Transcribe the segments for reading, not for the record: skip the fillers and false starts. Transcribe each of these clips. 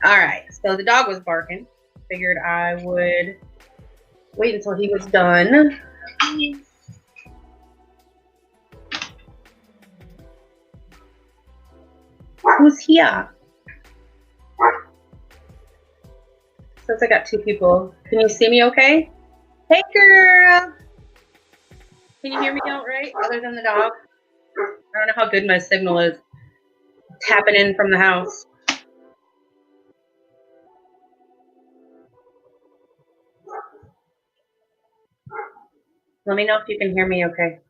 All right, so the dog was barking. Figured I would wait until he was done. Who's here? Since I got two people, can you see me okay? Hey girl! Can you hear me all right, other than the dog? I don't know how good my signal is. Tapping in from the house. Let me know if you can hear me okay.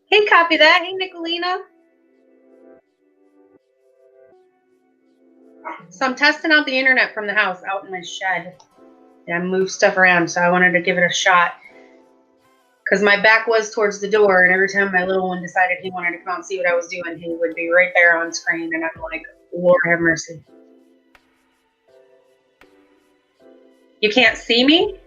Hey, copy that. Hey, Nicolina. So I'm testing out the internet from the house out in my shed. And I moved stuff around, so I wanted to give it a shot. Because my back was towards the door, and every time my little one decided he wanted to come out and see what I was doing, he would be right there on screen, and I'm like, Lord have mercy. You can't see me?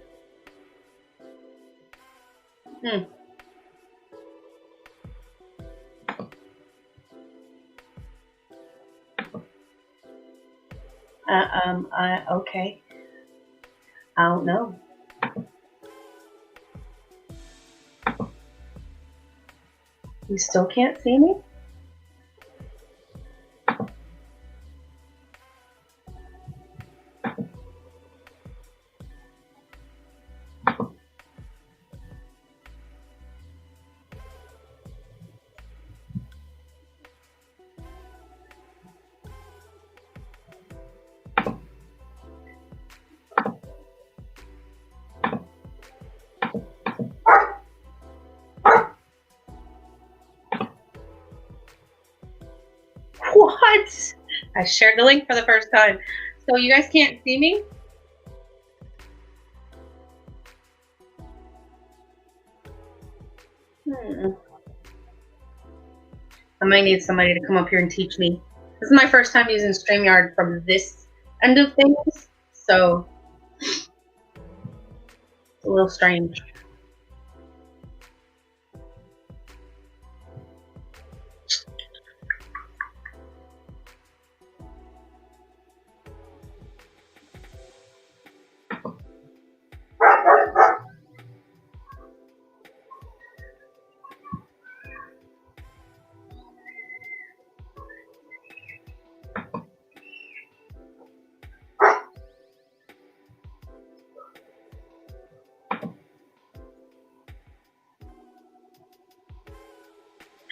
Okay. I don't know. You still can't see me? What? I shared the link for the first time. So you guys can't see me? I might need somebody to come up here and teach me. This is my first time using StreamYard from this end of things, so it's a little strange.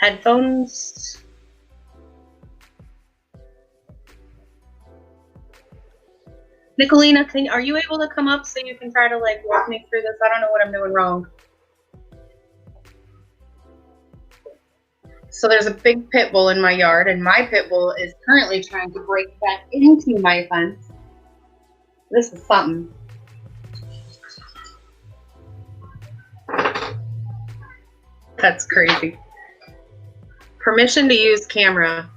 Headphones. Nicolina, are you able to come up so you can try to like walk me through this? I don't know what I'm doing wrong. So there's a big pit bull in my yard, and my pit bull is currently trying to break back into my fence. This is something. That's crazy. Permission to use camera.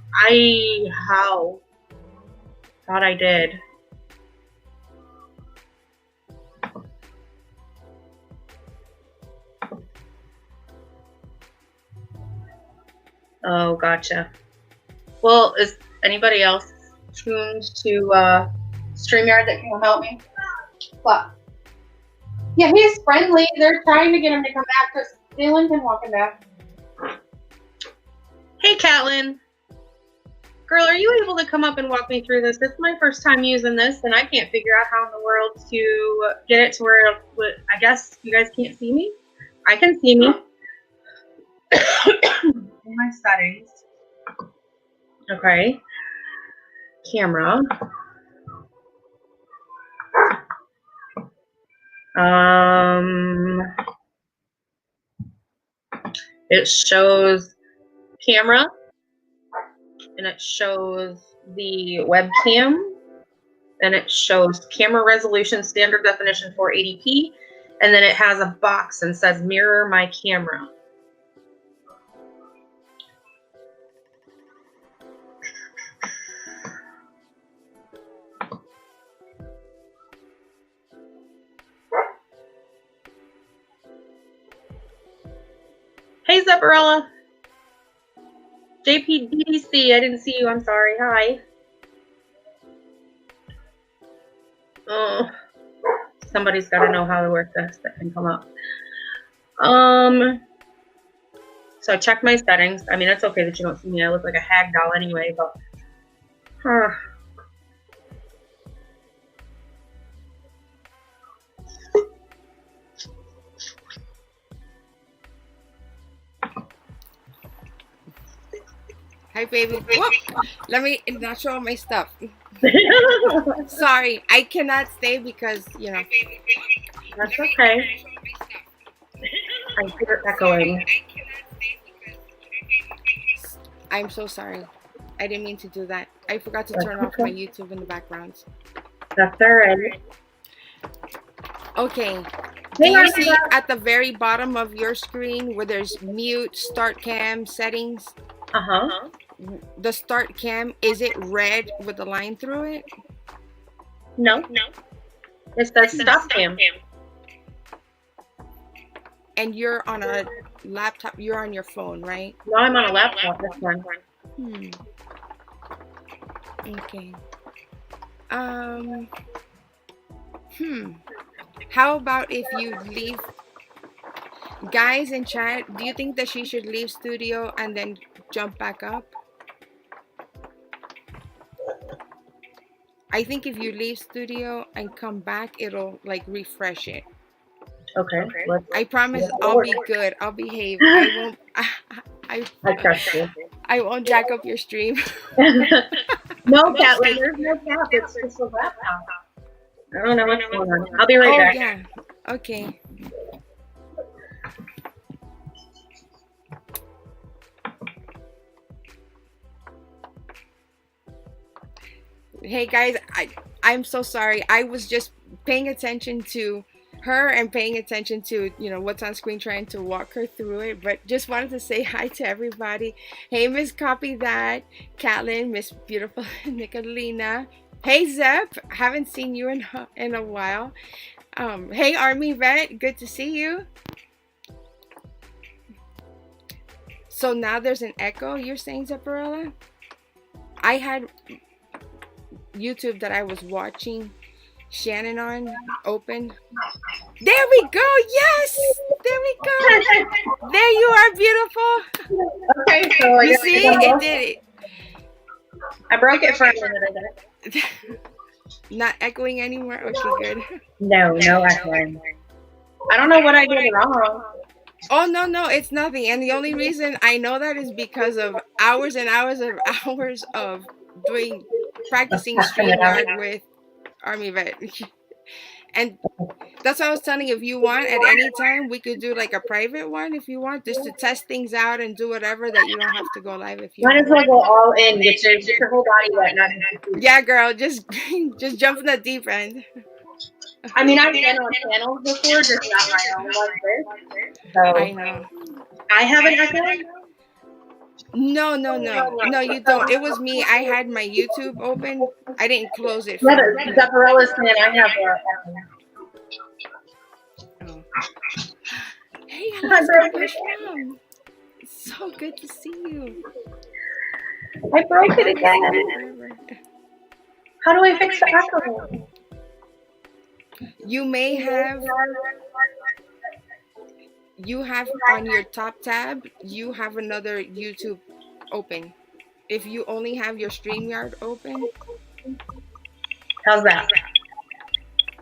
How? Thought I did. Oh, gotcha. Well, is anybody else tuned to StreamYard that can help me? What? Yeah, he's friendly. They're trying to get him to come back because Dylan can walk him back. Hey, Catlin. Girl, are you able to come up and walk me through this? It's my first time using this, and I can't figure out how in the world to get it to where I guess you guys can't see me. I can see me. In my settings. Okay. Camera. It shows camera, and it shows the webcam, and it shows camera resolution, standard definition 480p, and then it has a box and says mirror my camera. Hey, Zepparella. JPDC, I didn't see you. I'm sorry. Hi. Oh, somebody's got to know how to work this that can come up. So I checked my settings. I mean, it's okay that you don't see me. I look like a hag doll anyway, but. Hi, baby. Whoop. Let me not show all my stuff. Sorry, I cannot stay because, you know. That's okay. I hear it echoing. I'm so sorry. I didn't mean to do that. I forgot to turn off my YouTube in the background. That's all right. Okay. Do you see at the very bottom of your screen where there's mute, start cam, settings? Uh-huh. The start cam, is it red with a line through it? No. It's the stop cam. And you're on a laptop, you're on your phone, right? No, I'm on a laptop, this one. Okay. How about if you leave, guys in chat, do you think that she should leave studio and then jump back up? I think if you leave studio and come back, it'll like refresh it. Okay. I promise I'll be good. I'll behave. I won't. I trust you. I won't jack up your stream. No, Catlin, there's no cap. It's just a laptop. I don't know what's going on. I'll be right back. Yeah. Okay. Hey guys, I'm so sorry. I was just paying attention to her and paying attention to, you know, what's on screen, trying to walk her through it, but just wanted to say hi to everybody. Hey, Miss Copy That, Catlin, Miss Beautiful Nicolina. Hey, Zep, haven't seen you in a while. Hey, Army Vet, good to see you. So now there's an echo, you're saying, Zepparella? I had YouTube that I was watching Shannon on open. There we go. Yes, there we go. There you are, beautiful. Okay, so you see, it did it. I broke it for a minute. Not echoing anymore. Okay, good. No echoing. I don't know what I did wrong. Oh no, it's nothing. And the only reason I know that is because of hours and hours of practicing StreamYard with Army Vet. And that's what I was telling you. If you want, at any time, we could do like a private one if you want, just to test things out and do whatever, that you don't have to go live if you might as well go all in, get your whole body wet. Yeah, girl, just jump in the deep end. I mean, I've been on channels before, just not my own like this. So I know. I haven't echoed. No, you don't. It was me. I had my YouTube open. I didn't close it. Zapparella's saying I have Oh. Hey, hello, it's so good to see you. I broke it again. How do I fix the echo? You may have. You have on your top tab, you have another YouTube open. If you only have your StreamYard open. How's that?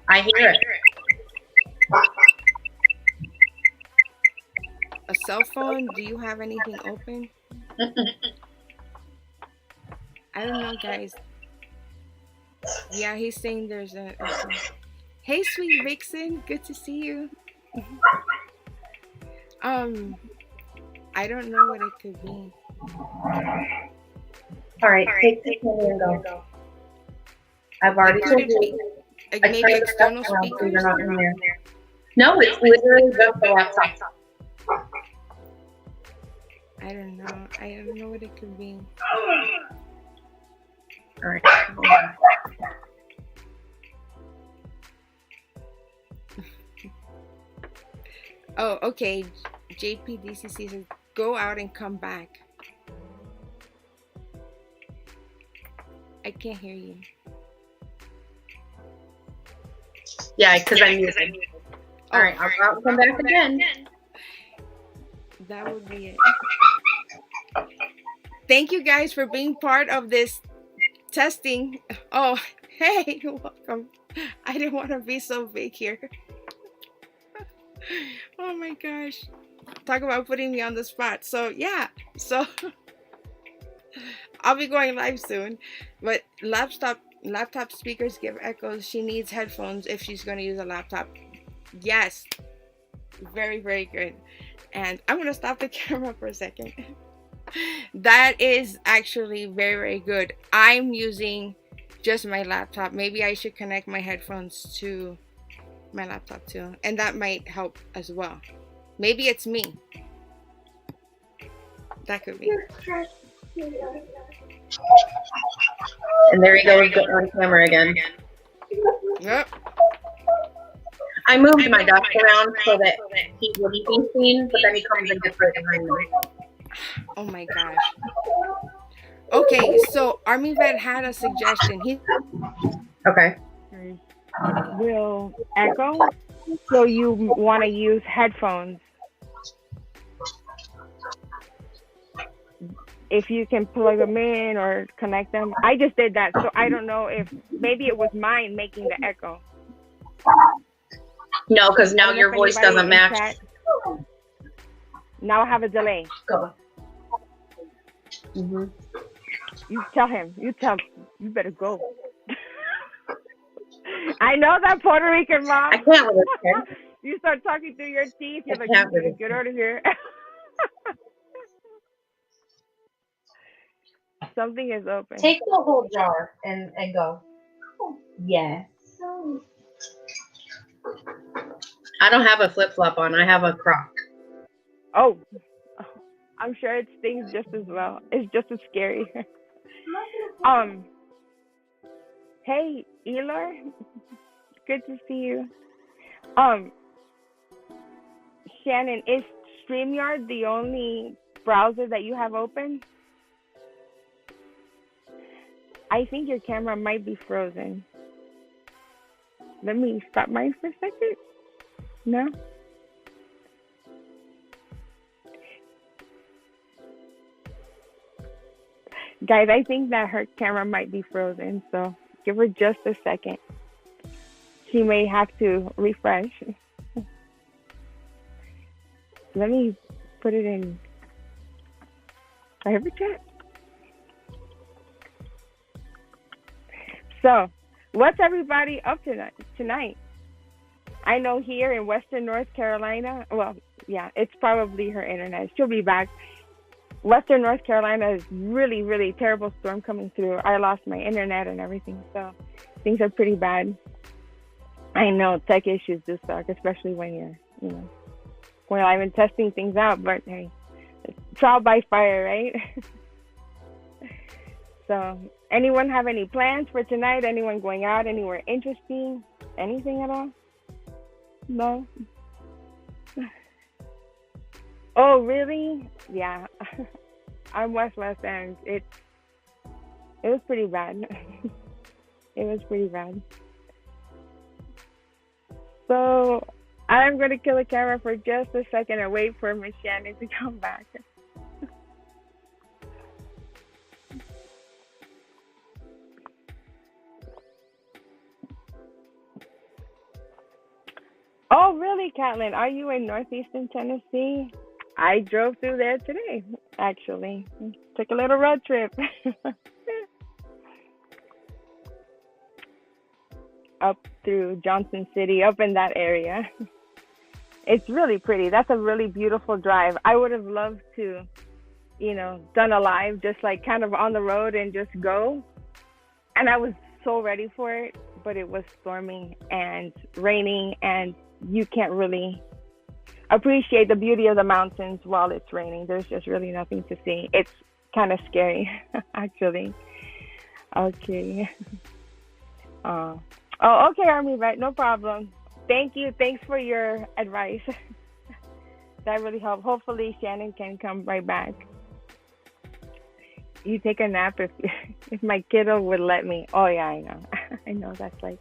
I hear it. A cell phone? Do you have anything open? I don't know, guys. Yeah, he's saying there's a Hey, sweet Vixen. Good to see you. I don't know what it could be. All right, take this money and go. I've already told you. Like maybe external speakers? Not in there. No, it's literally just the laptop. I don't know. I don't know what it could be. All right. Oh, okay. JPDCC says, go out and come back. I can't hear you. Yeah, because I'm muted. All right, I'll come back again. That would be it. Thank you guys for being part of this testing. Oh, hey, welcome. I didn't want to be so big here. Oh my gosh. Talk about putting me on the spot. So yeah, so I'll be going live soon. But laptop speakers give echoes. She needs headphones if she's going to use a laptop. Yes. Very, very good. And I'm going to stop the camera for a second. That is actually very, very good. I'm using just my laptop. Maybe I should connect my headphones to my laptop too, and that might help as well. Maybe it's me. That could be. And there he goes on camera again. Yep. I moved my desk around so that he wouldn't be seen, but then he comes and gets right behind me. Oh my gosh. Okay, so Army Vet had a suggestion. He Okay. will echo, so you want to use headphones. If you can plug them in or connect them. I just did that, so I don't know if maybe it was mine making the echo. No, because now your voice doesn't match. Now I have a delay. Go. Mm-hmm. You tell him. You better go. I know that Puerto Rican mom. I can't with it. You start talking through your teeth. You're like, get out of here. Something is open. Take the whole jar and go. Yes. I don't have a flip-flop on. I have a Croc. Oh, I'm sure it stings just as well. It's just as scary. Hey, Elor. Good to see you. Shannon, is StreamYard the only browser that you have open? I think your camera might be frozen. Let me stop mine for a second. No? Guys, I think that her camera might be frozen, so give her just a second. She may have to refresh. Let me put it in private chat. So, what's everybody up to tonight? I know here in Western North Carolina, well, yeah, it's probably her internet. She'll be back. Western North Carolina is really, really terrible storm coming through. I lost my internet and everything, so things are pretty bad. I know tech issues do suck, especially when you're, when I've been testing things out, but hey, trial by fire, right? So, anyone have any plans for tonight? Anyone going out anywhere interesting? Anything at all? No? Oh, really? Yeah. I'm West End. It was pretty bad. It was pretty bad. So, I'm going to kill the camera for just a second and wait for Miss Shannon to come back. Oh, really, Catlin? Are you in northeastern Tennessee? I drove through there today, actually. Took a little road trip. Up through Johnson City, up in that area. It's really pretty. That's a really beautiful drive. I would have loved to, done a live, just like kind of on the road and just go. And I was so ready for it, but it was storming and raining, and you can't really appreciate the beauty of the mountains while it's raining. There's just really nothing to see. It's kind of scary, actually. Okay. Oh, okay, Army Vet, no problem. Thank you. Thanks for your advice. That really helped. Hopefully, Shannon can come right back. You take a nap if if my kiddo would let me. Oh yeah, I know. I know that's like.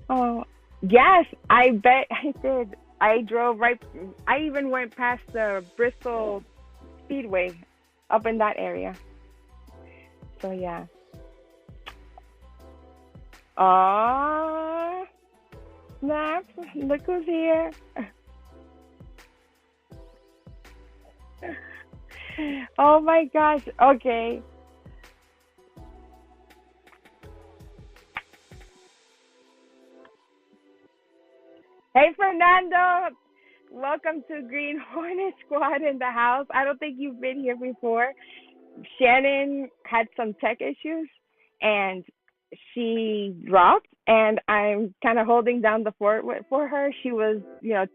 Oh yes, I bet I did. I drove right. I even went past the Bristol Speedway, up in that area. So yeah. Oh snap! Look who's here. Oh my gosh. Okay. Hey Fernando. Welcome to Green Hornet Squad in the house. I don't think you've been here before. Shannon had some tech issues and she dropped, and I'm kind of holding down the fort for her. She was,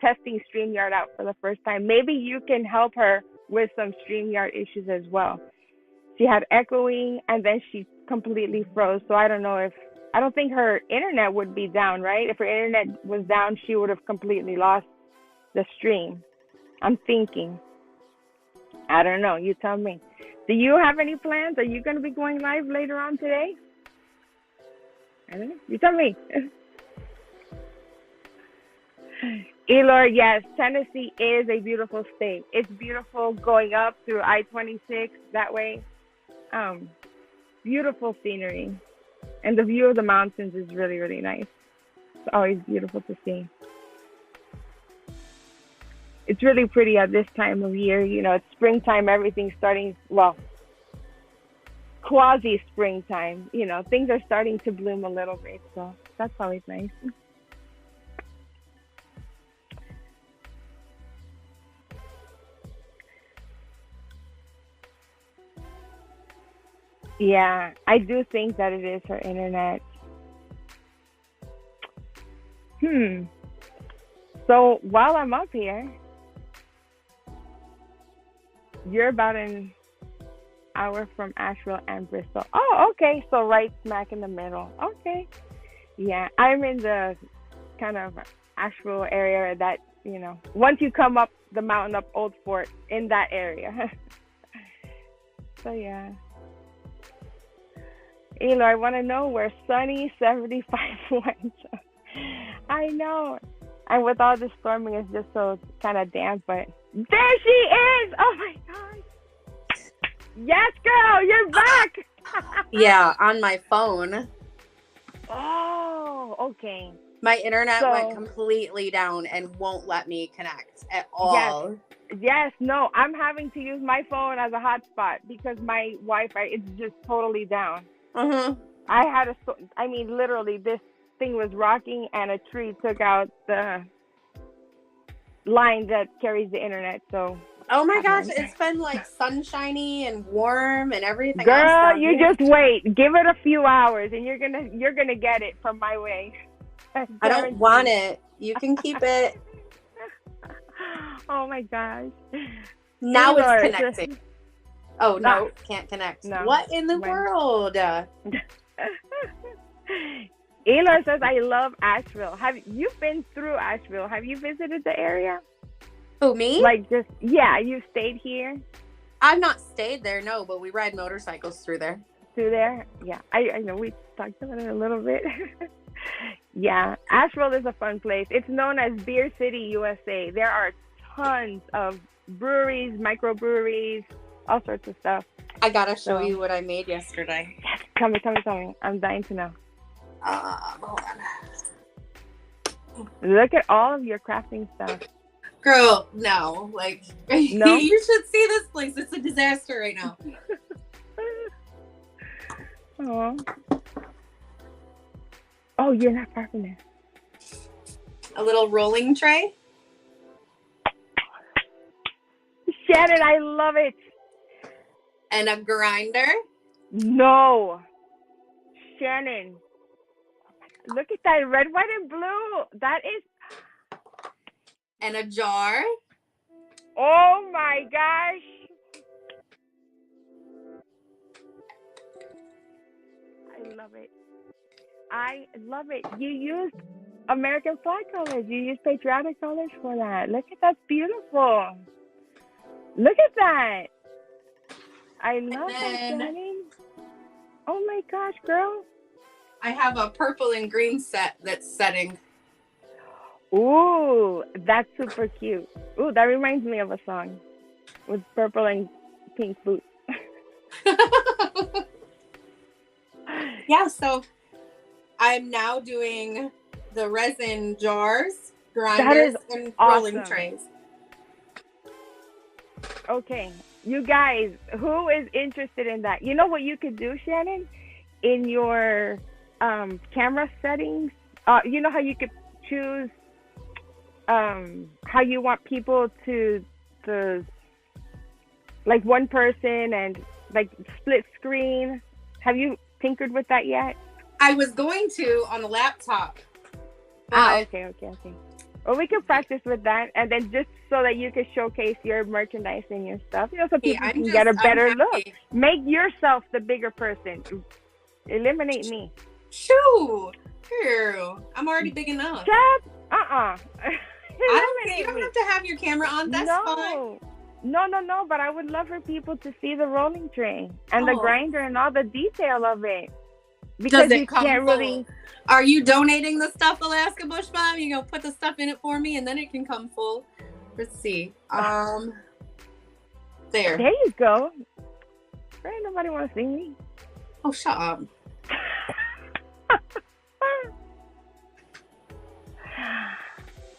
testing StreamYard out for the first time. Maybe you can help her with some StreamYard issues as well. She had echoing and then she completely froze. So I don't think her internet would be down, right? If her internet was down, she would have completely lost the stream. I'm thinking. I don't know. You tell me. Do you have any plans? Are you going to be going live later on today? I don't know. You tell me. Elor, yes, Tennessee is a beautiful state. It's beautiful going up through I-26 that way. Beautiful scenery. And the view of the mountains is really, really nice. It's always beautiful to see. It's really pretty at this time of year. It's springtime. Everything's starting, well, quasi springtime. Things are starting to bloom a little bit. So that's always nice. Yeah, I do think that it is her internet. So while I'm up here, you're about an hour from Asheville and Bristol. Oh, okay. So right smack in the middle. Okay. Yeah, I'm in the kind of Asheville area that, once you come up the mountain up Old Fort, in that area. So yeah. Elo, I want to know where sunny 75 went. I know. And with all the storming, it's just so kind of damp, but there she is! Oh my gosh! Yes, girl, you're back! Yeah, on my phone. Oh, okay. My internet went completely down and won't let me connect at all. Yes, no, I'm having to use my phone as a hotspot because my Wi-Fi is just totally down. Literally, this thing was rocking and a tree took out the line that carries the internet. So oh my gosh, it's been like sunshiny and warm and everything. Girl, you just wait. Give it a few hours and you're gonna get it from my way. I don't want it. You can keep it. Oh my gosh. Now it's connecting. Oh no, can't connect. No. What in the world? Elor says, I love Asheville. Have you been through Asheville? Have you visited the area? Who, me? You stayed here? I've not stayed there, no, but we ride motorcycles through there. Through there? Yeah, I know we talked about it a little bit. Yeah, Asheville is a fun place. It's known as Beer City, USA. There are tons of breweries, microbreweries, all sorts of stuff. I gotta show you what I made yesterday. Yes, tell me. I'm dying to know. Hold on. Look at all of your crafting stuff. Girl, no. No? You should see this place. It's a disaster right now. Oh, you're not far from there. A little rolling tray. Shannon, I love it. And a grinder. No. Shannon. Look at that red, white, and blue. That is. And a jar. Oh my gosh. I love it. You used American flag colors. You used patriotic colors for that. Look at that. Beautiful. Look at that. I love that, Shannon. Oh my gosh, girl. I have a purple and green set that's setting. Ooh, that's super cute. Ooh, that reminds me of a song with purple and pink boots. Yeah, so I'm now doing the resin jars, grinders, and rolling awesome. trays. Okay, you guys, who is interested in that? You know what you could do, Shannon? In your camera settings, you know how you could choose how you want people to like one person and like split screen. Have you tinkered with that yet? I was going to on the laptop. But Okay. Well, we can practice with that, and then just so that you can showcase your merchandise and your stuff, you know, so people can get a better look. Make yourself the bigger person. Eliminate me. Shoo! Ew, I'm already big enough. Shut. You don't have to have your camera on. That's fine. No. But I would love for people to see the rolling tray and the grinder and all the detail of it. Because you can't really. Are you donating the stuff, Alaska Bush Mom? You gonna put the stuff in it for me, and then it can come full. Let's see. There. There you go. Ain't nobody want to see me. Oh, shut up.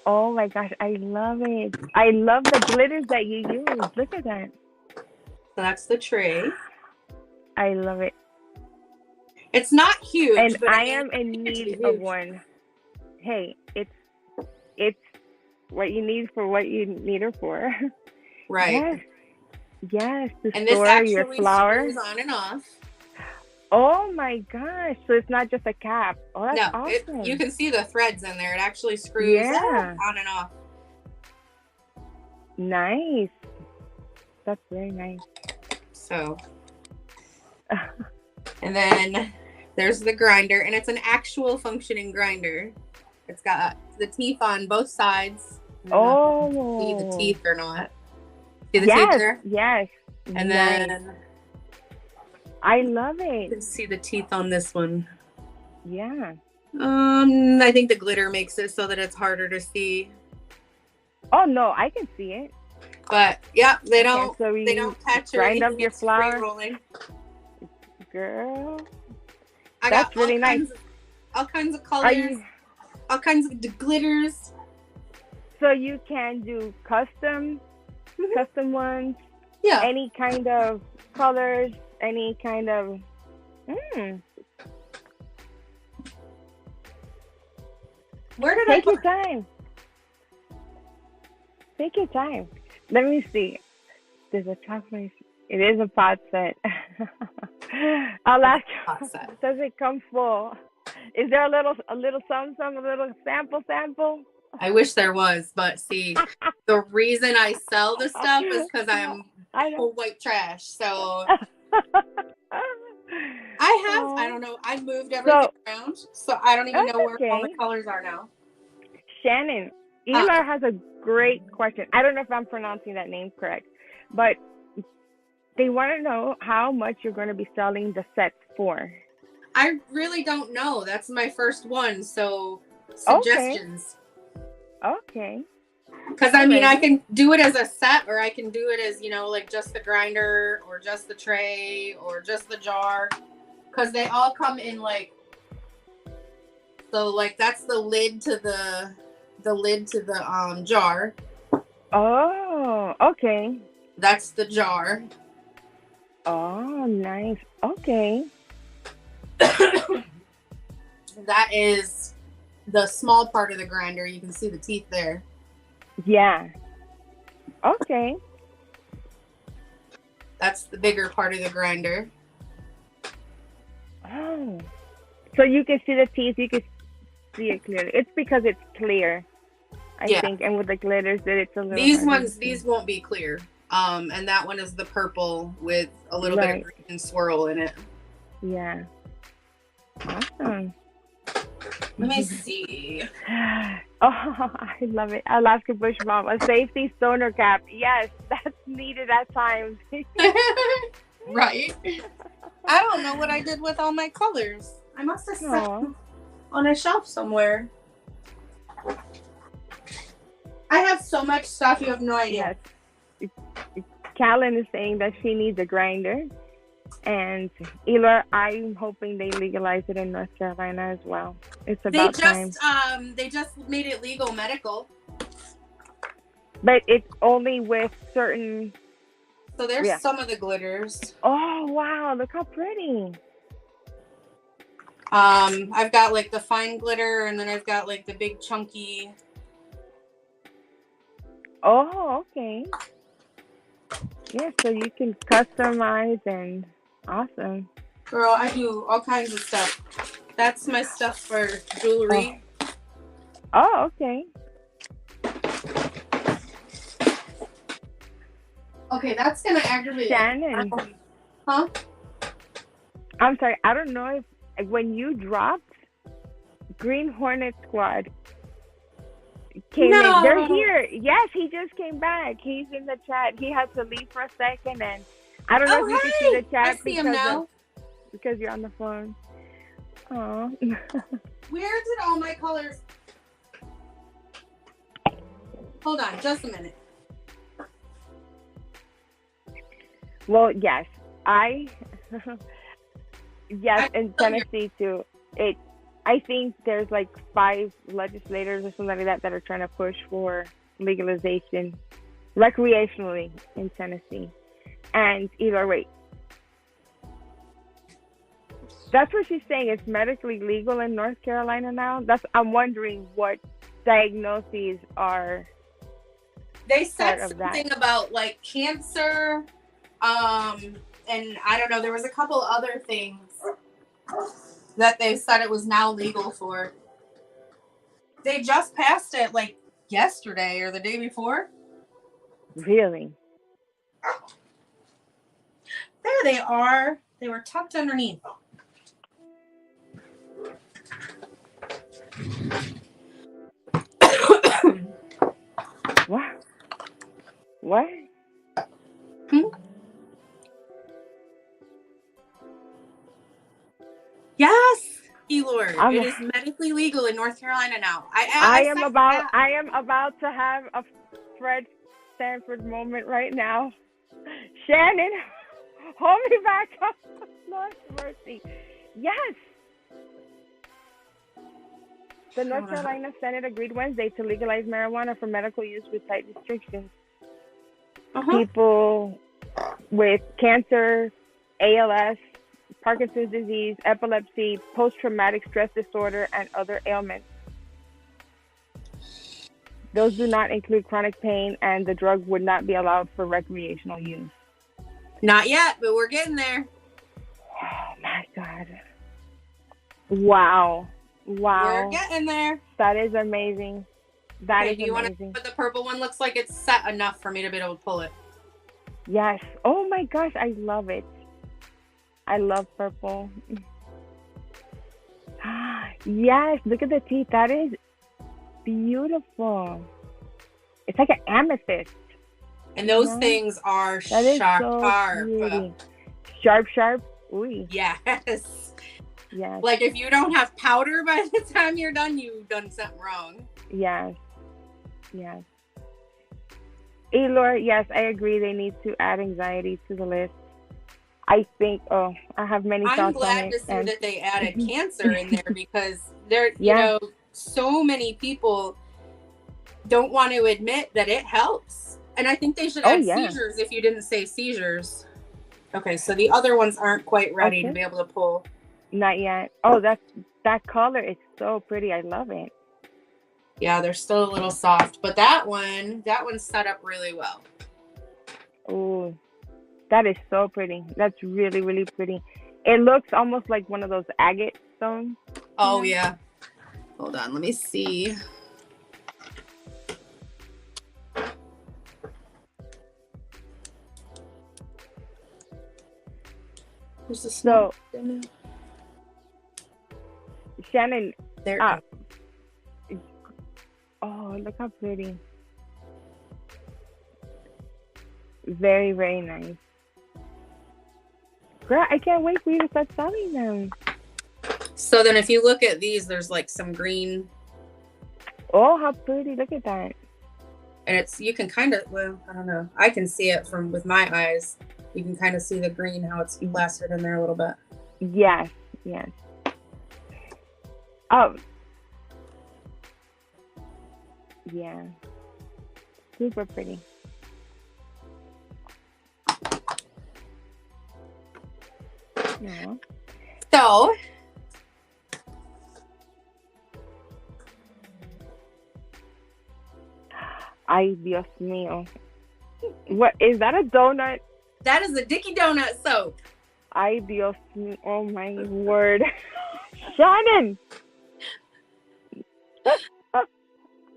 Oh my gosh, I love it. I love the glitters that you use. Look at that. So that's the tray. I love it. It's not huge, and but I am in need of one. Hey, it's what you need for what you need her for. Right. Yes. To and store this actually your flowers screws on and off. Oh my gosh! So it's not just a cap. Oh, that's awesome. You can see the threads in there. It actually screws on and off. Nice. That's very nice. So, and then there's the grinder, and it's an actual functioning grinder. It's got the teeth on both sides. Oh. See the teeth or not? See the teeth there? Yes. And then I love it. You can see the teeth on this one. Yeah. I think the glitter makes it so that it's harder to see. Oh no, I can see it. But yeah, they don't catch or grind up your flour. Rolling. Girl, that's really nice. All kinds of colors, all kinds of glitters. So you can do custom ones. Yeah. Any kind of colors, any kind of. Where did Take your time. Take your time. Let me see. There's a chocolate. It is a pot set. I'll ask you. Does it come full? Is there a little some, a little sample? I wish there was, but see, the reason I sell the stuff is because I'm full white trash. So I don't know. I've moved everything around, so I don't even know where all the colors are now. Shannon, Elar has a great question. I don't know if I'm pronouncing that name correct, but they want to know how much you're going to be selling the sets for. I really don't know. That's my first one, so suggestions. Okay. Because I mean, I can do it as a set, or I can do it as, like just the grinder, or just the tray, or just the jar. Because they all come in that's the lid to the jar. Oh, okay. That's the jar. Oh, nice. Okay. That is the small part of the grinder. You can see the teeth there. Yeah. Okay. That's the bigger part of the grinder. Oh. So you can see the teeth. You can see it clearly. It's because it's clear, I think. And with the glitters, that it's a little These won't be clear. And that one is the purple with a little bit of green swirl in it. Yeah. Awesome. Let me see. Oh, I love it. Alaska Bush Mom, a safety stoner cap. Yes, that's needed at times. Right. I don't know what I did with all my colors. I must have set them on a shelf somewhere. I have so much stuff, you have no idea. Yes. Callan is saying that she needs a grinder. And Eloy, I'm hoping they legalize it in North Carolina as well. It's about time. They just made it legal medical. But it's only with certain. So there's some of the glitters. Oh wow! Look how pretty. I've got like the fine glitter, and then I've got like the big chunky. Oh, okay. Yeah, so you can customize and awesome. Girl, I do all kinds of stuff. That's my stuff for jewelry. Oh okay. Okay, that's gonna aggravate. Shannon. Huh? I'm sorry. I don't know if when you dropped, Green Hornet Squad came in. They're here. Yes, he just came back. He's in the chat. He had to leave for a second, and I don't know if you can see the chat I see him now. Because you're on the phone. Oh. Where did all my colors? Hold on, just a minute. Well, yes, yes, in Tennessee too. I think there's like 5 legislators or something like that are trying to push for legalization recreationally in Tennessee. And either way, that's what she's saying. It's medically legal in North Carolina now. I'm wondering what diagnoses are. They said something about like cancer. And I don't know, there was a couple other things that they said it was now legal for. They just passed it like yesterday or the day before. Really? There they are. They were tucked underneath. What? What? Yes, Elord. It is medically legal in North Carolina now. I am about to have a Fred Sanford moment right now. Shannon, hold me back up. Lord mercy. Yes. The North Carolina Senate agreed Wednesday to legalize marijuana for medical use with tight restrictions. People with cancer, ALS, Parkinson's disease, epilepsy, post-traumatic stress disorder, and other ailments. Those do not include chronic pain, and the drug would not be allowed for recreational use. Not yet, but we're getting there. Oh my God. Wow. We're getting there. That is amazing. That is amazing. Do you want to, but the purple one looks like it's set enough for me to be able to pull it. Yes. Oh my gosh, I love it. I love purple. Yes, look at the teeth. That is beautiful. It's like an amethyst. And those things are sharp. Sharp. Ooh. Yes. Yes. Like if you don't have powder by the time you're done, you've done something wrong. Yes. Elor, yes, I agree. They need to add anxiety to the list. I think, I have many thoughts on it. I'm glad to see that they added cancer in there because you know, so many people don't want to admit that it helps. And I think they should add seizures if you didn't say seizures. Okay, so the other ones aren't quite ready to be able to pull. Not yet. Oh, that color is so pretty. I love it. Yeah, they're still a little soft, but that one's set up really well. Oh, that is so pretty. That's really, really pretty. It looks almost like one of those agate stones. Oh, yeah. Hold on, let me see. Where's the snow? So, Shannon. There. Oh, look how pretty. Very, very nice. Girl, I can't wait for you to start selling them. So then if you look at these, there's like some green. Oh, how pretty. Look at that. And it's, you can kind of, well, I don't know. I can see it from, with my eyes. You can kind of see the green, how it's plastered in there a little bit. Yes, yes. Oh. Yeah. Super pretty. Yeah. So, ay, Dios mío. What is that? A donut? that is a Dicky Donut soap. Ay, Dios mío. Oh my word. Shannon.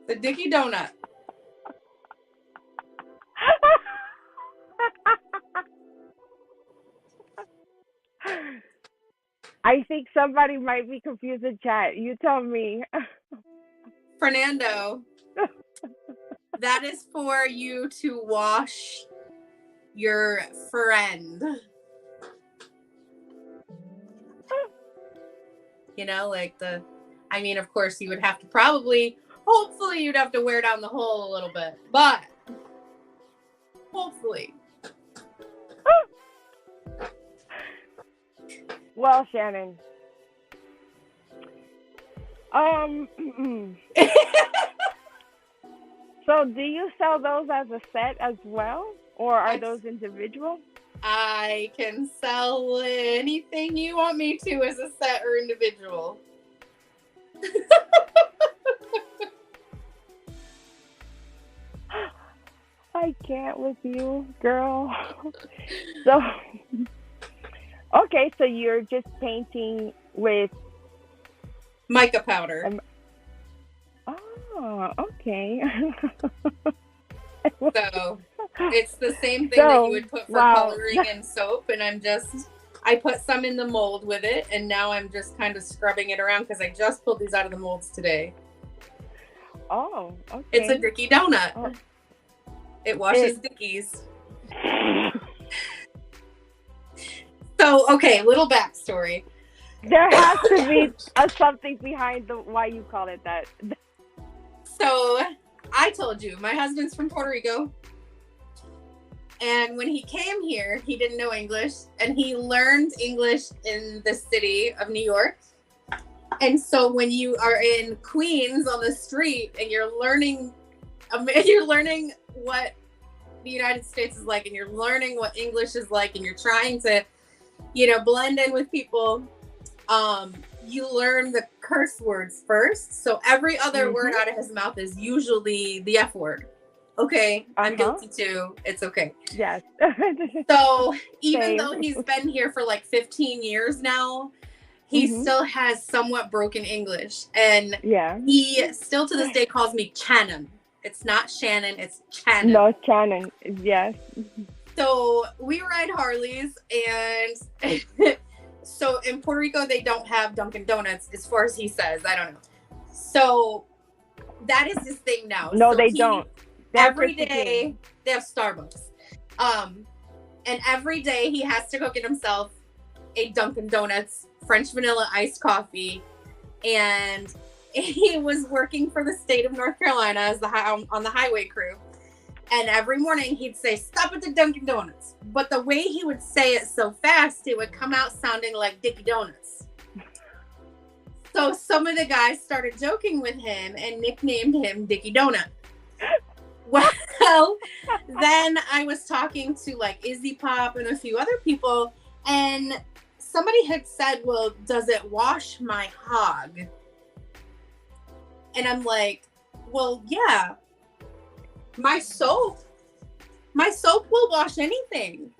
The Dicky Donut. I think somebody might be confused in chat. You tell me. Fernando, that is for you to wash your friend. You know, like the, I mean, of course, you would have to probably, hopefully, you'd have to wear down the hole a little bit, but hopefully. Well, Shannon. So do you sell those as a set as well? Or are those individual? I can sell anything you want me to as a set or individual. I can't with you, girl. So, okay, so you're just painting with mica powder. Oh, okay. So it's the same thing that you would put for coloring and soap, and I put some in the mold with it, and now I'm just kind of scrubbing it around because I just pulled these out of the molds today. Oh, okay. It's a Dicky Donut. Oh. It washes Dickies. So, okay, little backstory. There has to be something behind why you call it that. So, I told you, my husband's from Puerto Rico. And when he came here, he didn't know English. And he learned English in the city of New York. And so when you are in Queens on the street and you're learning what the United States is like, and you're learning what English is like, and you're trying to, blend in with people, you learn the curse words first. So every other word out of his mouth is usually the F word. Okay, I'm guilty too. It's okay. Yes. So even though he's been here for like 15 years now, he still has somewhat broken English. And he still to this day calls me Channon. It's not Shannon, it's Channon. No, Channon, yes. So we ride Harleys, and so in Puerto Rico, they don't have Dunkin' Donuts, as far as he says. I don't know. So that is his thing now. No, so they don't. Every day, they have Starbucks. And every day he has to go get himself a Dunkin' Donuts French vanilla iced coffee. And he was working for the state of North Carolina as on the highway crew. And every morning he'd say, "Stop at the Dunkin' Donuts." But the way he would say it so fast, it would come out sounding like Dicky Donuts. So some of the guys started joking with him and nicknamed him Dicky Donut. Well, then I was talking to like Izzy Pop and a few other people, and somebody had said, "Well, does it wash my hog?" And I'm like, "Well, yeah. My soap will wash anything.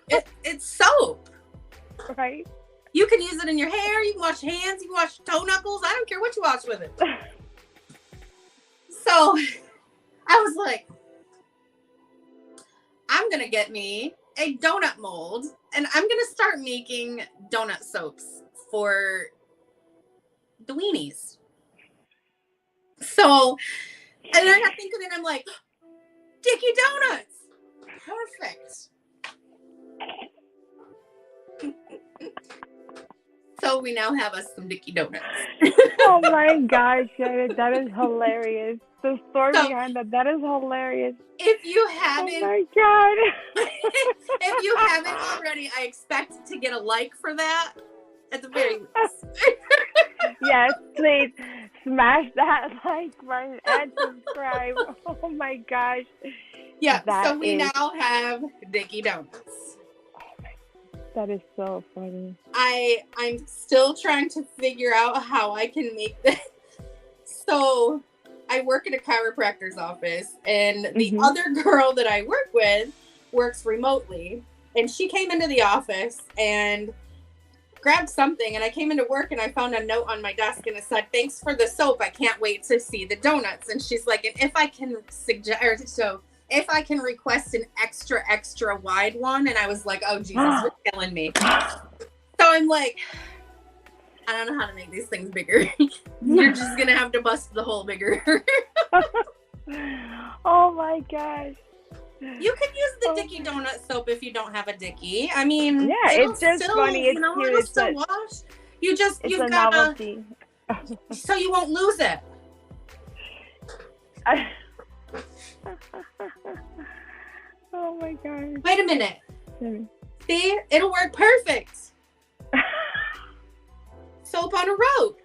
It's soap. Right. You can use it in your hair. You can wash hands. You can wash toe knuckles. I don't care what you wash with it." So I was like, I'm going to get me a donut mold, and I'm going to start making donut soaps for the weenies. So, and then I think of it, I'm like, Dicky Donuts. Perfect. So we now have us some Dicky Donuts. Oh my gosh, Shannon, that is hilarious. The story So- behind that is hilarious. If you Oh haven't, my god. if you haven't already, I expect to get a like for that at the very least. Yes, please smash that like button and subscribe. Oh my gosh. Yeah, That so we is- now have Dicky Donuts. That is so funny. I'm still trying to figure out how I can make this. So I work at a chiropractor's office, and the other girl that I work with works remotely. And she came into the office and grabbed something, and I came into work and I found a note on my desk and it said, "Thanks for the soap. I can't wait to see the donuts." And she's like, "And if I can if I can request an extra wide one." And I was like, "Oh Jesus, you're killing me." So I'm like, I don't know how to make these things bigger. You're just gonna have to bust the hole bigger. Oh my gosh. You can use the Dicky Donut soap if you don't have a Dicky. I mean, Yeah, it'll it's just still, funny. It's it'll cute. still wash. You've It's a gotta, novelty. so you won't lose it. Oh my god. Wait a minute. See, it'll work perfect. Soap on a rope.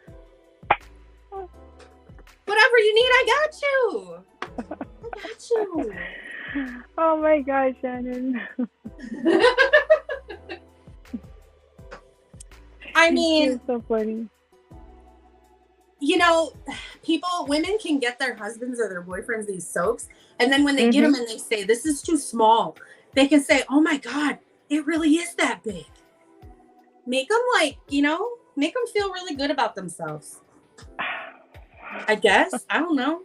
Whatever you need, I got you. I got you. Oh my gosh, Shannon. I mean, It's so funny. you know, women can get their husbands or their boyfriends these soaps, and then when they get them and they say, "This is too small," they can say, "Oh my God, it really is that big." Make them make them feel really good about themselves. I guess. I don't know.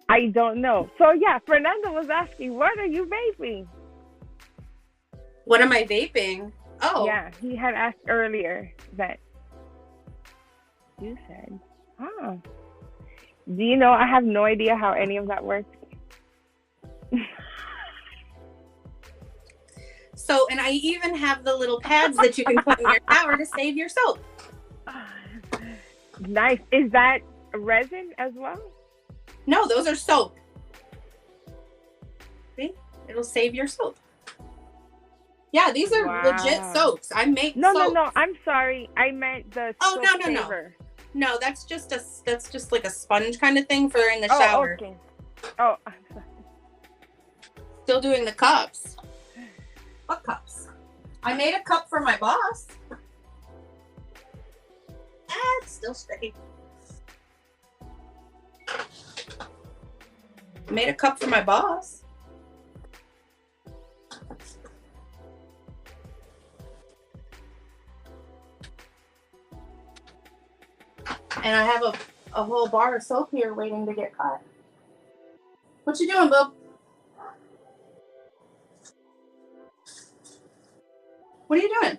I don't know. So yeah, Fernando was asking, what are you vaping? What am I vaping? Oh. Yeah, he had asked earlier that you said, "Oh, do you know?" I have no idea how any of that works. So, and I even have the little pads that you can put in your shower to save your soap. Nice. Is that resin as well? No, those are soap. See? It'll save your soap. Yeah, these are legit soaps. I make No, soaps. no. I'm sorry. I meant the soap saver. No, that's just like a sponge kind of thing for in the shower. Okay. Oh, I'm sorry. Still doing the cups. What cups? I made a cup for my boss. It's still straight. Made a cup for my boss. And I have a whole bar of soap here waiting to get cut. What you doing, bub? What are you doing?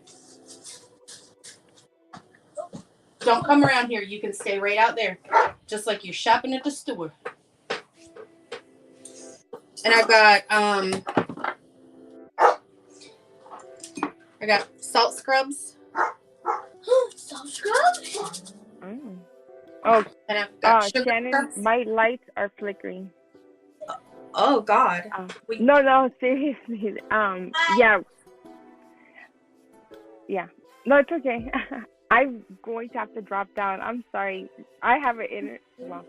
Don't come around here. You can stay right out there. Just like you're shopping at the store. And I've got I got salt scrubs. Salt scrubs? Mm. Oh, And I've got sugar Shannon, scrubs. my lights are flickering. Oh God. No, seriously. Yeah. No, it's okay. I'm going to have to drop down. I'm sorry. I have it in it. Well,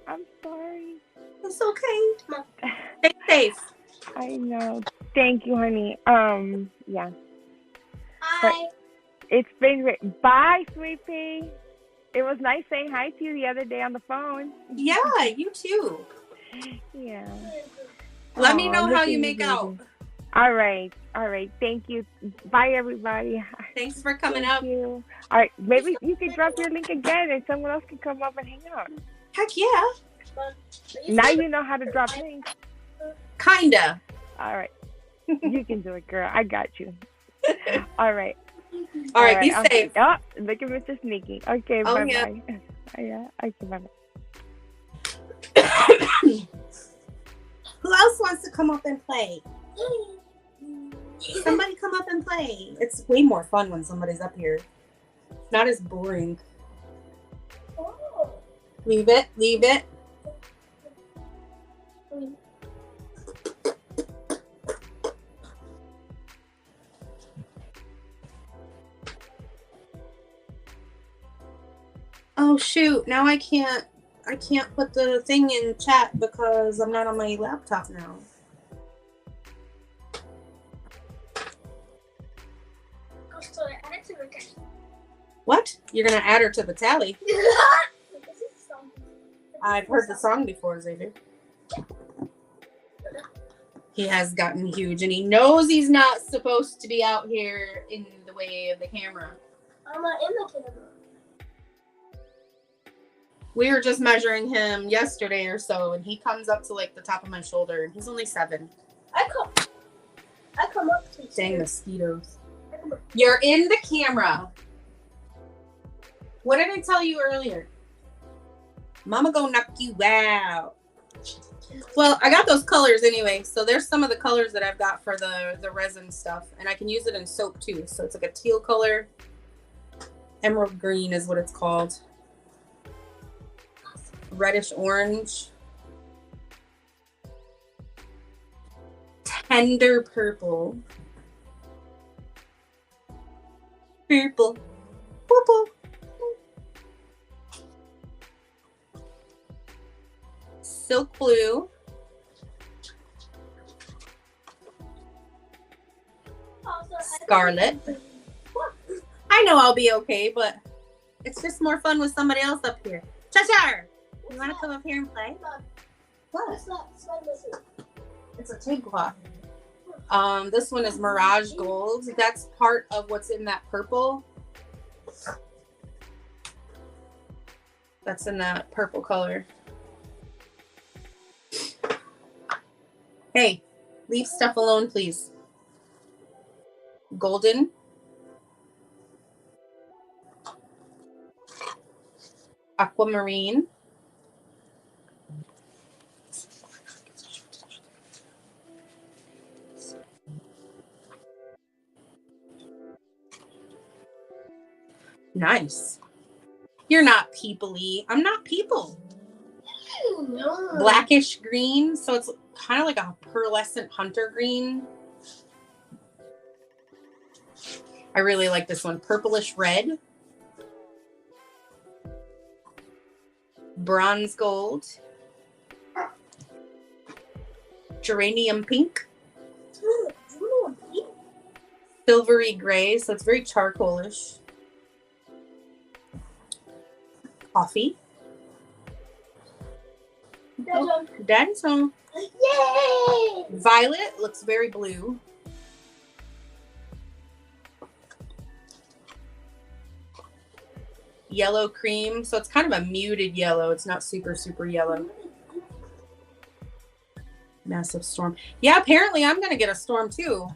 I'm sorry. It's okay. Come on. Stay safe. I know. Thank you, honey. Yeah. Bye. It's been great. Bye, sweet pea. It was nice saying hi to you the other day on the phone. Yeah, you too. Yeah. Let me know how you make out. All right. Thank you. Bye, everybody. Thanks for coming Thank up. you. All right. Maybe you can drop your link again and someone else can come up and hang out. Heck yeah. Now you know how to drop links. Kinda. All right. You can do it, girl. I got you. All right. All right, be okay. safe. Oh, look at Mr. Sneaky. Okay, Oh, bye-bye. yeah. Yeah, okay, bye-bye. Who else wants to come up and play? Somebody come up and play. It's way more fun when somebody's up here. Not as boring. Leave it. Leave it. Oh shoot, now I can't put the thing in chat because I'm not on my laptop now. What? You're gonna add her to the tally? I've heard the song before, Xavier. He has gotten huge and he knows he's not supposed to be out here in the way of the camera. I'm not in the camera. We were just measuring him yesterday or so, and he comes up to like the top of my shoulder, and he's only 7. I come up to you. Dang mosquitoes. You're in the camera. What did I tell you earlier? Mama gonna knock you out. Well, I got those colors anyway, so there's some of the colors that I've got for the resin stuff, and I can use it in soap too. So it's like a teal color. Emerald green is what it's called. Reddish orange. Tender purple. Purple. Purple. Silk blue. Scarlet. I know I'll be okay, but it's just more fun with somebody else up here. Cheshire! You want to come up here and play? What? It's a tablecloth. This one is Mirage Gold. That's part of what's in that purple. That's in that purple color. Hey, leave stuff alone, please. Golden. Aquamarine. Nice. You're not people-y. I'm not people. No. Blackish green, so it's kind of like a pearlescent hunter green. I really like this one. Purplish red. Bronze gold. Geranium pink. Silvery gray, so it's very charcoalish. Coffee. Oh, Daddy's home. Yay! Violet looks very blue. Yellow cream, so it's kind of a muted yellow. It's not super, super yellow. Massive storm. Yeah, apparently I'm going to get a storm too.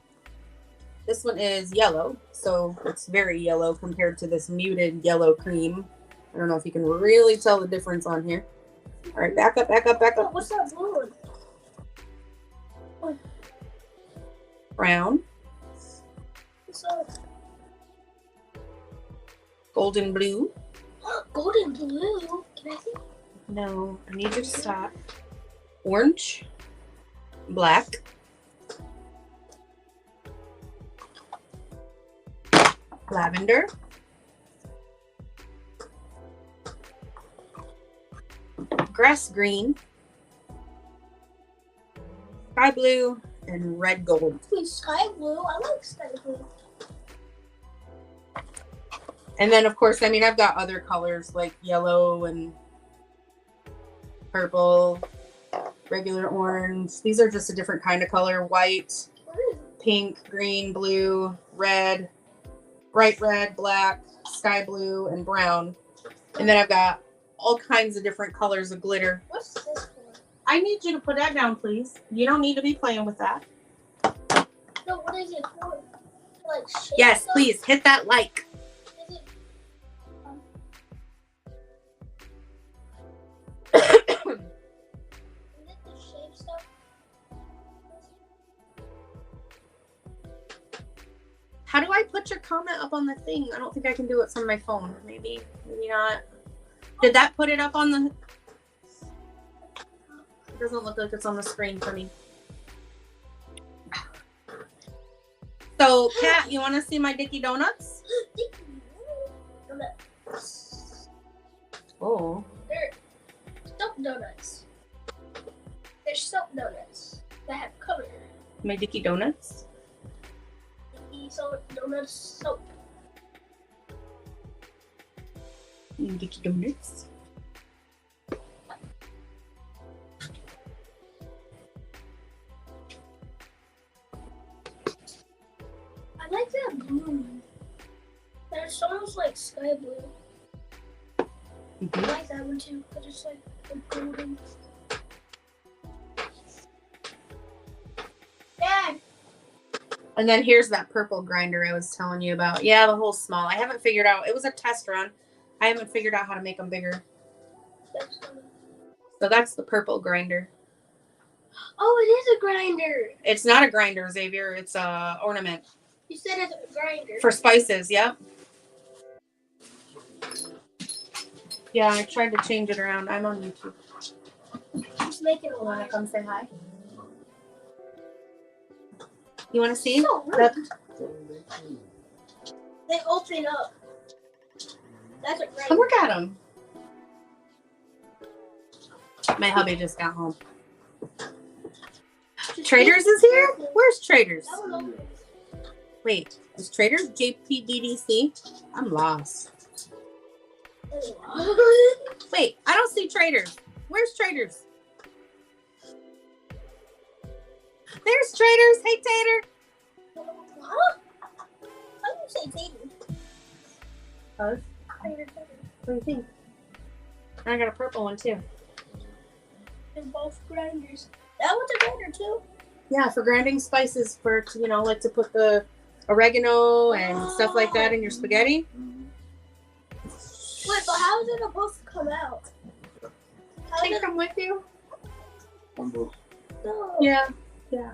This one is yellow, so it's very yellow compared to this muted yellow cream. I don't know if you can really tell the difference on here. All right, back up, back up, back up. What's that blue one? Brown. What's that? Golden blue. Golden blue. Can I see? No, I need you to stop. Orange. Black. Lavender. Grass green. Sky blue and red gold. Wait, sky blue. I like sky blue. And then, of course, I mean, I've got other colors like yellow and purple, regular orange. These are just a different kind of color. White, pink, green, blue, red, bright red, black, sky blue, and brown. And then I've got all kinds of different colors of glitter. What's this for? I need you to put that down, please. You don't need to be playing with that. No, what is it for? Like shape Yes, stuff? please, hit that like. Is it, is it the shape stuff? I put your comment up on the thing? I don't think I can do it from my phone. Maybe not. Did that put it up on the... It doesn't look like it's on the screen for me. So, Kat, you want to see my Dicky Donuts? Donuts. Oh. They're soap donuts. They're soap donuts that have color. My Dicky Donuts? Dicky Donuts soap. Dicky Donuts. I like that blue. That's almost like sky blue. I like that one too, because it's like golden. Dad! And then here's that purple grinder I was telling you about. Yeah, the whole small. I haven't figured out. It was a test run. I haven't figured out how to make them bigger. So that's the purple grinder. Oh, it is a grinder. It's not a grinder, Xavier. It's a ornament. You said it's a grinder. For spices, yep. Yeah, I tried to change it around. I'm on YouTube. Just make it a You want line. to come say hi? You want to see? So rude. That? They open up. That's a grinder. Come look at them. My hubby just got home. Traders is here? Where's Traders? That one opens. Wait, is Traders JPDDC? I'm lost. Wait, I don't see Traders. Where's Traders? There's Traders. Hey, Tater. Huh? How do you say tater? Huh? Tater, tater. What do you think? I got a purple one too. They're both grinders. That one's a grinder too. Yeah, for grinding spices, for like to put the oregano and stuff like that in your spaghetti. Wait, but how is it supposed to come out? How Take does them with you. no. Yeah. No.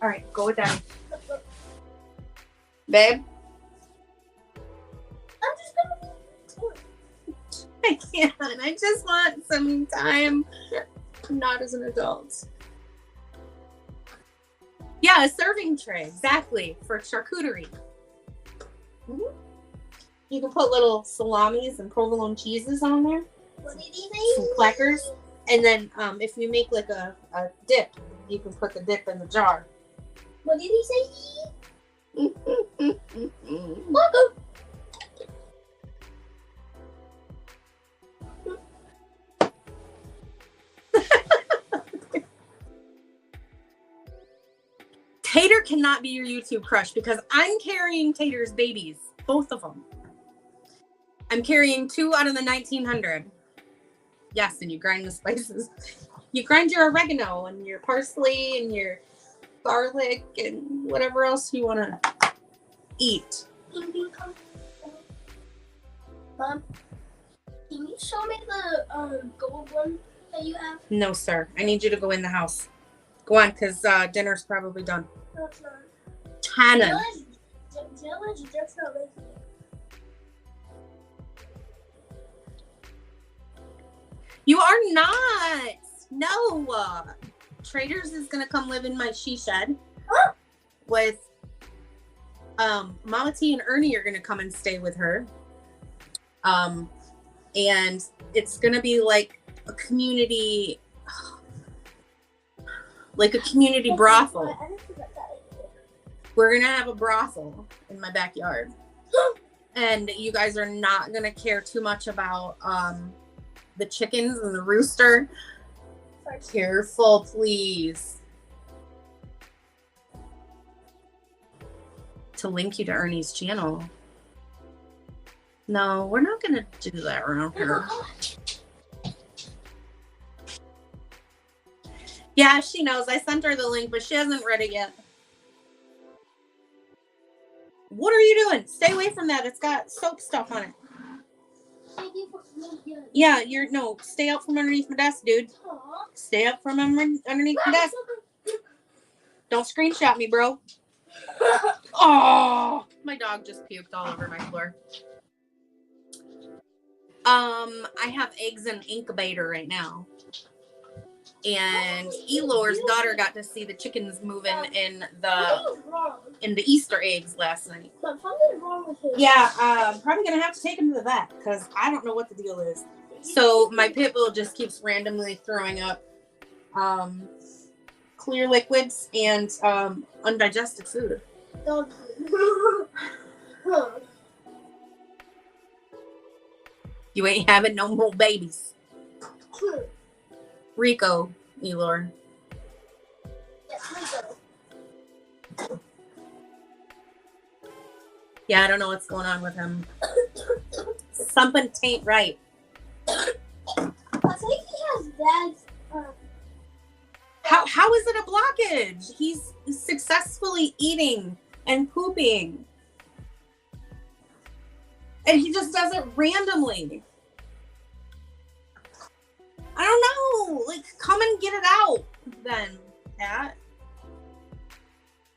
All right, go with that, babe. I'm just gonna. I can't. I just want some time. Not as an adult. Yeah, a serving tray, exactly, for charcuterie. Mm-hmm. You can put little salamis and provolone cheeses on there, What did he some say? crackers, and then if you make like a dip, you can put the dip in the jar. What did he say? Welcome. Tater cannot be your YouTube crush because I'm carrying Tater's babies, both of them. I'm carrying 2 out of the 1900. Yes, and you grind the spices. You grind your oregano and your parsley and your garlic and whatever else you want to eat. Mom, can you show me the gold one that you have? No, sir. I need you to go in the house. Go on, because dinner's probably done. No, it's not. Tannin. Jill is just not making it. You are not. No. Traders is going to come live in my she shed with Mama T and Ernie are going to come and stay with her. And it's going to be like a community brothel. I didn't forget that. We're going to have a brothel in my backyard. And you guys are not going to care too much about the chickens and the rooster. Careful, please. To link you to Ernie's channel. No, we're not going to do that around here. Yeah, she knows. I sent her the link, but she hasn't read it yet. What are you doing? Stay away from that. It's got soap stuff on it. Yeah, stay out from underneath my desk, dude. Stay out from underneath my desk. Don't screenshot me, bro. Oh, my dog just puked all over my floor. I have eggs in incubator right now. And Elor's daughter got to see the chickens moving in the Easter eggs last night. But something's wrong with him. Yeah, probably gonna have to take him to the vet because I don't know what the deal is. So my pit bull just keeps randomly throwing up clear liquids and undigested food. You ain't having no more babies. Rico, Elor. Yeah, I don't know what's going on with him. Something tain't right. I think he has bad. How is it a blockage? He's successfully eating and pooping. And he just does it randomly. I don't know. Like, come and get it out then, Pat.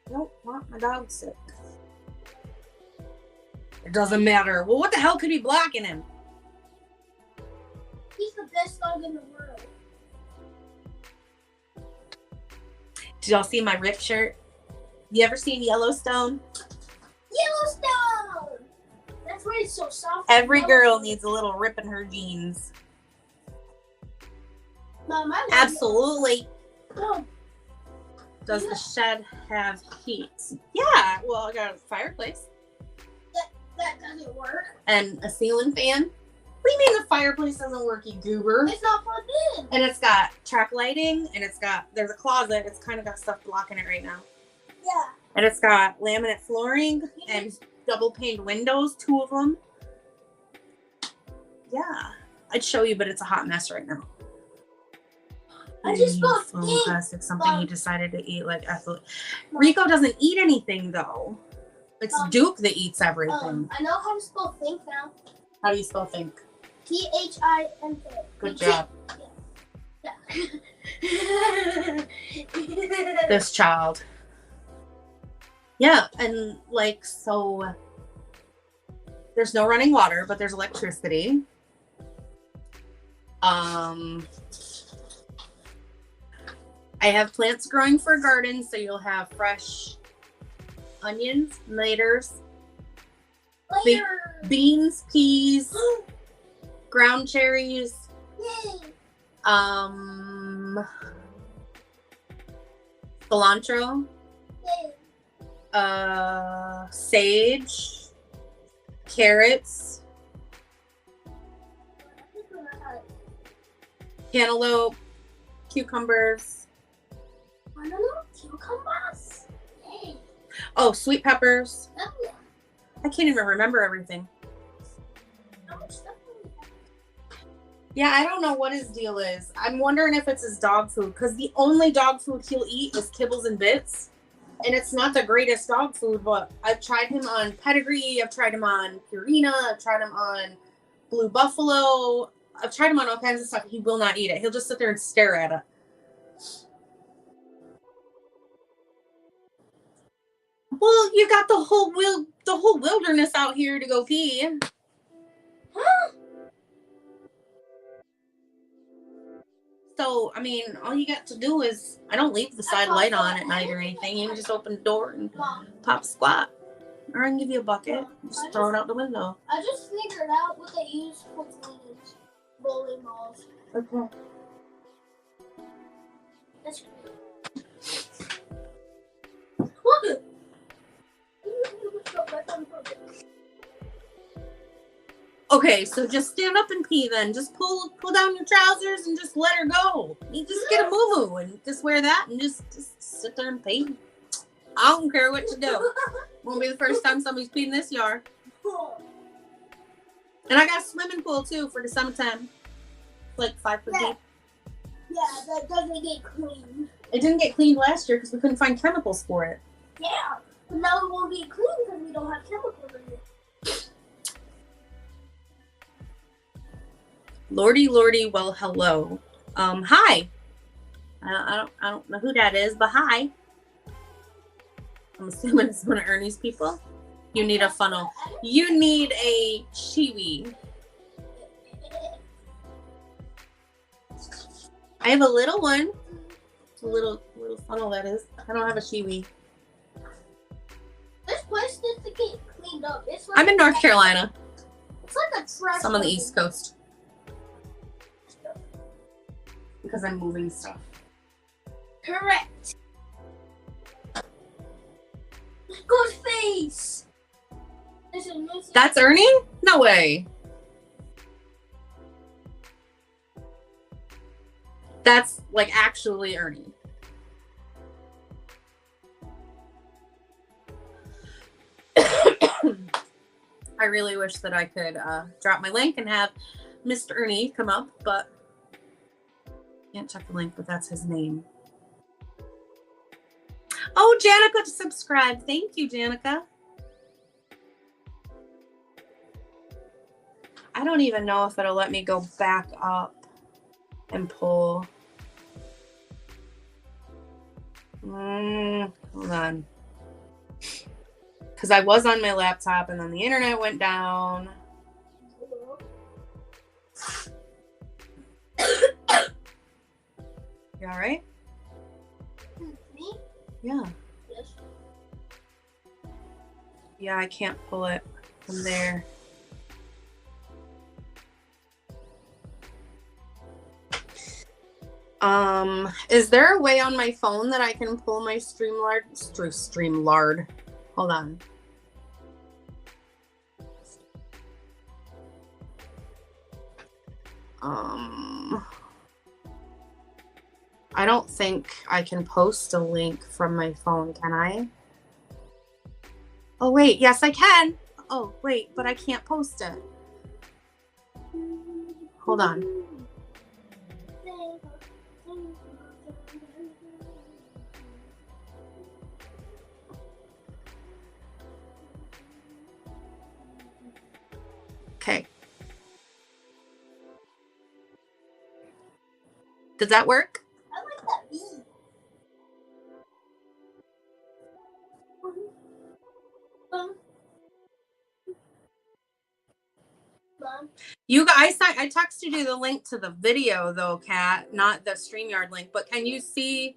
I don't want my dog sick. It doesn't matter. Well, what the hell could be blocking him? He's the best dog in the world. Did y'all see my ripped shirt? You ever seen Yellowstone? Yellowstone! That's why it's so soft. Every girl needs a little rip in her jeans. Mom, I love Absolutely. Mom, Does the shed have heat? Yeah. Well, I got a fireplace. that doesn't work. And a ceiling fan. What do you mean the fireplace doesn't work, you goober? It's not plugged in. And it's got track lighting, and there's a closet. It's kind of got stuff blocking it right now. Yeah. And it's got laminate flooring and double paned windows, 2 of them. Yeah. I'd show you, but it's a hot mess right now. I just got foam pink. plastic, something he decided to eat like athlete. Rico doesn't eat anything though. It's Duke that eats everything. I know how to spell think now. How do you spell think? T-H-I-N-K. Good job. Yeah. This child. Yeah, and like, so there's no running water, but there's electricity. I have plants growing for a garden, so you'll have fresh onions, tomatoes, beans, peas, ground cherries, Yay. cilantro, Yay. sage, carrots, cantaloupe, cucumbers. I don't know. Cucumbers. Yay. Oh, sweet peppers. Oh, yeah. I can't even remember everything. How much stuff do we have? Yeah, I don't know what his deal is. I'm wondering if it's his dog food, because the only dog food he'll eat is kibbles and bits. And it's not the greatest dog food, but I've tried him on Pedigree, I've tried him on Purina, I've tried him on Blue Buffalo. I've tried him on all kinds of stuff. He will not eat it. He'll just sit there and stare at it. Well, you got the whole wilderness out here to go pee. Huh? So, I mean, all you got to do is, I don't leave the side light on at night or anything. You can just open the door and pop squat. Or I can give you a bucket. Just throw it out the window. I just figured out what they use for cleaners. Bowling balls. Okay. That's great. Look! Okay, so just stand up and pee then. Just pull down your trousers and just let her go. You just get a moo-moo and just wear that and just sit there and pee. I don't care what you do. Won't be the first time somebody's peed in this yard. And I got a swimming pool too for the summertime. Like 5 foot deep. Yeah, that doesn't get cleaned. It didn't get cleaned last year because we couldn't find chemicals for it. Yeah, but now it won't get clean because we don't have chemicals in it. Lordy, well, hello. Hi. I don't know who that is, but hi. I'm assuming it's one of Ernie's people. You need a funnel. You need a shiwi. I have a little one. It's a little funnel, that is. I don't have a shiwi. This place needs to get cleaned up. It's like I'm in North Carolina. It's like a trash. I'm on the East Coast. Because I'm moving stuff. Correct. Good face. That's Ernie? No way. That's like actually Ernie. I really wish that I could drop my link and have Mr. Ernie come up, but can't check the link, but that's his name. Oh, Janica to subscribe. Thank you, Janica. I don't even know if it'll let me go back up and pull. Hold on. Because I was on my laptop and then the internet went down. You all right? Me? Yeah. Yes. Yeah, I can't pull it from there. Is there a way on my phone that I can pull my Streamlard? Hold on. I don't think I can post a link from my phone, can I? Oh, wait. Yes, I can. Oh, wait, but I can't post it. Hold on. Okay. Does that work? I like that bee. Mom. You guys, I texted you the link to the video though, Kat, not the StreamYard link, but can you see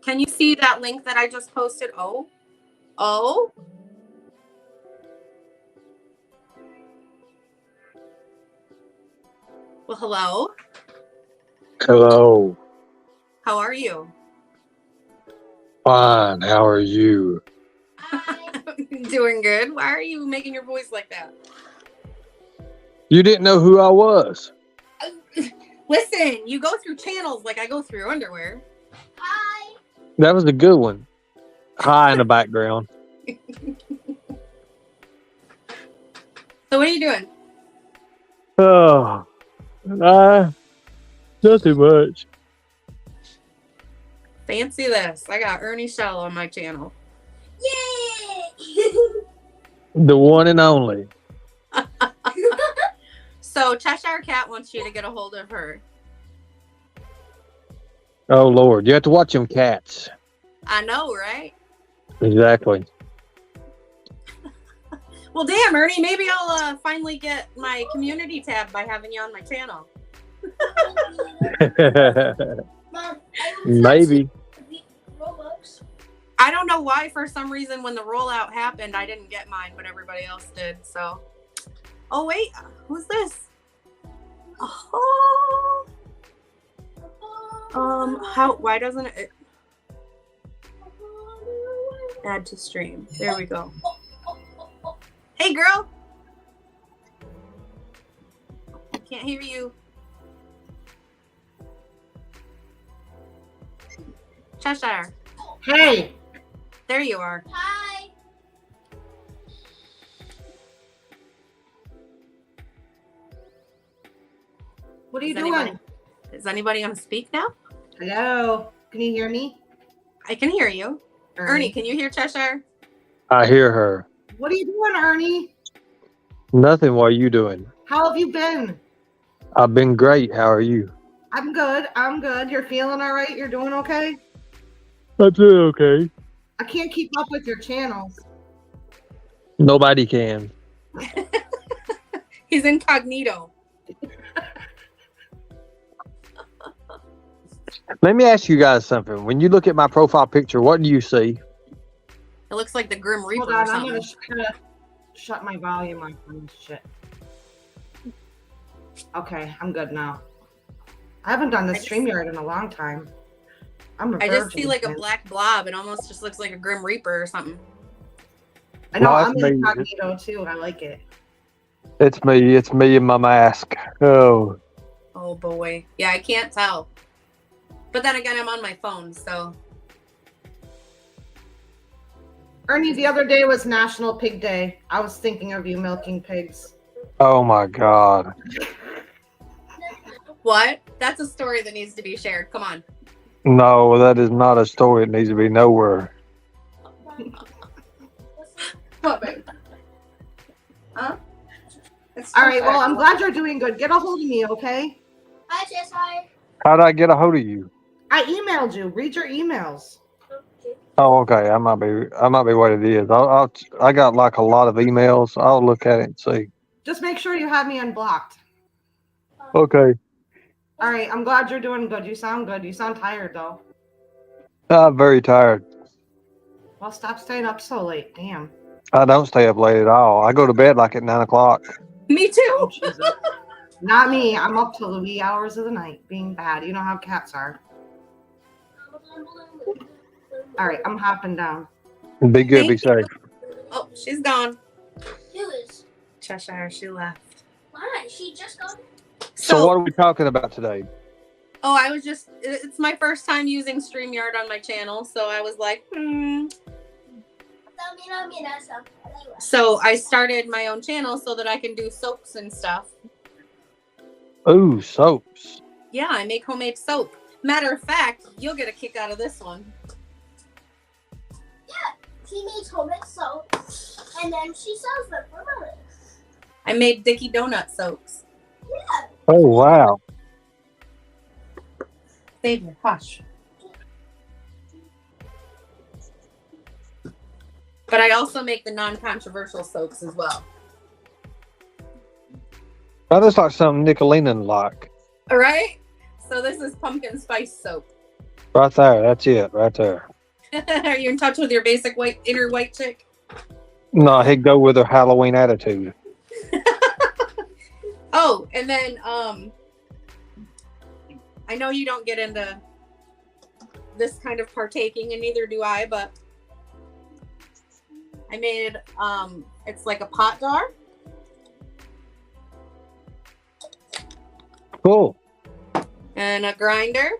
that link that I just posted? Oh. Well, hello. Hello. How are you? Fine. How are you? Doing good. Why are you making your voice like that? You didn't know who I was. Listen, you go through channels like I go through underwear. Hi. That was a good one. Hi in the background. So what are you doing? Oh, not too much. Fancy this. I got Ernie Shell on my channel. Yay! The one and only. So Cheshire Cat wants you to get a hold of her. Oh, Lord. You have to watch them cats. I know, right? Exactly. Well, damn, Ernie, maybe I'll finally get my community tab by having you on my channel. Mom, Maybe. Robux. I don't know why, for some reason, when the rollout happened, I didn't get mine, but everybody else did, so. Oh, wait, who's this? Oh. Why doesn't it add to stream? There we go. Hey, girl. I can't hear you. Cheshire. Hey, There you are. Hi. what are you Is doing? anybody- Is anybody going to speak now? Hello, can you hear me? I can hear you. Ernie, can you hear Cheshire? I hear her. What are you doing, Ernie? Nothing. What are you doing? How have you been? I've been great. How are you? I'm good. I'm good. You're feeling all right? You're doing okay? I'm doing okay. I can't keep up with your channels. Nobody can. He's incognito. Let me ask you guys something. When you look at my profile picture, what do you see? It looks like the Grim Reaper Hold or on, I'm something. gonna shut my volume on from this shit. Okay, I'm good now. I haven't done the StreamYard in a long time. I'm a I just see virgin, like a man. black blob. It almost just looks like a Grim Reaper or something. I know, No, I'm it's me. incognito too. I like it. It's me. It's me in my mask. Oh. Oh boy. Yeah, I can't tell. But then again, I'm on my phone, so. Ernie, the other day was National Pig Day. I was thinking of you milking pigs. Oh my God. What? That's a story that needs to be shared. Come on. No, that is not a story. It needs to be nowhere. What, babe? Huh? All right, well, I'm glad you're doing good. Get a hold of me, okay? Hi, Jess. Hi. How did I get a hold of you? I emailed you. Read your emails. Okay. Oh, okay. I might be what it is. I got like a lot of emails. I'll look at it and see. Just make sure you have me unblocked. Okay. All right, I'm glad you're doing good. You sound good. You sound tired, though. I'm very tired. Well, stop staying up so late. Damn. I don't stay up late at all. I go to bed like at 9 o'clock. Me too. Oh, Jesus. Not me. I'm up till the wee hours of the night being bad. You know how cats are. All right, I'm hopping down. Be good. Be Thank safe. Oh, she's gone. Who is? Cheshire, she left. Why? She just got. So what are we talking about today? Oh, I was just, it's my first time using StreamYard on my channel, so I was like, So I started my own channel so that I can do soaps and stuff. Ooh, soaps. Yeah, I make homemade soap. Matter of fact, you'll get a kick out of this one. She makes homemade soap, and then she sells them for money. I made Dicky Donuts soaps. Yeah. Oh, wow. David, hush. But I also make the non-controversial soaps as well. That looks like something Nicolina like. All right. So this is pumpkin spice soap. Right there. That's it. Right there. Are you in touch with your basic inner white chick? No, he'd go with her Halloween attitude. Oh, and then I know you don't get into this kind of partaking, and neither do I, but I made it's like a pot jar. Cool. And a grinder.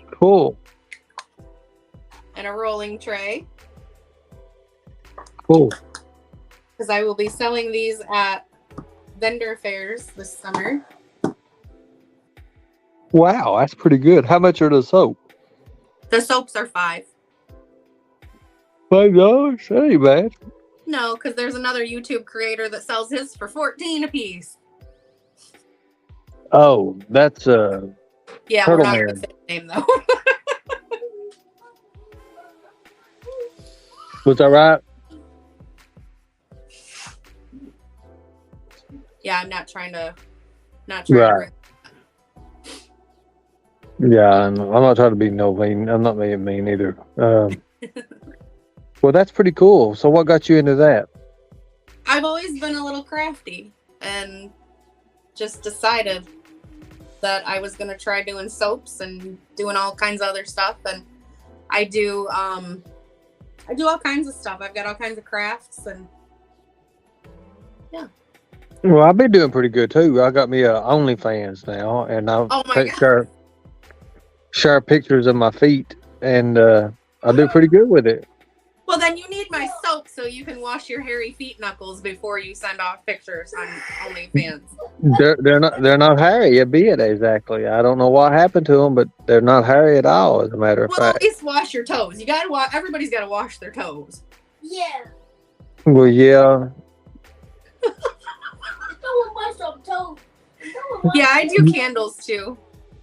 Cool. And a rolling tray. Cool. Because I will be selling these at vendor fairs this summer. Wow, that's pretty good. How much are the soap? The soaps are $5. $5? That ain't bad. No, because there's another YouTube creator that sells his for $14 a piece. Oh, that's Yeah, Turtle we're not Man. going to say his name though. was that right? Yeah, I'm not trying to. Right. Yeah, I'm not trying to be mean. I'm not being mean either. Well, that's pretty cool. So what got you into that? I've always been a little crafty and just decided that I was going to try doing soaps and doing all kinds of other stuff. And I do all kinds of stuff. I've got all kinds of crafts and yeah. Well, I've been doing pretty good too. I got me a OnlyFans now, and I'll Oh my God. share pictures of my feet, and I do pretty good with it. Well, then you need my soap so you can wash your hairy feet knuckles before you send off pictures on OnlyFans. They're not hairy a bit exactly. I don't know what happened to them, but they're not hairy at all. As a matter of Well, fact. at least wash your toes. You gotta wash. Everybody's gotta wash their toes. Yeah. Well, yeah. No one wants some toes. Yeah, I do candles too.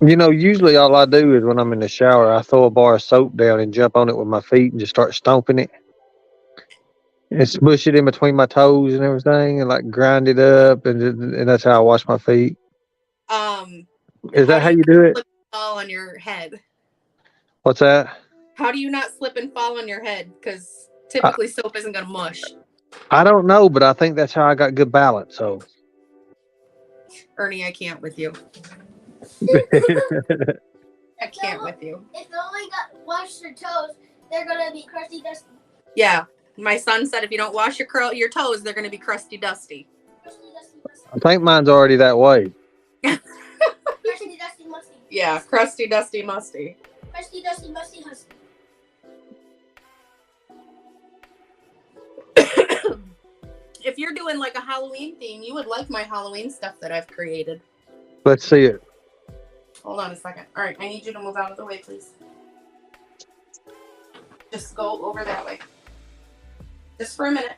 You know, usually all I do is when I'm in the shower, I throw a bar of soap down and jump on it with my feet and just start stomping it and smush it in between my toes and everything and like grind it up and that's how I wash my feet. Is that how you do it? Slip and fall on your head? What's that? How do you not slip and fall on your head? Because typically soap isn't gonna mush. I don't know, but I think that's how I got good balance. So, Ernie, I can't with you. I can't with you. If you only wash your toes, they're gonna be crusty dusty. Yeah, my son said if you don't wash your toes, they're gonna be crusty dusty. Crusty dusty musty. I think mine's already that way. Crusty dusty musty. Yeah, crusty dusty musty. Crusty dusty musty husky. If you're doing like a Halloween theme, you would like my Halloween stuff that I've created. Let's see it. Hold on a second. All right, I need you to move out of the way, please. Just go over that way. Just for a minute.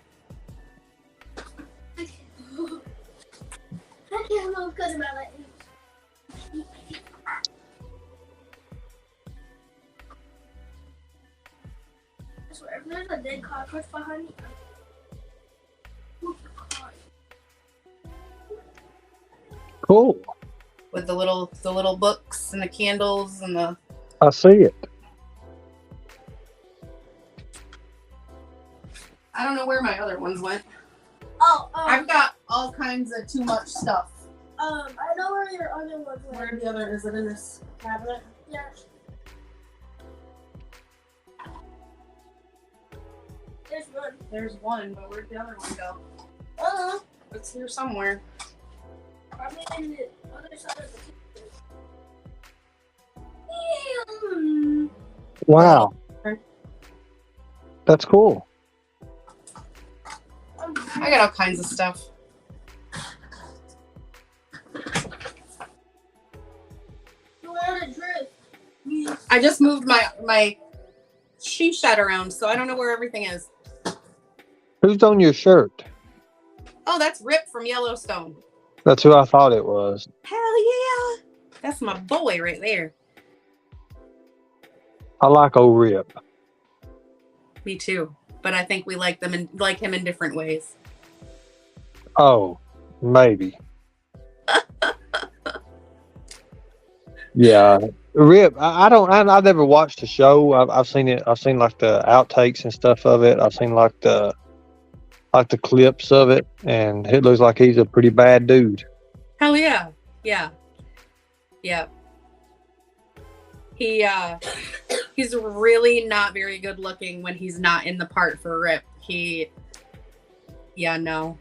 I can't move because of my legs. I swear, if there's a dead cockroach behind me, Cool. With the little books and the candles and the. I see it. I don't know where my other ones went. oh, I've got all kinds of too much stuff. I know where your other ones went. Where the other is it in this cabinet? Yeah. There's one. There's one, but where'd the other one go? It's here somewhere. Probably in the other side of the kitchen. Wow. That's cool. I got all kinds of stuff. You want to drift? I just moved my she shed around, so I don't know where everything is. Who's on your shirt? Oh, that's Rip from Yellowstone. That's who I thought it was. Hell yeah. That's my boy right there. I like old Rip. Me too. But I think we like him in different ways. Oh, maybe. Yeah, Rip. I've never watched the show. I've seen it. I've seen like the outtakes and stuff of it. I've seen like the clips of it, and it looks like he's a pretty bad dude. Hell yeah. Yeah. Yeah. He's really not very good looking when he's not in the part for Rip. No.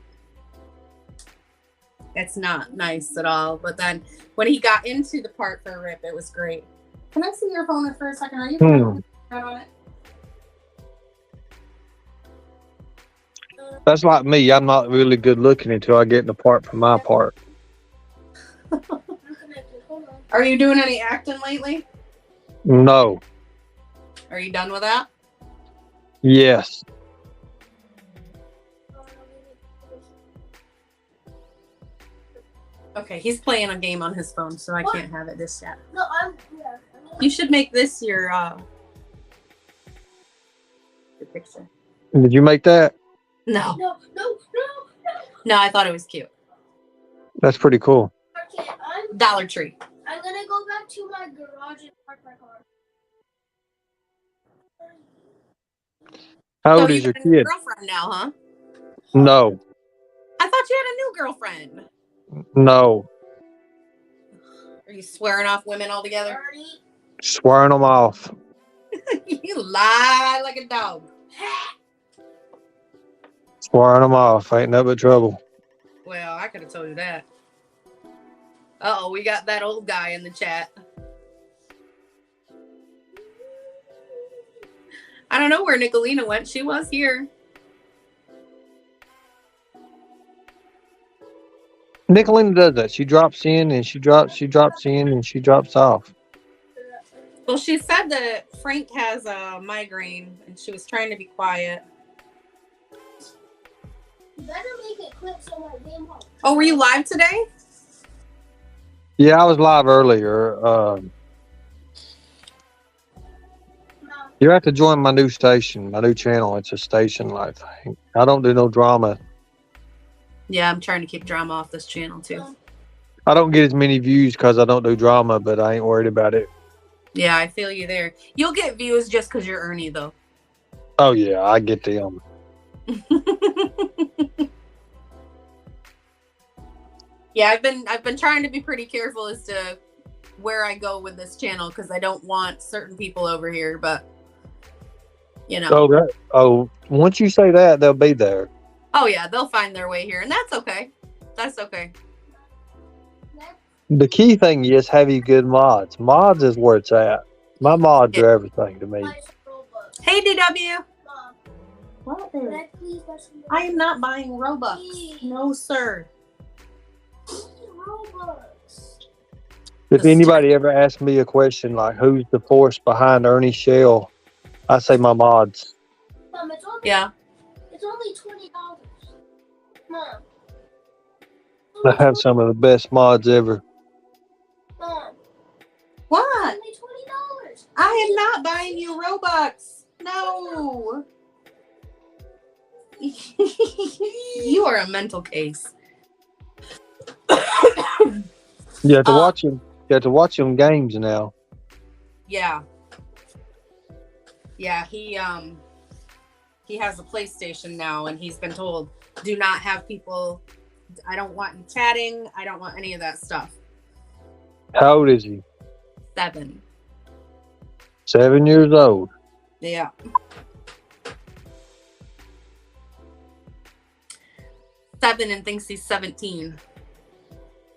It's not nice at all. But then when he got into the part for Rip, it was great. Can I see your phone for a second? Are you on it? That's like me. I'm not really good looking until I get in the part for my part. Are you doing any acting lately? No. Are you done with that? Yes. Okay, he's playing a game on his phone, so I can't have it just yet. No, You should make this your picture. Did you make that? No. No. No, I thought it was cute. That's pretty cool. Okay, Dollar Tree. I'm gonna go back to my garage and park my car. How So old you is your got a new kid? girlfriend now, huh? No. I thought you had a new girlfriend. No. Are you swearing off women altogether? Ernie. Swearing them off. You lie like a dog. Swearing them off. Ain't nothing but trouble. Well, I could have told you that. Uh-oh, we got that old guy in the chat. I don't know where Nicolina went. She was here. Nicolina does that. She drops in and she drops in and she drops off. Well, she said that Frank has a migraine and she was trying to be quiet. You better make it quick so my game home. Oh, were you live today? Yeah, I was live earlier. You have to join my new station, my new channel. It's a station life thing. I don't do no drama. Yeah, I'm trying to keep drama off this channel too. I don't get as many views because I don't do drama, but I ain't worried about it. Yeah, I feel you there. You'll get views just because you're Ernie, though. Oh yeah, I get them. Yeah, I've been trying to be pretty careful as to where I go with this channel because I don't want certain people over here, but you know. Oh, once you say that, they'll be there. Oh yeah, they'll find their way here, and that's okay. That's okay. The key thing is having good mods. Mods is where it's at. My mods are everything to me. Hey DW. What? I am not buying Robux. No, sir. If anybody ever asks me a question like who's the force behind Ernie Shell, I say my mods. Mom, it's only, yeah. It's only $20. Mom. I have some of the best mods ever. Mom. What? It's only $20. I am not buying you Robux. No. You are a mental case. You have to watch him. You have to watch them games now. Yeah. Yeah, he has a PlayStation now, and he's been told, do not have people. I don't want you chatting. I don't want any of that stuff. How old is he? 7. 7 years old. Yeah. 7 and thinks he's 17.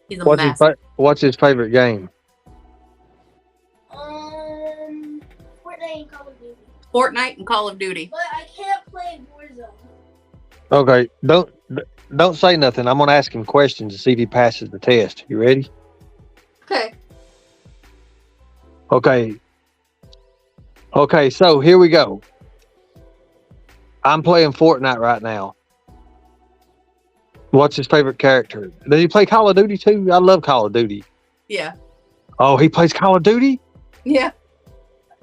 He's a mess. What's his favorite game? Fortnite and Call of Duty. Fortnite and Call of Duty. But I can't play Warzone. Okay, don't say nothing. I'm gonna ask him questions to see if he passes the test. You ready? Okay. Okay, so here we go. I'm playing Fortnite right now. What's his favorite character? Does he play Call of Duty too? I love Call of Duty. Yeah. Oh, he plays Call of Duty? Yeah.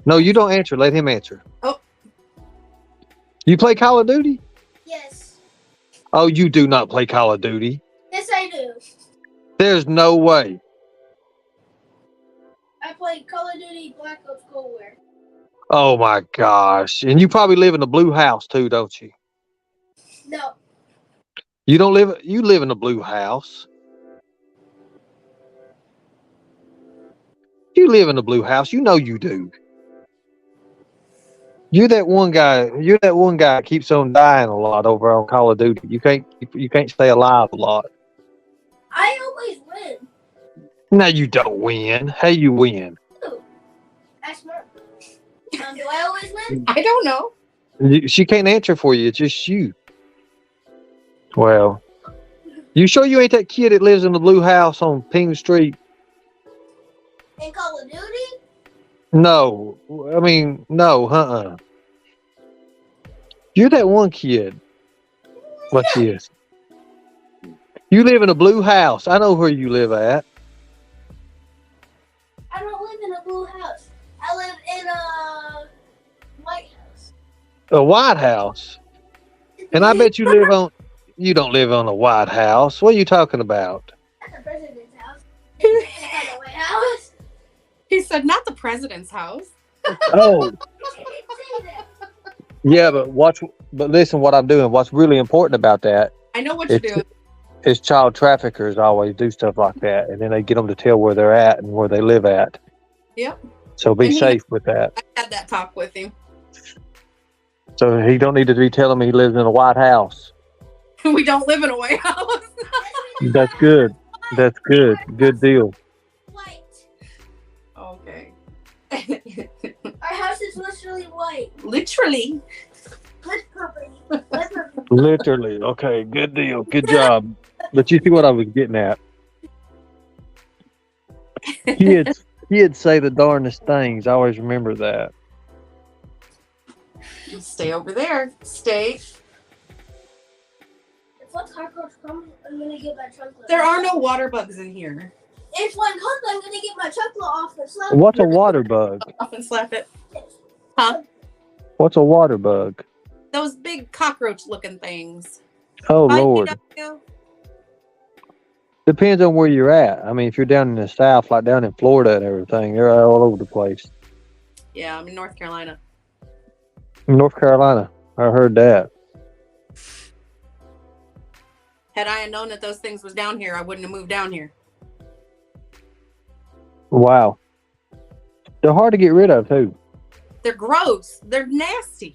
No, you don't answer. Let him answer. Oh. You play Call of Duty? Yes. Oh, you do not play Call of Duty. Yes, I do. There's no way. I play Call of Duty Black Ops Cold War. Oh my gosh. And you probably live in a blue house too, don't you? No. You live in a blue house. You live in a blue house. You know you do. You're that one guy that keeps on dying a lot over on Call of Duty. You can't stay alive a lot. I always win. No, you don't win. How you win? Ooh. That's smart. Do I always win? I don't know. She can't answer for you. It's just you. Well, you sure you ain't that kid that lives in the blue house on Ping Street? In Call of Duty? No. I mean, no, You're that one kid. What's this? You live in a blue house. I know where you live at. I don't live in a blue house. I live in a white house. A white house? And I bet you don't live on a white house. What are you talking about? That's the president's house. It's not a white house. He said, not the president's house. Oh. Yeah, but listen what I'm doing. What's really important about that. I know what you're doing. Is child traffickers always do stuff like that, and then they get them to tell where they're at and where they live at. Yep. So be safe with that. I had that talk with him. So he don't need to be telling me he lives in a white house. We don't live in a white house. That's good. That's good. Good deal. White. Okay. Our house is literally white. Literally. Literally. Okay. Good deal. Good job. But you see what I was getting at. Kids say the darndest things. I always remember that. Stay over there. Stay. If one cockroach comes, I'm gonna get my trunk. There are no water bugs in here. If It's one cup. I'm gonna get my chocolate off and slap What's a water bug? Off and slap it. it. Huh? What's a water bug? Those big cockroach-looking things. Oh, Hi, Lord. PW. Depends on where you're at. I mean, if you're down in the South, like down in Florida and everything, they're all over the place. Yeah, I'm in North Carolina. North Carolina, I heard that. Had I known that those things was down here, I wouldn't have moved down here. Wow. They're hard to get rid of, too. They're gross. They're nasty.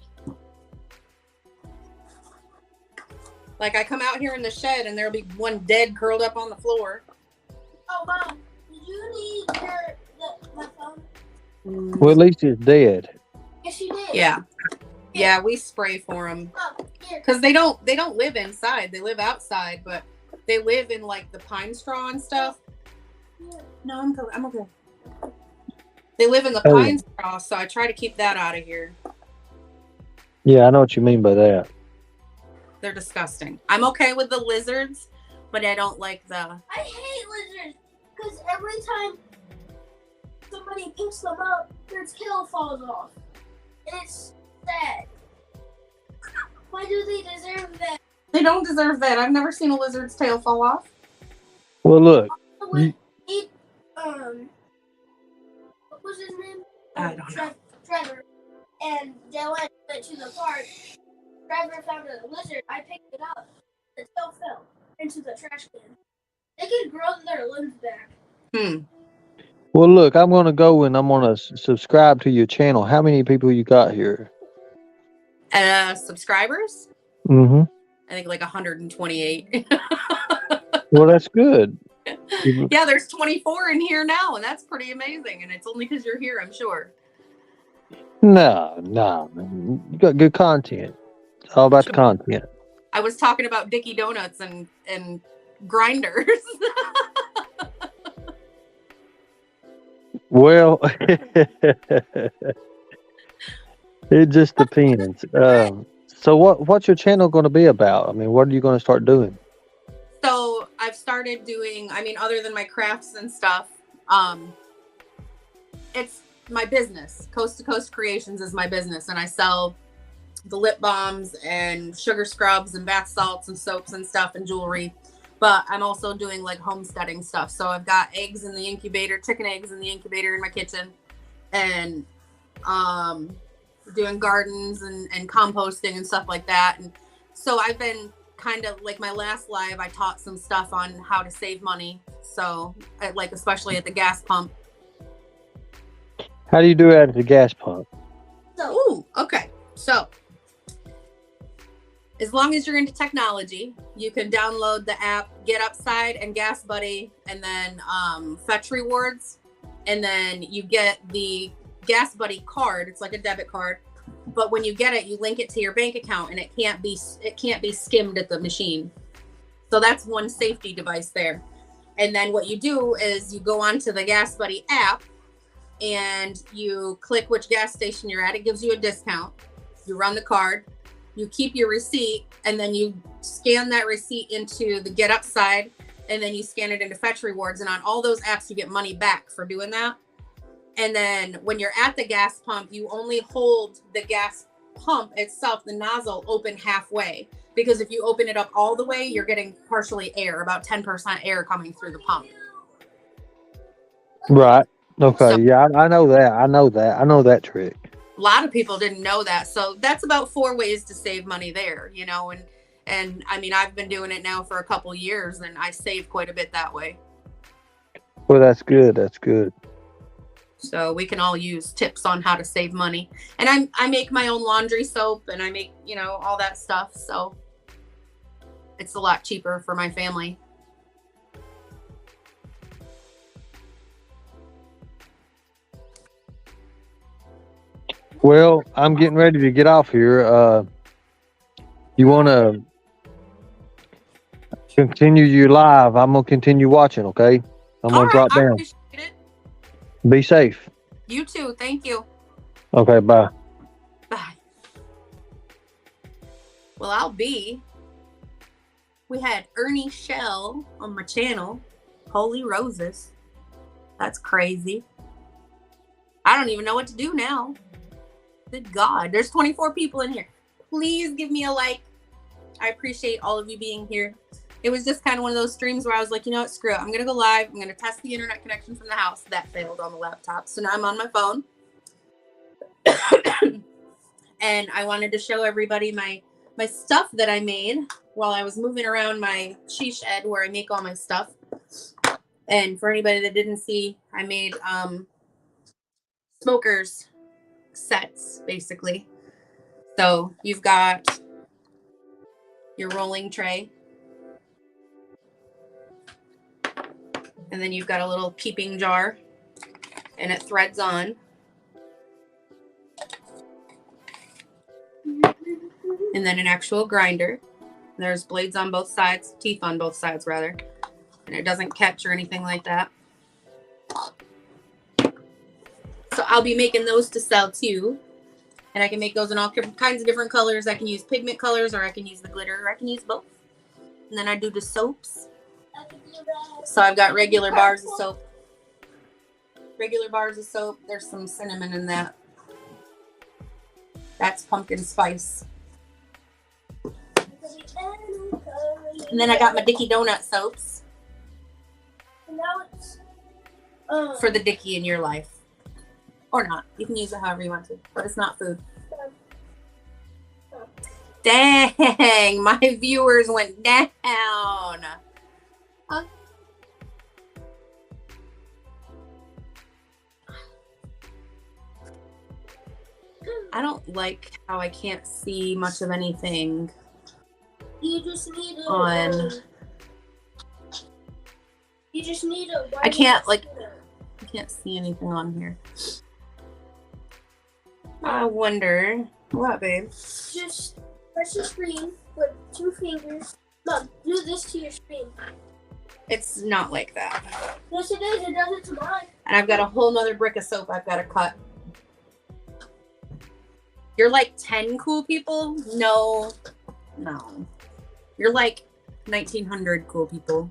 Like, I come out here in the shed and there'll be one dead curled up on the floor. Oh, Mom, did you need my phone? Well, at least it's dead. Yes, you did. Yeah. Yeah, we spray for them. Mom, here. Because they don't live inside. They live outside, but they live in, like, the pine straw and stuff. No, I'm good. I'm okay. They live in the pine straw, so I try to keep that out of here. Yeah, I know what you mean by that. They're disgusting. I'm okay with the lizards, but I don't like the... I hate lizards because every time somebody picks them up, their tail falls off. And it's sad. Why do they deserve that? They don't deserve that. I've never seen a lizard's tail fall off. Well, look. What was his name? I don't know. Trevor. And they went to the park. Trevor found a lizard. I picked it up. The tail fell into the trash can. They can grow their limbs back. Well, look, I'm going to go and I'm going to subscribe to your channel. How many people you got here? Subscribers? Mm-hmm. I think like 128. Well, that's good. Yeah, there's 24 in here now, and that's pretty amazing. And it's only because you're here, I'm sure. No, man. You got good content. It's all about the content. I was talking about Dicky Donuts and grinders. Well, it just depends. So what's your channel going to be about? I mean, what are you going to start doing? So I've started doing, I mean, other than my crafts and stuff, it's my business. Coast to Coast Creations is my business, and I sell the lip balms and sugar scrubs and bath salts and soaps and stuff and jewelry. But I'm also doing like homesteading stuff. So I've got eggs in the incubator, chicken eggs in the incubator in my kitchen, and doing gardens and composting and stuff like that. And so I've been kind of like, my last live, I taught some stuff on how to save money. So like, especially at the gas pump. How do you do it at the gas pump? Ooh, okay. So as long as you're into technology, you can download the app Get Upside and Gas Buddy, and then Fetch Rewards, and then you get the Gas Buddy card. It's like a debit card, but when you get it, you link it to your bank account, and it can't be skimmed at the machine. So that's one safety device there. And then what you do is you go onto the Gas Buddy app, and you click which gas station you're at. It gives you a discount. You run the card. You keep your receipt, and then you scan that receipt into the Get Upside, and then you scan it into Fetch Rewards. And on all those apps, you get money back for doing that. And then when you're at the gas pump, you only hold the gas pump itself, the nozzle, open halfway. Because if you open it up all the way, you're getting partially air, about 10% air coming through the pump. Right. Okay. So, yeah, I know that. I know that trick. a lot of people didn't know that. So that's about 4 ways to save money there, you know, and I mean, I've been doing it now for a couple years, and I save quite a bit that way. Well, that's good. That's good. So we can all use tips on how to save money. And I make my own laundry soap, and I make, you know, all that stuff. So it's a lot cheaper for my family. Well, I'm getting ready to get off here. You want to continue your live? I'm going to continue watching, okay? I'm going to drop I down. appreciate it. Be safe. You too. Thank you. Okay, bye. Bye. Well, we had Ernie Shell on my channel, Holy Roses. That's crazy. I don't even know what to do now. Good God. There's 24 people in here. Please give me a like. I appreciate all of you being here. It was just kind of one of those streams where I was like, you know what, screw it. I'm going to go live. I'm going to test the internet connection from the house. That failed on the laptop. So now I'm on my phone. And I wanted to show everybody my stuff that I made while I was moving around my she shed where I make all my stuff. And for anybody that didn't see, I made smokers sets, basically. So you've got your rolling tray. And then you've got a little keeping jar. And it threads on. And then an actual grinder. There's blades on both sides, teeth on both sides rather. And it doesn't catch or anything like that. So I'll be making those to sell too. And I can make those in all kinds of different colors. I can use pigment colors, or I can use the glitter, or I can use both. And then I do the soaps. So I've got regular bars of soap. Regular bars of soap. There's some cinnamon in that. That's pumpkin spice. And then I got my Dicky Donut soaps. For the Dicky in your life. Or not. You can use it however you want to. But it's not food. Dang! My viewers went down. Huh? I don't like how I can't see much of anything. You just need a on. You just need a. I can't like. I can't see anything on here. I wonder what, babe. Just press the screen with 2 fingers. Mom, do this to your screen. It's not like that. Yes, it is. It does it to mine. And I've got a whole nother brick of soap I've got to cut. You're like 10 cool people? No. No. You're like 1900 cool people.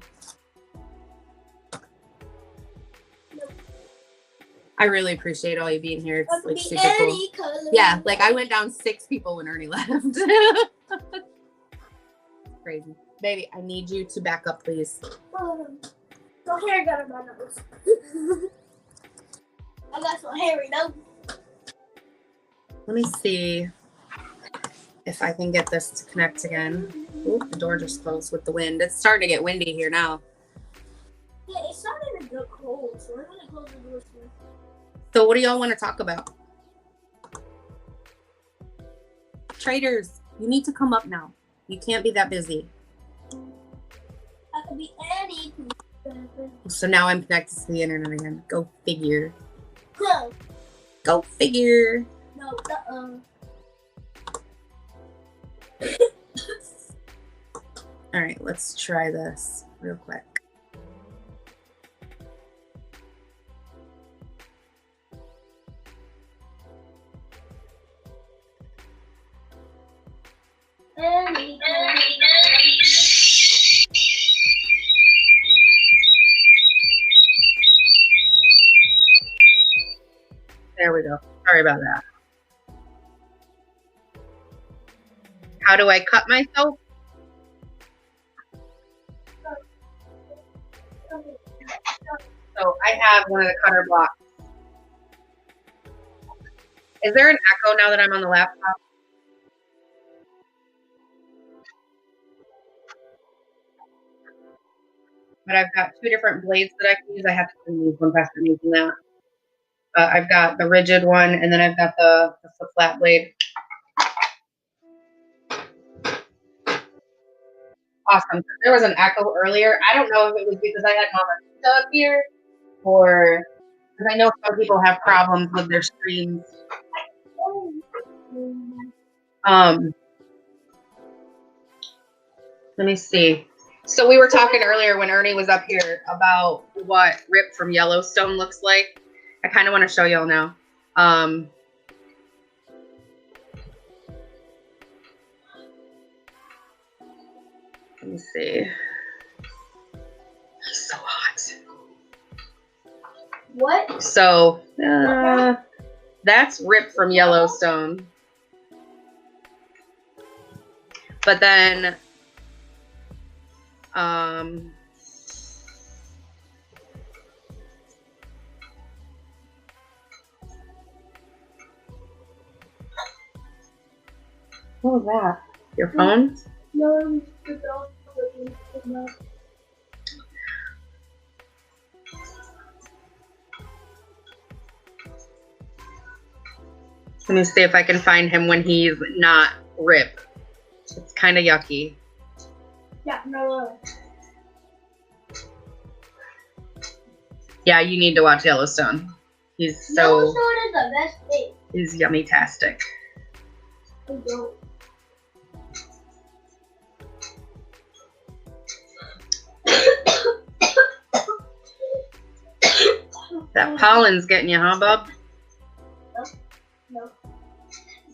I really appreciate all you being here. It's like super cool. Yeah, like I went down 6 people when Ernie left. Crazy. Baby, I need you to back up, please. Your hair got on my nose. I got some hairy nose. Let me see if I can get this to connect again. Ooh, the door just closed with the wind. It's starting to get windy here now. Yeah, it's not even good cold, so we're gonna close the door soon. So what do y'all want to talk about? Traders, you need to come up now. You can't be that busy. I could be Annie. So now I'm connected to the internet again. Go figure. No. Go figure. No, All right, let's try this real quick. Annie. There we go. Sorry about that. How do I cut myself? So I have one of the cutter blocks. Is there an echo now that I'm on the laptop? But I've got 2 different blades that I can use. I have to use one faster than using that. I've got the rigid one, and then I've got the flat blade. Awesome. There was an echo earlier. I don't know if it was because I had Mama up here, or because I know some people have problems with their screens. Let me see. So we were talking earlier when Ernie was up here about what Rip from Yellowstone looks like. I kind of want to show y'all now. Let me see. He's so hot. What? So that's Rip from Yellowstone. But then what was that? Your phone? No, the dog looking for my- Let me see if I can find him when he's not Rip. It's kind of yucky. Yeah, no. Yeah, you need to watch Yellowstone. He's so, Yellowstone is the best thing. he's yummy-tastic. I don't. That pollen's getting you, huh, bub? No.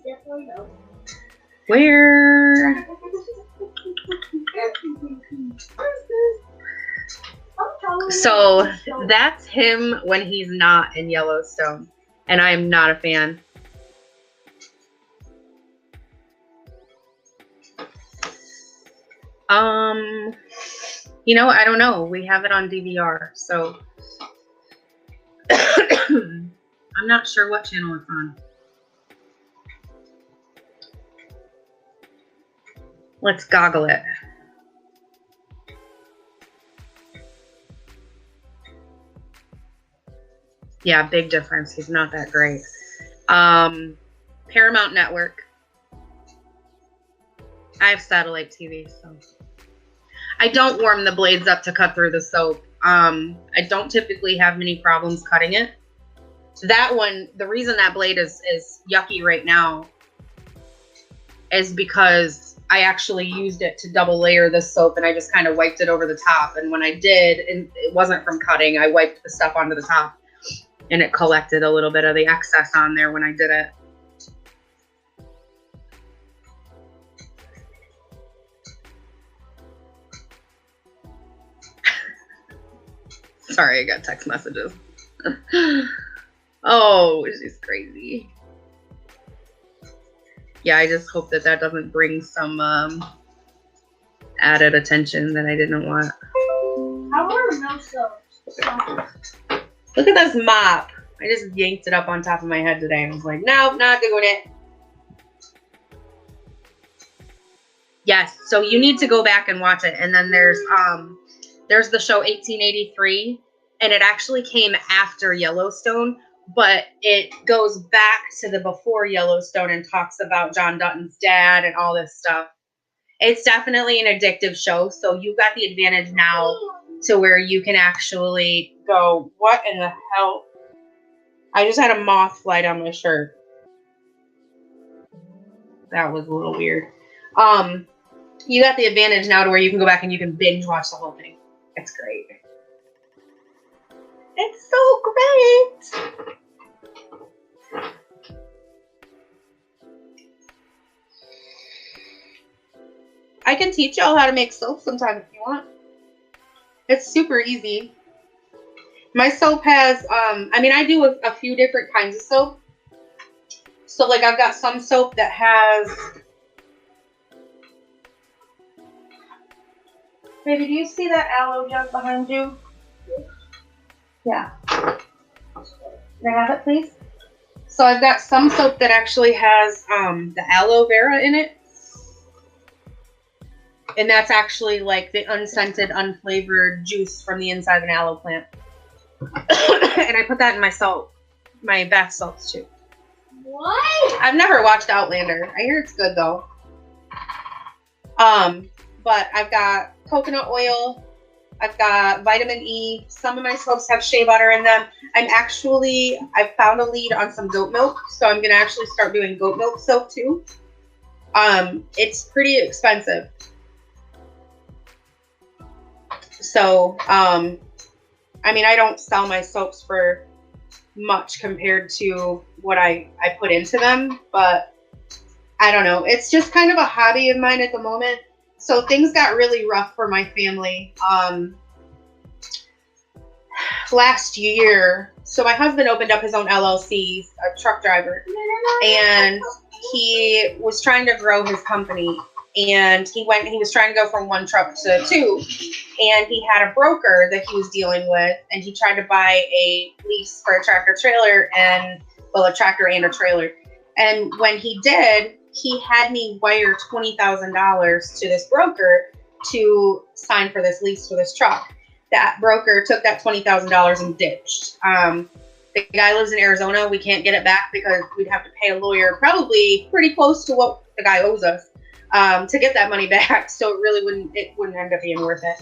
Definitely no. Where? So that's him when he's not in Yellowstone, and I am not a fan. You know, I don't know. We have it on DVR, so I'm not sure what channel it's on. Let's goggle it. Yeah, big difference. He's not that great. Paramount Network. I have satellite TV, so I don't warm the blades up to cut through the soap. I don't typically have many problems cutting it. That one, the reason that blade is yucky right now is because I actually used it to double layer the soap, and I just kind of wiped it over the top. And when I did, and it wasn't from cutting, I wiped the stuff onto the top, and it collected a little bit of the excess on there when I did it. Sorry, I got text messages. Oh, she's crazy. Yeah, I just hope that that doesn't bring some added attention that I didn't want. I want to know so. Look at this mop. I just yanked it up on top of my head today and was like, no, not doing it. Yes, so you need to go back and watch it. And then there's the show 1883, and it actually came after Yellowstone, but it goes back to the before Yellowstone and talks about John Dutton's dad and all this stuff. It's definitely an addictive show, so you've got the advantage now to where you can actually go, what in the hell? I just had a moth fly down my shirt. That was a little weird. You got the advantage now to where you can go back and you can binge watch the whole thing. It's great. It's so great. I can teach y'all how to make soap sometime if you want. It's super easy. My soap has, I do a few different kinds of soap. So like I've got some soap that has, baby, do you see that aloe jug behind you? Yeah. Can I have it, please? So I've got some soap that actually has the aloe vera in it. And that's actually like the unscented, unflavored juice from the inside of an aloe plant. And I put that in my soap, my bath salts too. What? I've never watched Outlander. I hear it's good though. But I've got coconut oil. I've got vitamin E. Some of my soaps have shea butter in them. I found a lead on some goat milk, so I'm gonna actually start doing goat milk soap too. It's pretty expensive. So, I don't sell my soaps for much compared to what I put into them, but I don't know. It's just kind of a hobby of mine at the moment. So things got really rough for my family. last year. So my husband opened up his own LLC, a truck driver, and he was trying to grow his company. And he was trying to go from one truck to two. And he had a broker that he was dealing with, and he tried to buy a lease for a tractor trailer a tractor and a trailer. And when he did, he had me wire $20,000 to this broker to sign for this lease for this truck. That broker took that $20,000 and ditched. The guy lives in Arizona. We can't get it back because we'd have to pay a lawyer probably pretty close to what the guy owes us to get that money back. So it really wouldn't end up being worth it.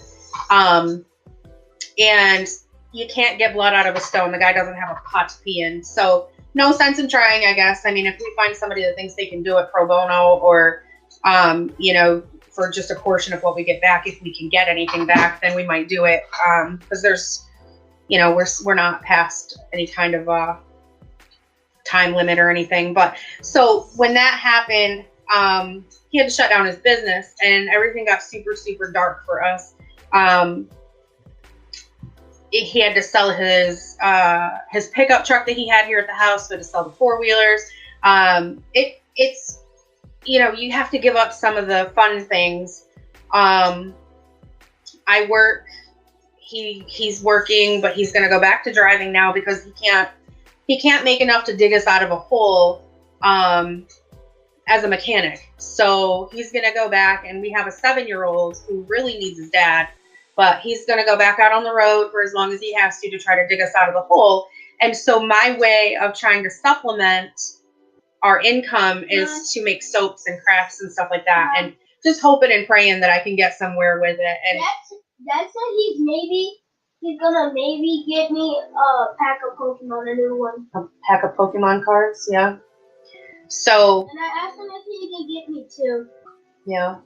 And you can't get blood out of a stone. The guy doesn't have a pot to pee in. So no sense in trying, I guess. I mean, if we find somebody that thinks they can do it pro bono or, for just a portion of what we get back, if we can get anything back, then we might do it. Because there's, we're not past any kind of time limit or anything. But so when that happened, he had to shut down his business, and everything got super, super dark for us. He had to sell his pickup truck that he had here at the house, but to sell the 4-wheelers. It's you have to give up some of the fun things. I work. He's working, but he's going to go back to driving now because he can't make enough to dig us out of a hole as a mechanic. So he's going to go back, and we have a 7-year-old who really needs his dad. But he's going to go back out on the road for as long as he has to try to dig us out of the hole. And so my way of trying to supplement our income is to make soaps and crafts and stuff like that. And just hoping and praying that I can get somewhere with it. And Dad said he's gonna maybe get me a pack of Pokemon, a new one. A pack of Pokemon cards, yeah. So. And I asked him if he could get me 2. Yeah.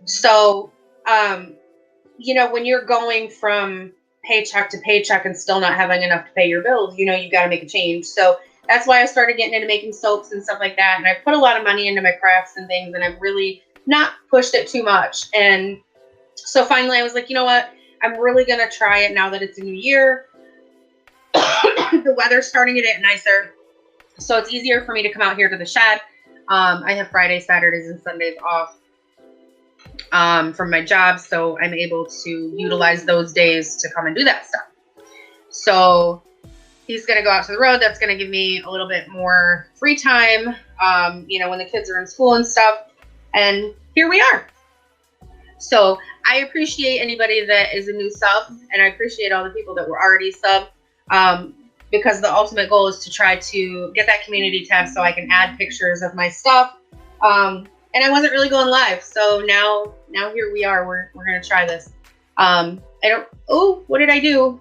So, when you're going from paycheck to paycheck and still not having enough to pay your bills, you got to make a change. So that's why I started getting into making soaps and stuff like that. And I put a lot of money into my crafts and things, and I've really not pushed it too much. And so finally I was like, you know what? I'm really going to try it now that it's a new year. The weather's starting to get nicer. So it's easier for me to come out here to the shed. I have Fridays, Saturdays, and Sundays off from my job, so I'm able to utilize those days to come and do that stuff. So he's going to go out to the road. That's going to give me a little bit more free time, when the kids are in school and stuff. And here we are. So I appreciate anybody that is a new sub, and I appreciate all the people that were already sub, because the ultimate goal is to try to get that community tab so I can add pictures of my stuff. And I wasn't really going live, so now here we are. We're gonna try this. What did I do?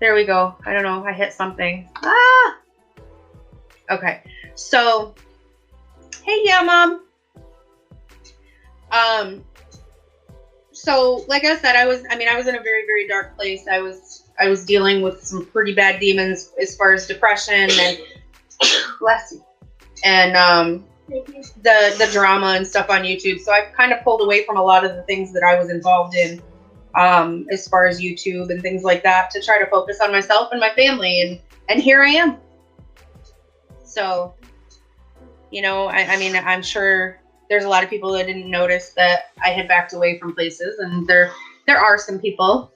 There we go. I don't know. I hit something. Okay. So, hey, yeah, Mom. So like I said, I was in a very, very dark place. I was dealing with some pretty bad demons as far as depression and bless you. And the drama and stuff on YouTube. So I've kind of pulled away from a lot of the things that I was involved in as far as YouTube and things like that to try to focus on myself and my family. And here I am. So, I'm sure there's a lot of people that didn't notice that I had backed away from places. And there are some people.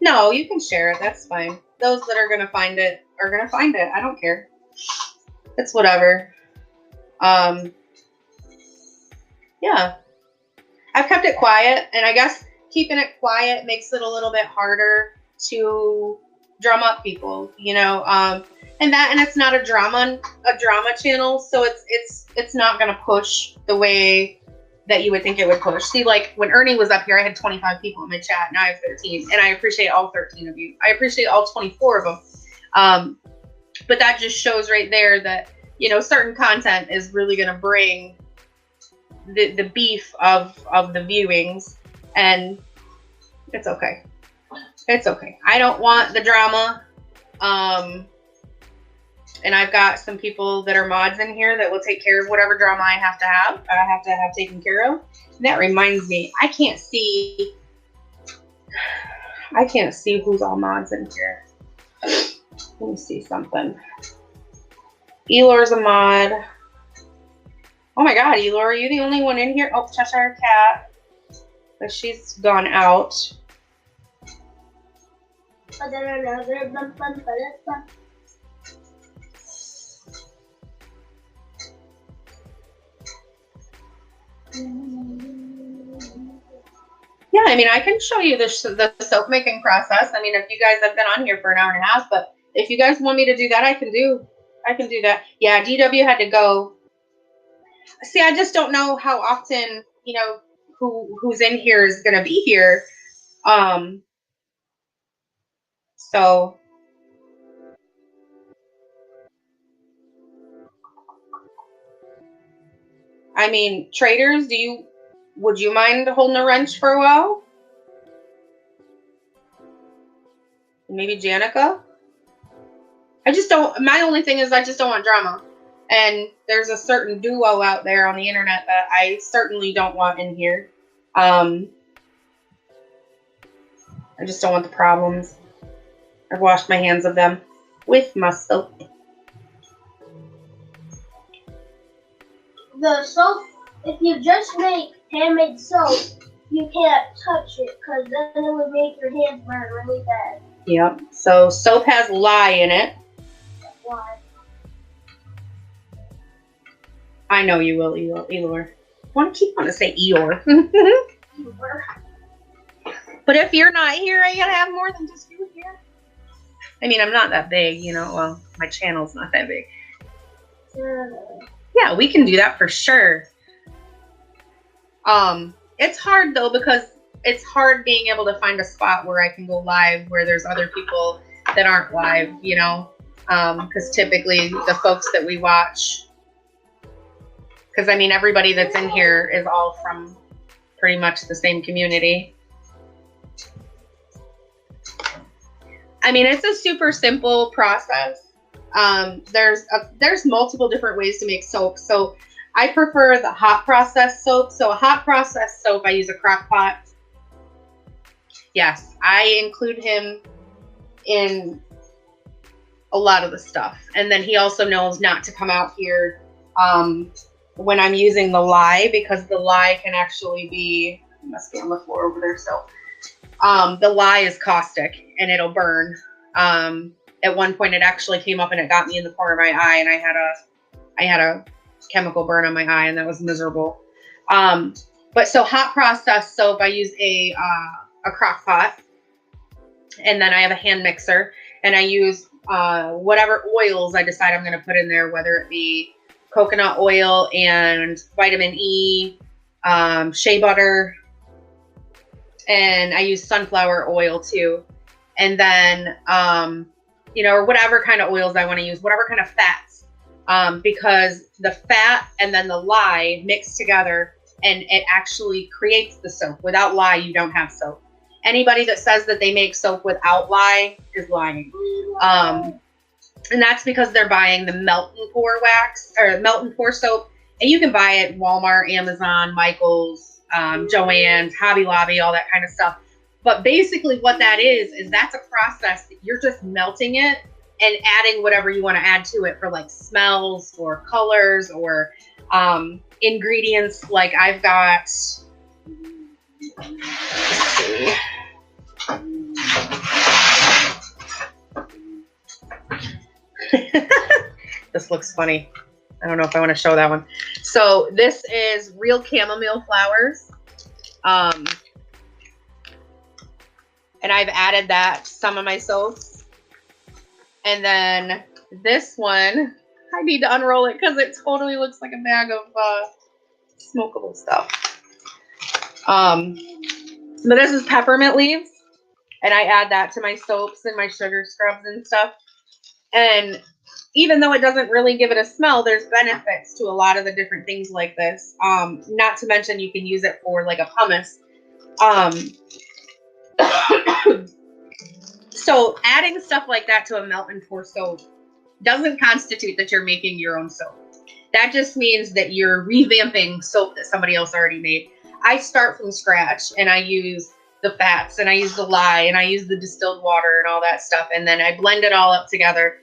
No, you can share it. That's fine. Those that are going to find it are going to find it. I don't care. It's whatever. Yeah. I've kept it quiet, and I guess keeping it quiet makes it a little bit harder to drum up people, and it's not a drama channel, so it's not going to push the way that you would think it would push. See, like when Ernie was up here, I had 25 people in my chat. Now I have 13, and I appreciate all 13 of you. I appreciate all 24 of them. But that just shows right there that, certain content is really going to bring the beef of the viewings, and it's okay. It's okay. I don't want the drama. And I've got some people that are mods in here that will take care of whatever drama I have to have taken care of. And that reminds me, I can't see I can't see who's all mods in here. Let me see something. Elor's a mod. Oh my god, Elor, are you the only one in here? Oh, Cheshire Cat. But she's gone out. Yeah, I mean, I can show you the soap making process. I mean, if you guys have been on here for an hour and a half, but if you guys want me to do that, I can do that. Yeah, DW had to go. See, I just don't know how often, you know, who's in here is going to be here. So I mean, traders, would you mind holding a wrench for a while? Maybe Janica? My only thing is I just don't want drama. And there's a certain duo out there on the internet that I certainly don't want in here. I just don't want the problems. I've washed my hands of them with my soap. The soap, if you just make handmade soap, you can't touch it because then it would make your hands burn really bad. Yep. So soap has lye in it. Why? I know you will, Elor. I keep wanting to say Eeyore. But if you're not here, I gotta have more than just you here. I mean, I'm not that big, you know. Well, my channel's not that big. Yeah, we can do that for sure. It's hard though because it's hard being able to find a spot where I can go live where there's other people that aren't live, you know. Because typically the folks that we watch, because I mean everybody that's in here is all from pretty much the same community. I mean, it's a super simple process. There's multiple different ways to make soap. So I prefer the hot process soap. So a hot process soap, I use a crock pot. Yes, I include him in a lot of the stuff. And then he also knows not to come out here when I'm using the lye, because the lye can actually be, it must be on the floor over there. So the lye is caustic and it'll burn. At one point it actually came up and it got me in the corner of my eye, and I had a chemical burn on my eye, and that was miserable. But so hot process soap, I use a crock pot, and then I have a hand mixer, and I use whatever oils I decide I'm going to put in there, whether it be coconut oil and vitamin E, shea butter, and I use sunflower oil too. And then, you know, or whatever kind of oils I want to use, whatever kind of fats, because the fat and then the lye mix together and it actually creates the soap. Without lye, you don't have soap. Anybody that says that they make soap without lye is lying. And that's because they're buying the melt and pour wax or melt and pour soap. And you can buy it at Walmart, Amazon, Michael's, Joann's, Hobby Lobby, all that kind of stuff. But basically what that is that's a process that you're just melting it and adding whatever you want to add to it for like smells or colors or ingredients. Like I've got, let's see. This looks funny. I don't know if I want to show that one. So this is real chamomile flowers. And I've added that to some of my soaps. And then this one, I need to unroll it because it totally looks like a bag of smokable stuff. But this is peppermint leaves. And I add that to my soaps and my sugar scrubs and stuff. And even though it doesn't really give it a smell, there's benefits to a lot of the different things like this. Not to mention you can use it for like a pumice. So adding stuff like that to a melt and pour soap doesn't constitute that you're making your own soap. That just means that you're revamping soap that somebody else already made. I start from scratch and I use the fats, and I use the lye, and I use the distilled water and all that stuff. And then I blend it all up together,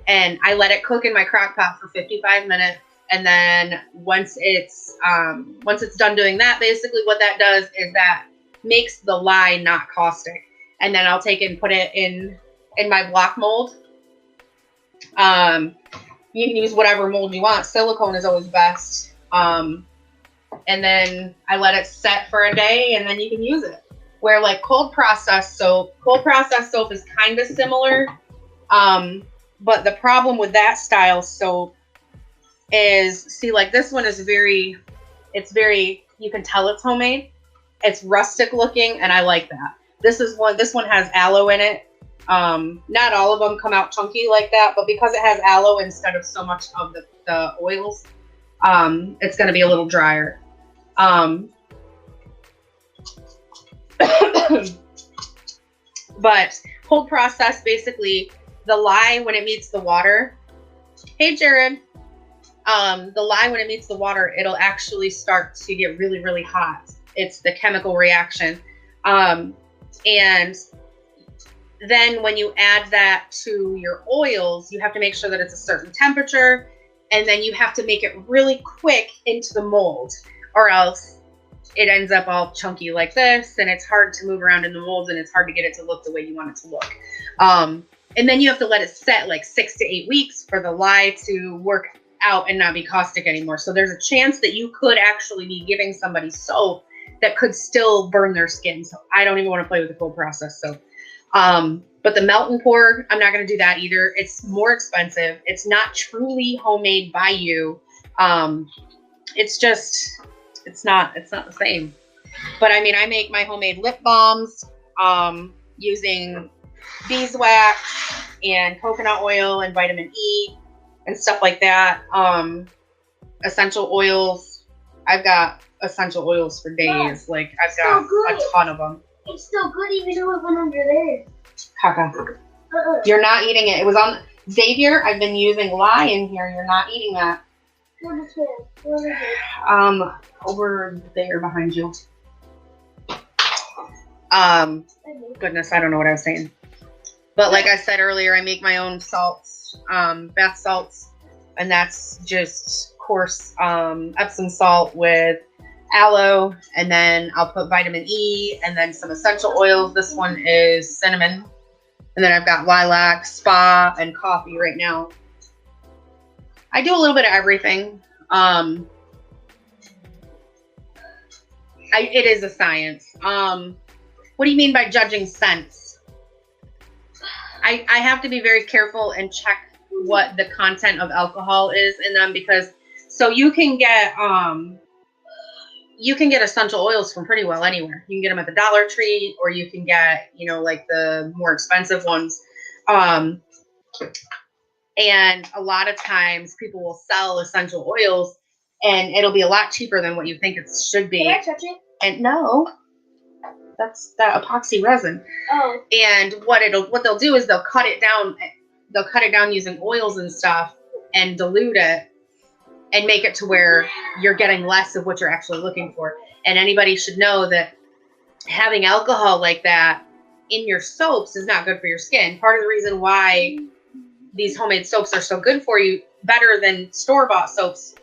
and I let it cook in my crock pot for 55 minutes. And then once it's done doing that, basically what that does is that makes the lye not caustic. And then I'll take it and put it in my block mold. You can use whatever mold you want. Silicone is always best. And then I let it set for a day, and then you can use it. Where like cold processed soap is kind of similar. But the problem with that style soap is, see, like this one is very, you can tell it's homemade. It's rustic looking, and I like that. This one has aloe in it. Not all of them come out chunky like that, but because it has aloe instead of so much of the oils, it's going to be a little drier. But cold process, basically the lye, when it meets the water, hey Jared, the lye, when it meets the water, it'll actually start to get really, really hot. It's the chemical reaction. And then when you add that to your oils, you have to make sure that it's a certain temperature, and then you have to make it really quick into the mold, or else it ends up all chunky like this, and it's hard to move around in the molds, and it's hard to get it to look the way you want it to look. And then you have to let it set like 6 to 8 weeks for the lye to work out and not be caustic anymore. So there's a chance that you could actually be giving somebody soap that could still burn their skin. So I don't even want to play with the cold process soap. But the melt and pour, I'm not going to do that either. It's more expensive. It's not truly homemade by you. It's not the same. But I mean, I make my homemade lip balms, using beeswax and coconut oil and vitamin E and stuff like that. Essential oils. I've got essential oils for days. Like I've got a ton of them. It's still good even though it went under there. Caca. You're not eating it. It was on Xavier. I've been using lye in here. You're not eating that. Over there behind you. Goodness, I don't know what I was saying. But like I said earlier, I make my own salts, bath salts, and that's just coarse Epsom salt with aloe, and then I'll put vitamin E and then some essential oils. This one is cinnamon, and then I've got lilac, spa, and coffee right now. I do a little bit of everything. It is a science. What do you mean by judging scents? I have to be very careful and check what the content of alcohol is in them, because so you can get essential oils from pretty well anywhere. You can get them at the Dollar Tree, or you can get, like the more expensive ones. And a lot of times people will sell essential oils, and it'll be a lot cheaper than what you think it should be. Can I touch it? And no, that's that epoxy resin. Oh. And what they'll do is they'll cut it down. They'll cut it down using oils and stuff and dilute it and make it to where you're getting less of what you're actually looking for. And anybody should know that having alcohol like that in your soaps is not good for your skin. Part of the reason why these homemade soaps are so good for you, better than store-bought soaps,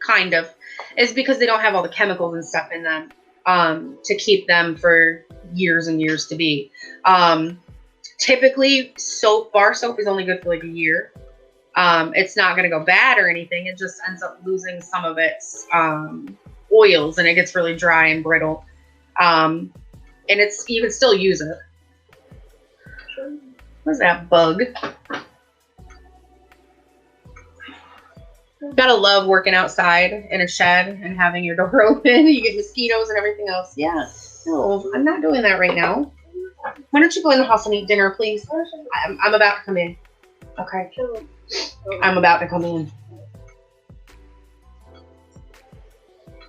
kind of, is because they don't have all the chemicals and stuff in them to keep them for years and years to be. Typically, bar soap is only good for like a year. It's not going to go bad or anything. It just ends up losing some of its oils, and it gets really dry and brittle. And you can still use it. What's that bug? Gotta love working outside in a shed and having your door open. You get mosquitoes and everything else. Yeah. No, I'm not doing that right now. Why don't you go in the house and eat dinner, please? I'm about to come in. Okay. I'm about to come in.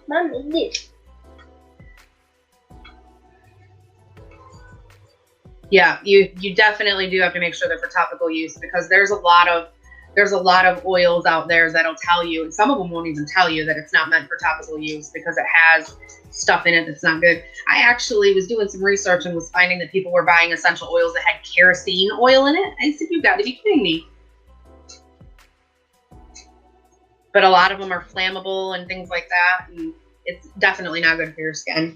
Mom, eat this. Yeah, you definitely do have to make sure they're for topical use, because there's a lot of There's a lot of oils out there that'll tell you, and some of them won't even tell you that it's not meant for topical use because it has stuff in it that's not good. I actually was doing some research and was finding that people were buying essential oils that had kerosene oil in it. I said, you've got to be kidding me. But a lot of them are flammable and things like that, and it's definitely not good for your skin.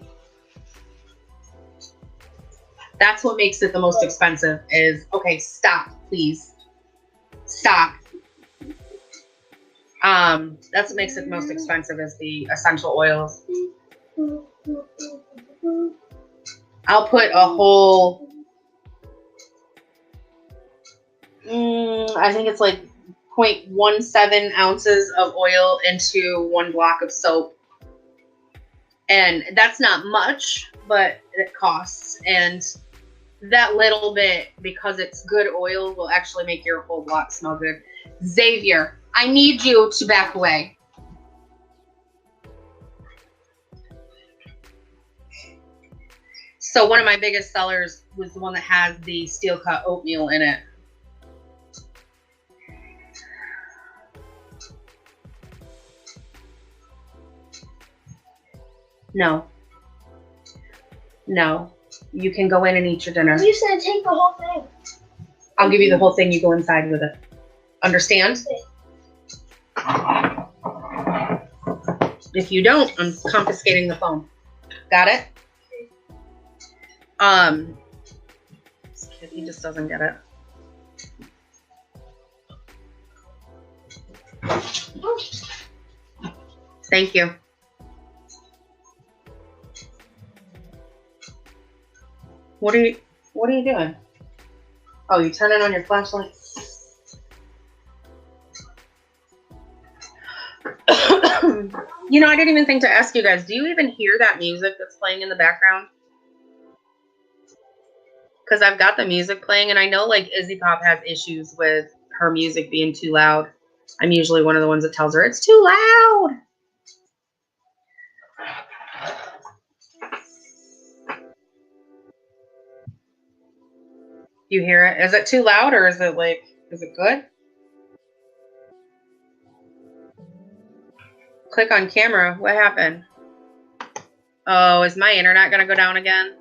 That's what makes it the most expensive is, okay, stop, please. Stop. That's what makes it the most expensive is the essential oils. I'll put a whole, I think it's like 0.17 ounces of oil into 1 block of soap. And that's not much, but it costs. And that little bit, because it's good oil, will actually make your whole block smell good. Xavier, I need you to back away. So one of my biggest sellers was the one that has the steel cut oatmeal in it. No. No. You can go in and eat your dinner. You said take the whole thing. I'll give you the whole thing. You go inside with it. Understand? If you don't, I'm confiscating the phone. Got it? This kid, he just doesn't get it. Thank you. What are you doing? Oh, you turning on your flashlight? You know, I didn't even think to ask you guys, do you even hear that music that's playing in the background? Because I've got the music playing, and I know like Izzy Pop has issues with her music being too loud. I'm usually one of the ones that tells her it's too loud. You hear it? Is it too loud, or is it like, is it good? Click on camera. What happened? Oh, is my internet gonna go down again?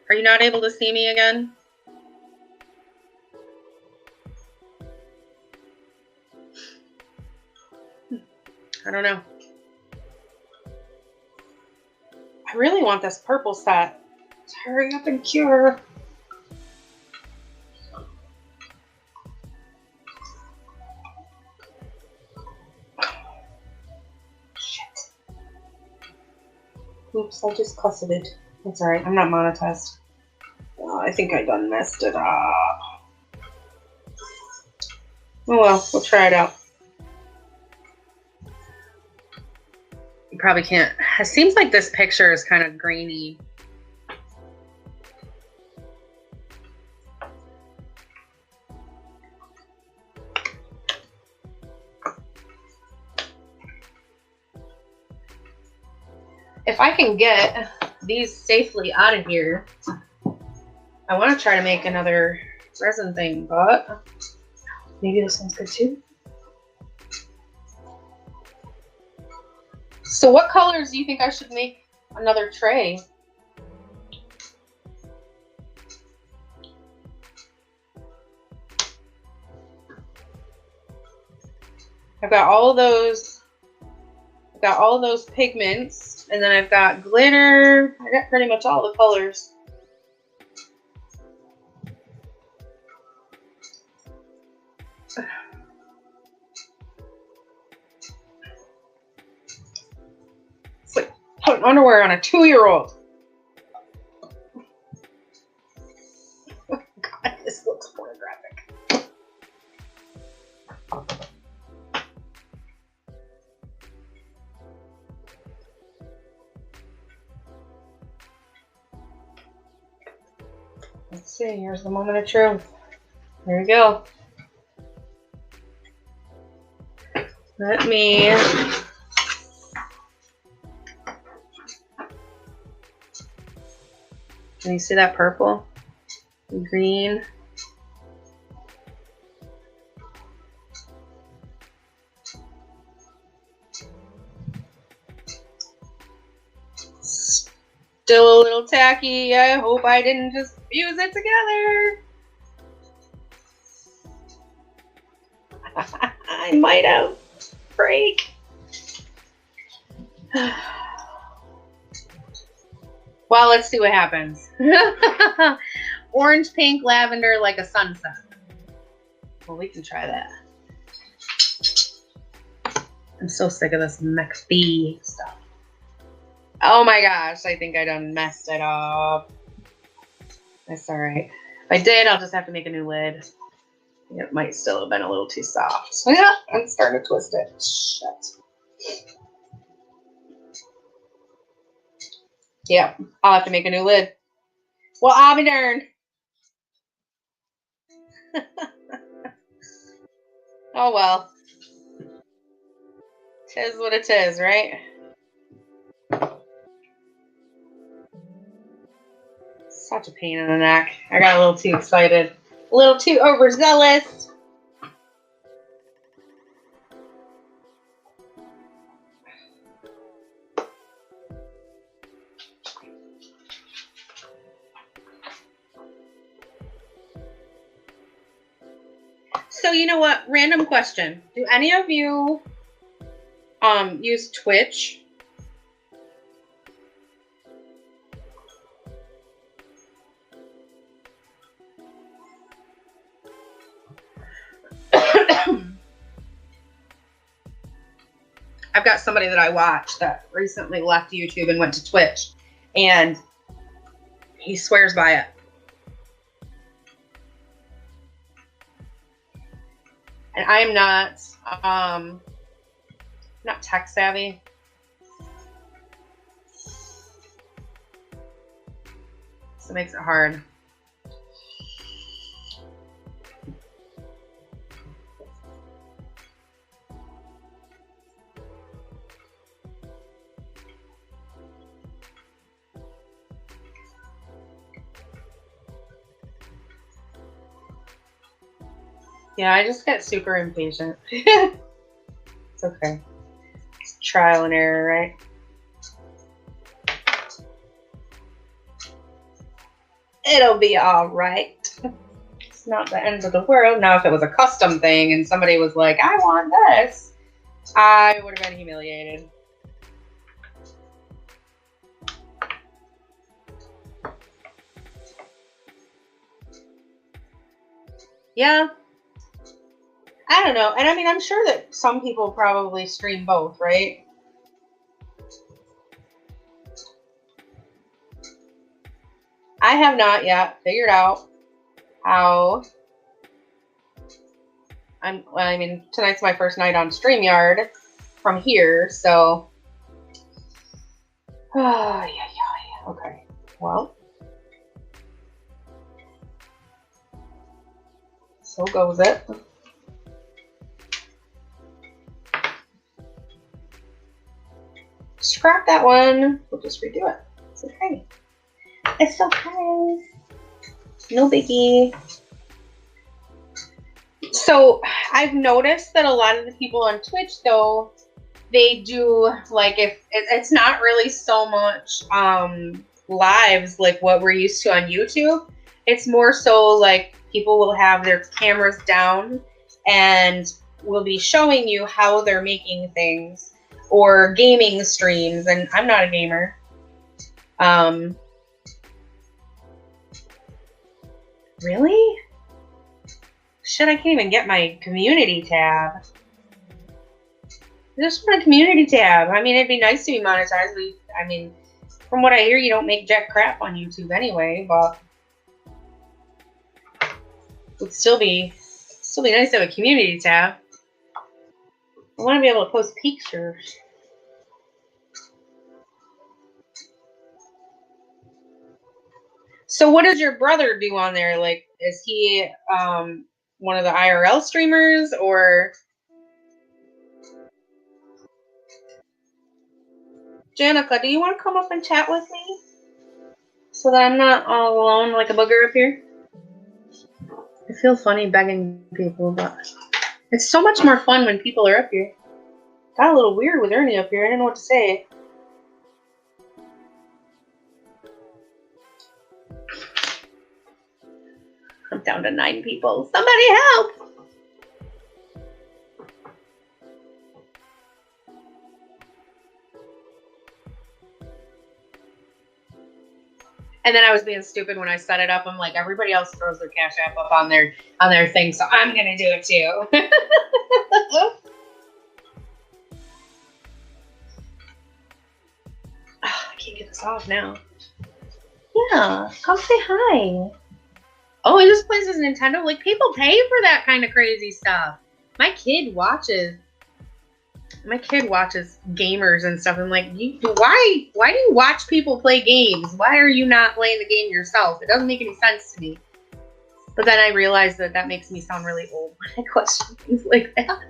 Are you not able to see me again? I don't know. I really want this purple set. Let's hurry up and cure. Shit. Oops, I just cussed it. That's alright, I'm not monetized. Oh, I think I done messed it up. Oh well, we'll try it out. You probably can't. It seems like this picture is kind of grainy. If I can get these safely out of here, I want to try to make another resin thing, but maybe this one's good too. So what colors do you think I should make another tray? I've got all of those. I've got all of those pigments, and then I've got glitter. I got pretty much all the colors. It's like putting underwear on a 2-year-old. God, this looks pornographic. Let's see, here's the moment of truth. There we go. Let me. Can you see that purple? Green. Still a little tacky. I hope I didn't just fuse it together. I might have. Break. Well, let's see what happens. Orange, pink, lavender, like a sunset. Well, we can try that. I'm so sick of this McPhee stuff. Oh my gosh, I think I done messed it up. That's all right. If I did, I'll just have to make a new lid. It might still have been a little too soft. Yeah, I'm starting to twist it. Shit. Yep, I'll have to make a new lid. Well, I'll be darned. Oh well. Tis what it is, right? Such a pain in the neck. I got a little too excited. A little too overzealous. So you know what? Random question. Do any of you use Twitch? I've got somebody that I watch that recently left YouTube and went to Twitch, and he swears by it. And I am not tech savvy. So it makes it hard. Yeah, I just get super impatient. It's okay. It's trial and error, right? It'll be all right. It's not the end of the world. Now, if it was a custom thing and somebody was like, I want this, I would have been humiliated. Yeah. I don't know. And I mean, I'm sure that some people probably stream both, right? I have not yet figured out how I mean, tonight's my first night on StreamYard from here, so yeah. Okay. Well, so goes it. Scrap that one. We'll just redo it. It's okay. It's okay. No biggie. So I've noticed that a lot of the people on Twitch, though, they do, like, if it's not really so much lives like what we're used to on YouTube. It's more so like people will have their cameras down and will be showing you how they're making things, or gaming streams. And I'm not a gamer. Really? Shit, I can't even get my community tab. I just want a community tab. I mean, it'd be nice to be monetized. I mean, from what I hear, you don't make jack crap on YouTube anyway, but it'd still be nice to have a community tab. I want to be able to post pictures. So what does your brother do on there? Like, is he one of the IRL streamers, or? Janica, do you want to come up and chat with me? So that I'm not all alone like a booger up here? I feel funny begging people, but it's so much more fun when people are up here. Got a little weird with Ernie up here. I didn't know what to say. I'm down to 9 people. Somebody help! And then I was being stupid when I set it up. I'm like, everybody else throws their Cash App up on their thing, so I'm gonna do it too. I can't get this off now. Yeah, come say hi. Oh, and this place is Nintendo. Like, people pay for that kind of crazy stuff. My kid watches gamers and stuff. I'm like, why do you watch people play games? Why are you not playing the game yourself? It doesn't make any sense to me. But then I realized that makes me sound really old when I question things like that.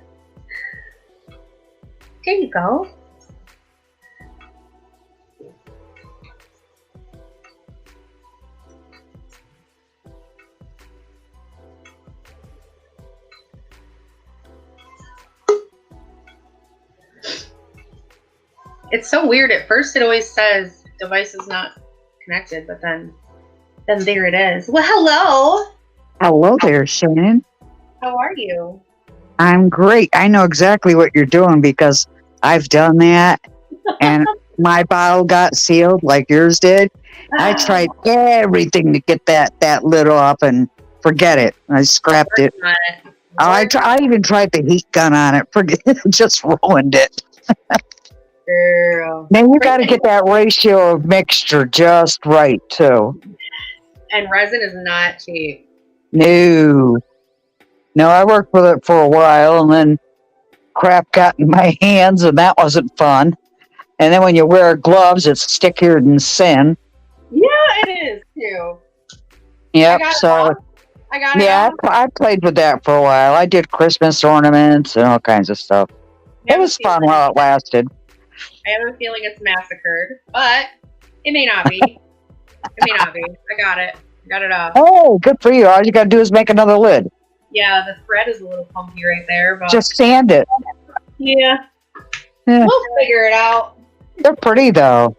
There you go. It's so weird. At first, it always says device is not connected, but then there it is. Well, hello. Hello there, Shannon. How are you? I'm great. I know exactly what you're doing because I've done that, and my bottle got sealed like yours did. I tried everything to get that lid off, and forget it. I scrapped it. I even tried the heat gun on it. Forget it. Just ruined it. Girl. Then you got to get that ratio of mixture just right too. And resin is not cheap. No, I worked with it for a while, and then crap got in my hands, and that wasn't fun. And then when you wear gloves, it's stickier than sin. Yeah, it is too. Yep. I played with that for a while. I did Christmas ornaments and all kinds of stuff. It was fun while it lasted. I have a feeling it's massacred, but it may not be. I got it. Got it off. Oh, good for you. All you got to do is make another lid. Yeah, the thread is a little funky right there, but just sand it. Yeah. We'll figure it out. They're pretty though.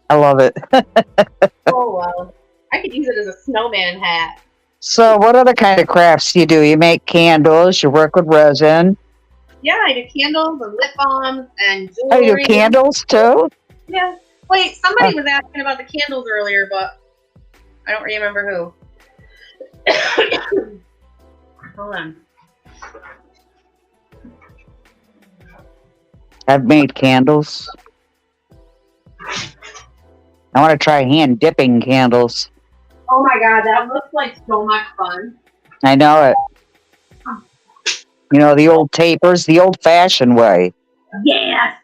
I love it. Oh well, I could use it as a snowman hat. So, what other kind of crafts do you do? You make candles. You work with resin. Yeah, I do candles and lip balms and jewelry. Oh, you do candles too? Yeah. Wait, somebody was asking about the candles earlier, but I don't remember who. Hold on. I've made candles. I want to try hand dipping candles. Oh my god, that looks like so much fun. I know it. You know, the old tapers, the old-fashioned way. Yes.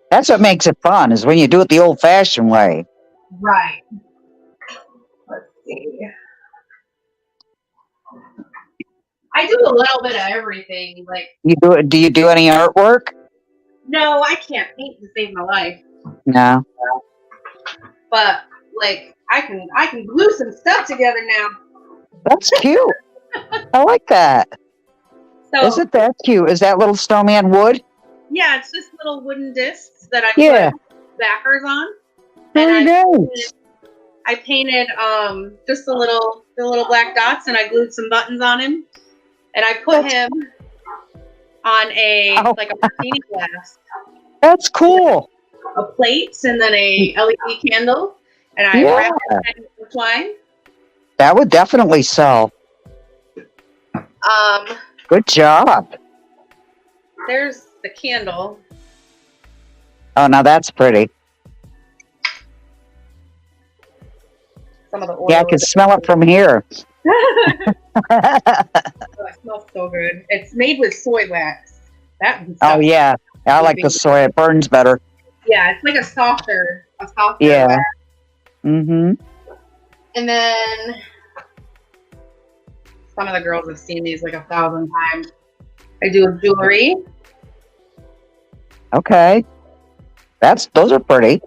That's what makes it fun, is when you do it the old-fashioned way. Right. Let's see. I do a little bit of everything. Like, Do you do any artwork? no, I can't paint to save my life. No. But like, I can glue some stuff together now. That's cute. I like that. So, Isn't that cute? Is that little snowman wood? yeah, it's just little wooden discs that I put backers on. Very nice. I painted just the little black dots, and I glued some buttons on him, and I put him on a martini glass. That's cool. A plate and then a LED candle, and I wrapped it in twine. That would definitely sell. Good job. There's the candle. Oh, now that's pretty. Some of the oil. Yeah, I can smell it from here. Oh, it smells so good. It's made with soy wax. Oh yeah, I like the soy. It burns better. Yeah, it's like a softer yeah. wax. Mm-hmm. And then some of the girls have seen these like 1,000 times. I do jewelry. Okay. Those are pretty.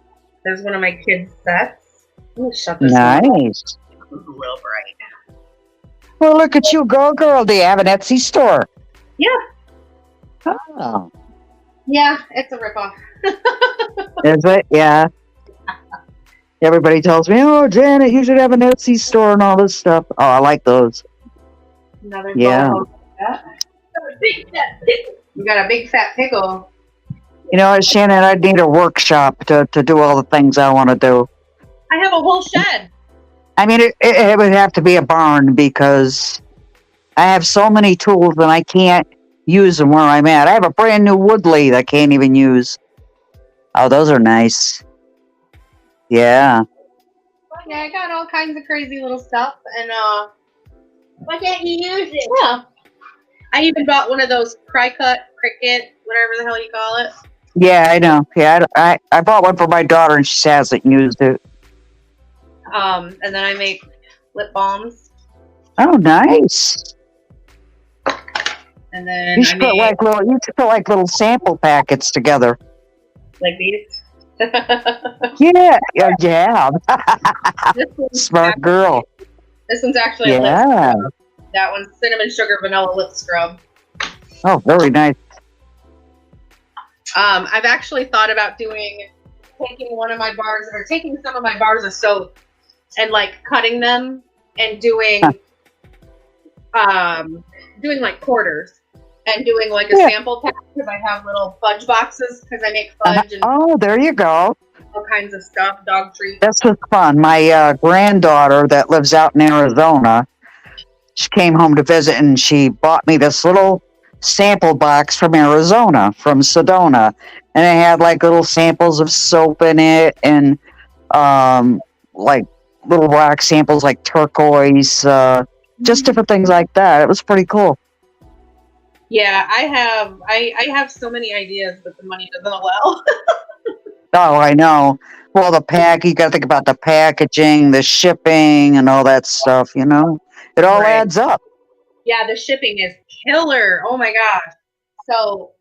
There's one of my kids' sets. Let me shut this Nice. one. It's a little bright. Well, look at you go, girl. Do you have an Etsy store? Yeah. Oh. Yeah, it's a ripoff. Is it? Yeah. Everybody tells me, oh, Janet, you should have an Etsy store and all this stuff. Oh, I like those. Another Yeah. bowl of that. We got a big fat pickle. You know what, Shannon? I need a workshop to do all the things I want to do. I have a whole shed. I mean, it would have to be a barn because I have so many tools and I can't use them where I'm at. I have a brand new wood lathe I can't even use. Oh, those are nice. Yeah. Yeah, I got all kinds of crazy little stuff, and Why can't you use it? yeah. I even bought one of those Cricut, Cricut, whatever the hell you call it. Yeah, I know. Yeah, I bought one for my daughter and she hasn't used it. And then I make lip balms, Oh, nice. and then You I should put make like little sample packets together. like these. Yeah, yeah. This one's Smart actually- girl. This one's actually a lip Yeah. scrub. That one's cinnamon sugar vanilla lip scrub. Oh, very nice. I've actually thought about taking some of my bars of soap and like cutting them and doing like quarters and doing like a sample pack because I have little fudge boxes because I make fudge and Oh, there you go. all kinds of stuff, dog treats. This was fun. My granddaughter that lives out in Arizona, she came home to visit and she bought me this little sample box from Arizona, from Sedona. And it had like little samples of soap in it and like little rock samples like turquoise, just different things like that. It was pretty cool. Yeah, I have so many ideas, but the money doesn't allow. Oh, I know. Well, you got to think about the packaging, the shipping, and all that stuff, you know? It all Right. adds up. Yeah, the shipping is killer. Oh my gosh. So,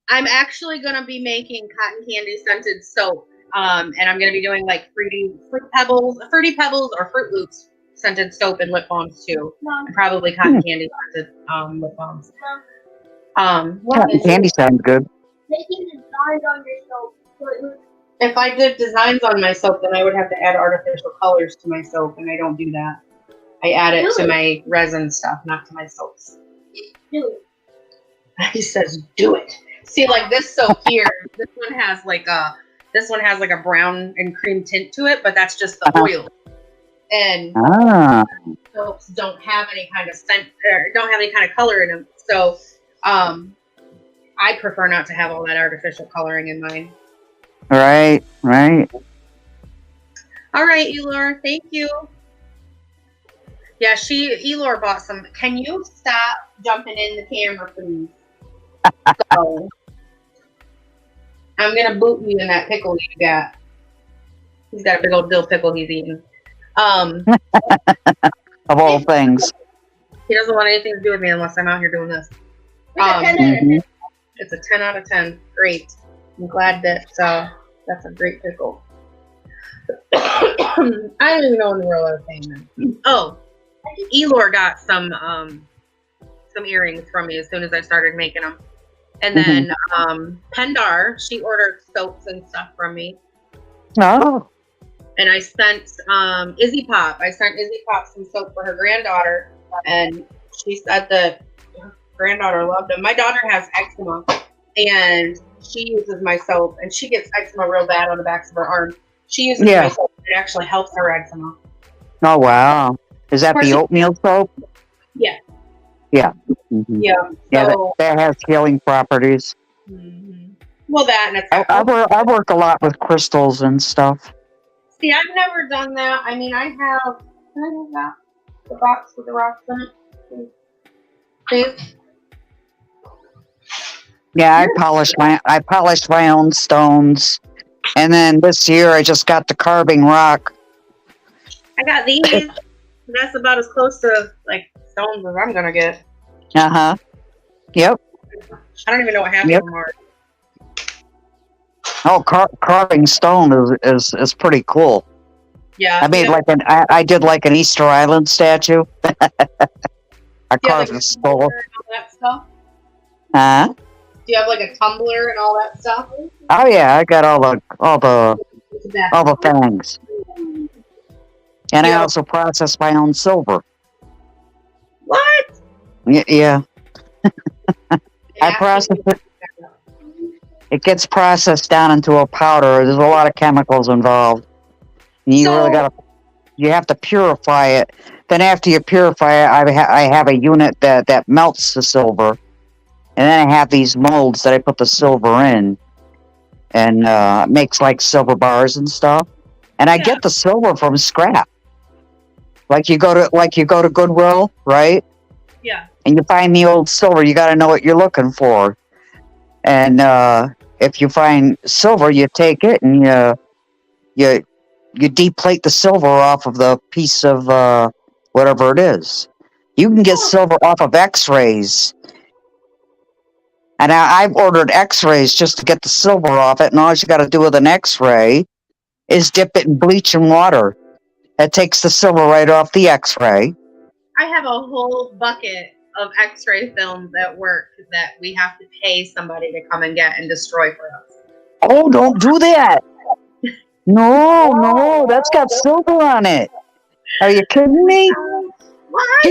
I'm actually gonna be making cotton candy scented soap. And I'm gonna be doing like fruity pebbles or Fruit Loops scented soap and lip balms too. Mom, And probably cotton candy scented lip balms. Cotton candy sounds good. making designs on your soap. So it looks If I did designs on my soap, then I would have to add artificial colors to my soap, and I don't do that. I add it to my resin stuff, not to my soaps. new. He says, "Do it." See, like this soap here, this one has like a brown and cream tint to it, but that's just the oil. And soaps don't have any kind of scent or don't have any kind of color in them. So, I prefer not to have all that artificial coloring in mine. Right. All right, Elor, thank you. Yeah, Elor bought some. Can you stop jumping in the camera, please? So, I'm gonna boot you in that pickle you got. He's got a big old dill pickle he's eating. Of all things. He doesn't want anything to do with me unless I'm out here doing this. It's a 10 out of 10. Great. I'm glad that that's a great pickle. I don't even know in the world I was saying that. Oh, Elor got some earrings from me as soon as I started making them. And then Pendar, she ordered soaps and stuff from me. Oh. And I sent Izzy Pop some soap for her granddaughter, and she said that her granddaughter loved them. My daughter has eczema, and she uses my soap, and she gets eczema real bad on the backs of her arm. She uses my soap, and it actually helps her eczema. Oh, wow. Is that the oatmeal soap? Yeah. Yeah. Yeah. Yeah, So, that has healing properties. well, that and it's. I work a lot with crystals and stuff. See, I've never done that. I mean, I have. Can I have that? The box with the rocks in it, please. Yeah, I polished my own stones, and then this year I just got the carving rock. I got these. That's about as close to like stones as I'm gonna get. Yep. I don't even know what half of them are. Oh, carving stone is pretty cool. Yeah. I made I did like an Easter Island statue. I Do you have carved like a a skull. tumbler and all that stuff? Huh? Do you have like a tumbler and all that stuff? Oh yeah, I got all the things, and Do I you have also process my own silver. what? Yeah, I Yeah. process it. It gets processed down into a powder. There's a lot of chemicals involved. You really So you have to purify it. Then after you purify it, I have a unit that melts the silver, and then I have these molds that I put the silver in, and makes like silver bars and stuff. And I get the silver from scrap. Like you go to Goodwill, right? yeah. And you find the old silver. You got to know what you're looking for. And if you find silver, you take it and you deplate the silver off of the piece of whatever it is. You can get silver off of X-rays, and I've ordered X-rays just to get the silver off it. And all you got to do with an X-ray is dip it in bleach and water. That takes the silver right off the X-ray. I have a whole bucket of X-ray films at work that we have to pay somebody to come and get and destroy for us. Oh, don't do that! No, that's got silver on it. Are you kidding me? What?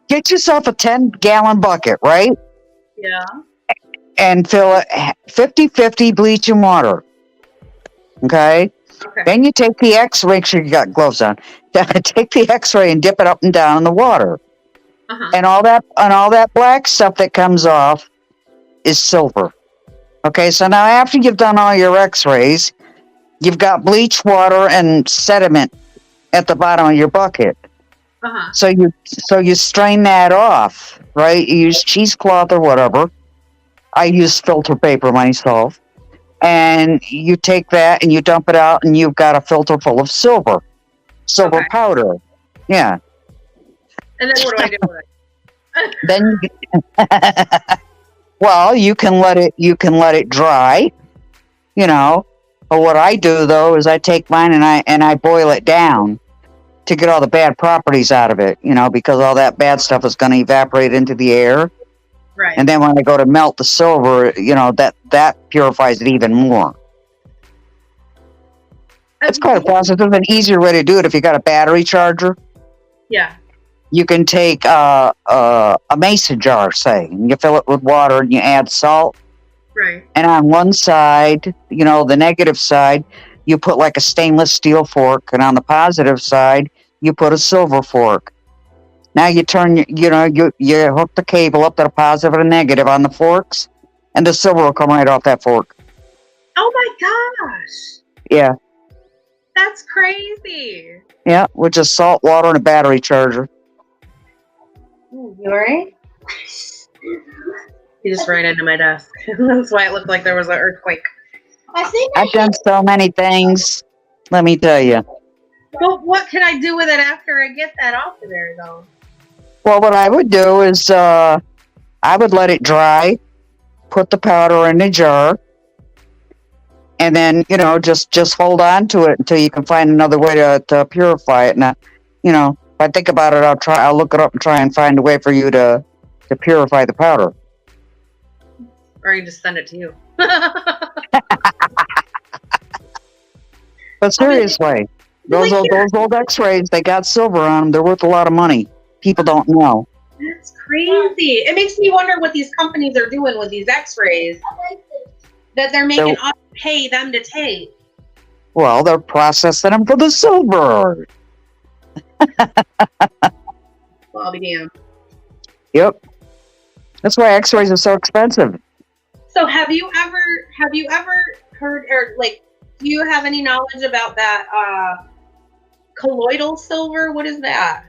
Get yourself a 10-gallon bucket, right? Yeah. And fill it 50-50 bleach and water. Okay? Okay. Then you take the X-ray, make sure you got gloves on. Take the X-ray and dip it up and down in the water. Uh-huh. And all that black stuff that comes off is silver. Okay, so now after you've done all your X-rays, you've got bleach, water, and sediment at the bottom of your bucket. Uh-huh. So you strain that off, right? You use cheesecloth or whatever. I use filter paper myself. And you take that and you dump it out, and you've got a filter full of silver powder. Yeah. And then what do I do with it? Then well, you can let it dry, But what I do though is I take mine and I boil it down to get all the bad properties out of it, because all that bad stuff is going to evaporate into the air. Right. And then when I go to melt the silver, that purifies it even more. It's quite a process. There's an easier way to do it if you got a battery charger. Yeah. You can take a mason jar, say, and you fill it with water and you add salt. Right. And on one side, the negative side, you put like a stainless steel fork, and on the positive side, you put a silver fork. Now you turn, you hook the cable up to the positive and negative on the forks, and the silver will come right off that fork. Oh my gosh. Yeah. That's crazy. Yeah, with just salt, water, and a battery charger. You alright? He just ran into my desk. That's why it looked like there was an earthquake. I've done so many things, let me tell you. But what can I do with it after I get that off of there, though? Well, what I would do is I would let it dry, put the powder in a jar, and then, just hold on to it until you can find another way to purify it. Now, if I think about it, I'll look it up and try and find a way for you to purify the powder. Or I can just send it to you. But seriously, those old X-rays, they got silver on them. They're worth a lot of money. People don't know. That's crazy. It makes me wonder what these companies are doing with these X-rays that they're making us pay them to take. Well, they're processing them for the silver. Well, I'll be damned. Yep. That's why X-rays are so expensive. So have you ever heard, or do you have any knowledge about that colloidal silver? What is that?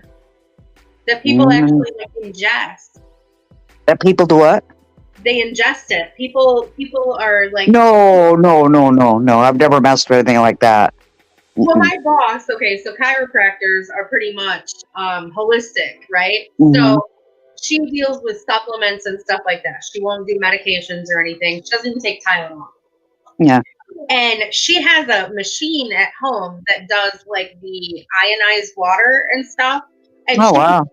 That people actually ingest. That people do what? They ingest it. People are like. No. I've never messed with anything like that. Well, my boss. Okay, so chiropractors are pretty much holistic, right? Mm-hmm. So she deals with supplements and stuff like that. She won't do medications or anything. She doesn't even take Tylenol. Yeah. And she has a machine at home that does like the ionized water and stuff. And Oh, wow.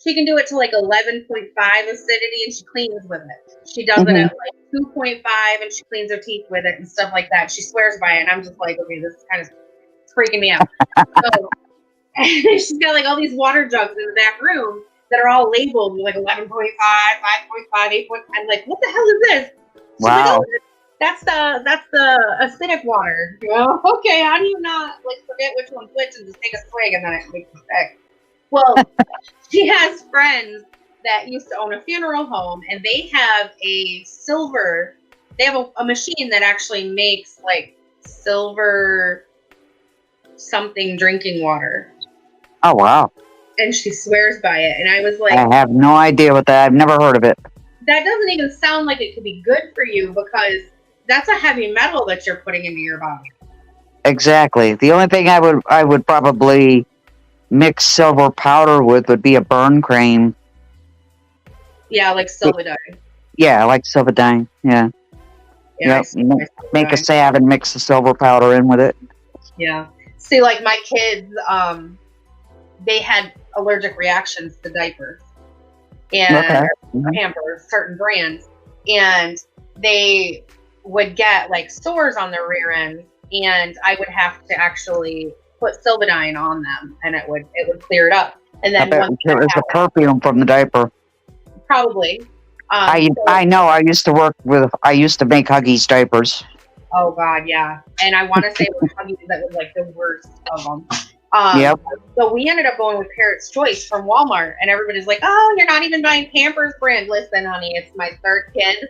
she can do it to like 11.5 acidity, and she cleans with it. She does it Mhm. at like 2.5, and she cleans her teeth with it and stuff like that. She swears by it, and I'm just like, okay, this is kind of freaking me out. So she's got like all these water jugs in the back room that are all labeled with like 11.5, 5.5, 8. I'm like, what the hell is this? She's like, Wow. oh, that's the acidic water. You know? Okay, how do you not like forget which one's which and just take a swig and then it makes it sick? Well, she has friends that used to own a funeral home, and they have a machine that actually makes like silver something drinking water. Oh, wow. And she swears by it. And I was like, I have no idea what that. I've never heard of it. that doesn't even sound like it could be good for you, because that's a heavy metal that you're putting into your body. Exactly. The only thing I would probably mix silver powder with would be a burn cream. Yeah, like Silvadine. Yeah, like Silvadine. Yeah. Yeah, Yep. Make a salve and mix the silver powder in with it. Yeah. See, like my kids, they had allergic reactions to diapers and Pampers, certain brands, and they would get like sores on their rear end, and I would have to actually put Silvadine on them, and it would clear it up. And then it was the perfume from the diaper. Probably. I know. I used to make Huggies diapers. Oh God, yeah. And I want to say it was Huggies that was like the worst of them. Yep. So we ended up going with Parrot's Choice from Walmart, and everybody's like, "Oh, you're not even buying Pampers brand." Listen, honey, it's my third kid.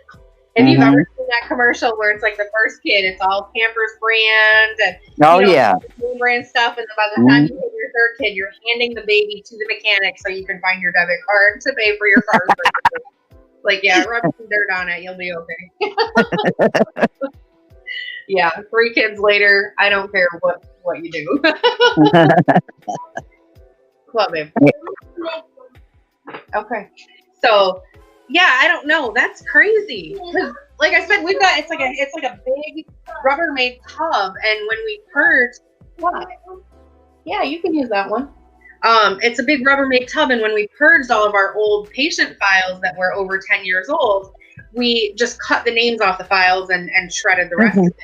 If you've ever seen that commercial where it's like the first kid, it's all Pampers brand and brand stuff, and then by the time you hit your third kid, you're handing the baby to the mechanic so you can find your debit card to pay for your car service. Like, yeah, rub some dirt on it, you'll be okay. Yeah, 3 kids later, I don't care what you do. Club him. Okay. So, yeah, I don't know. That's crazy. Because, like I said, it's like a big Rubbermaid tub, and when we purge, what? Yeah, you can use that one. It's a big Rubbermaid tub, and when we purged all of our old patient files that were over 10 years old, we just cut the names off the files and shredded the rest of it.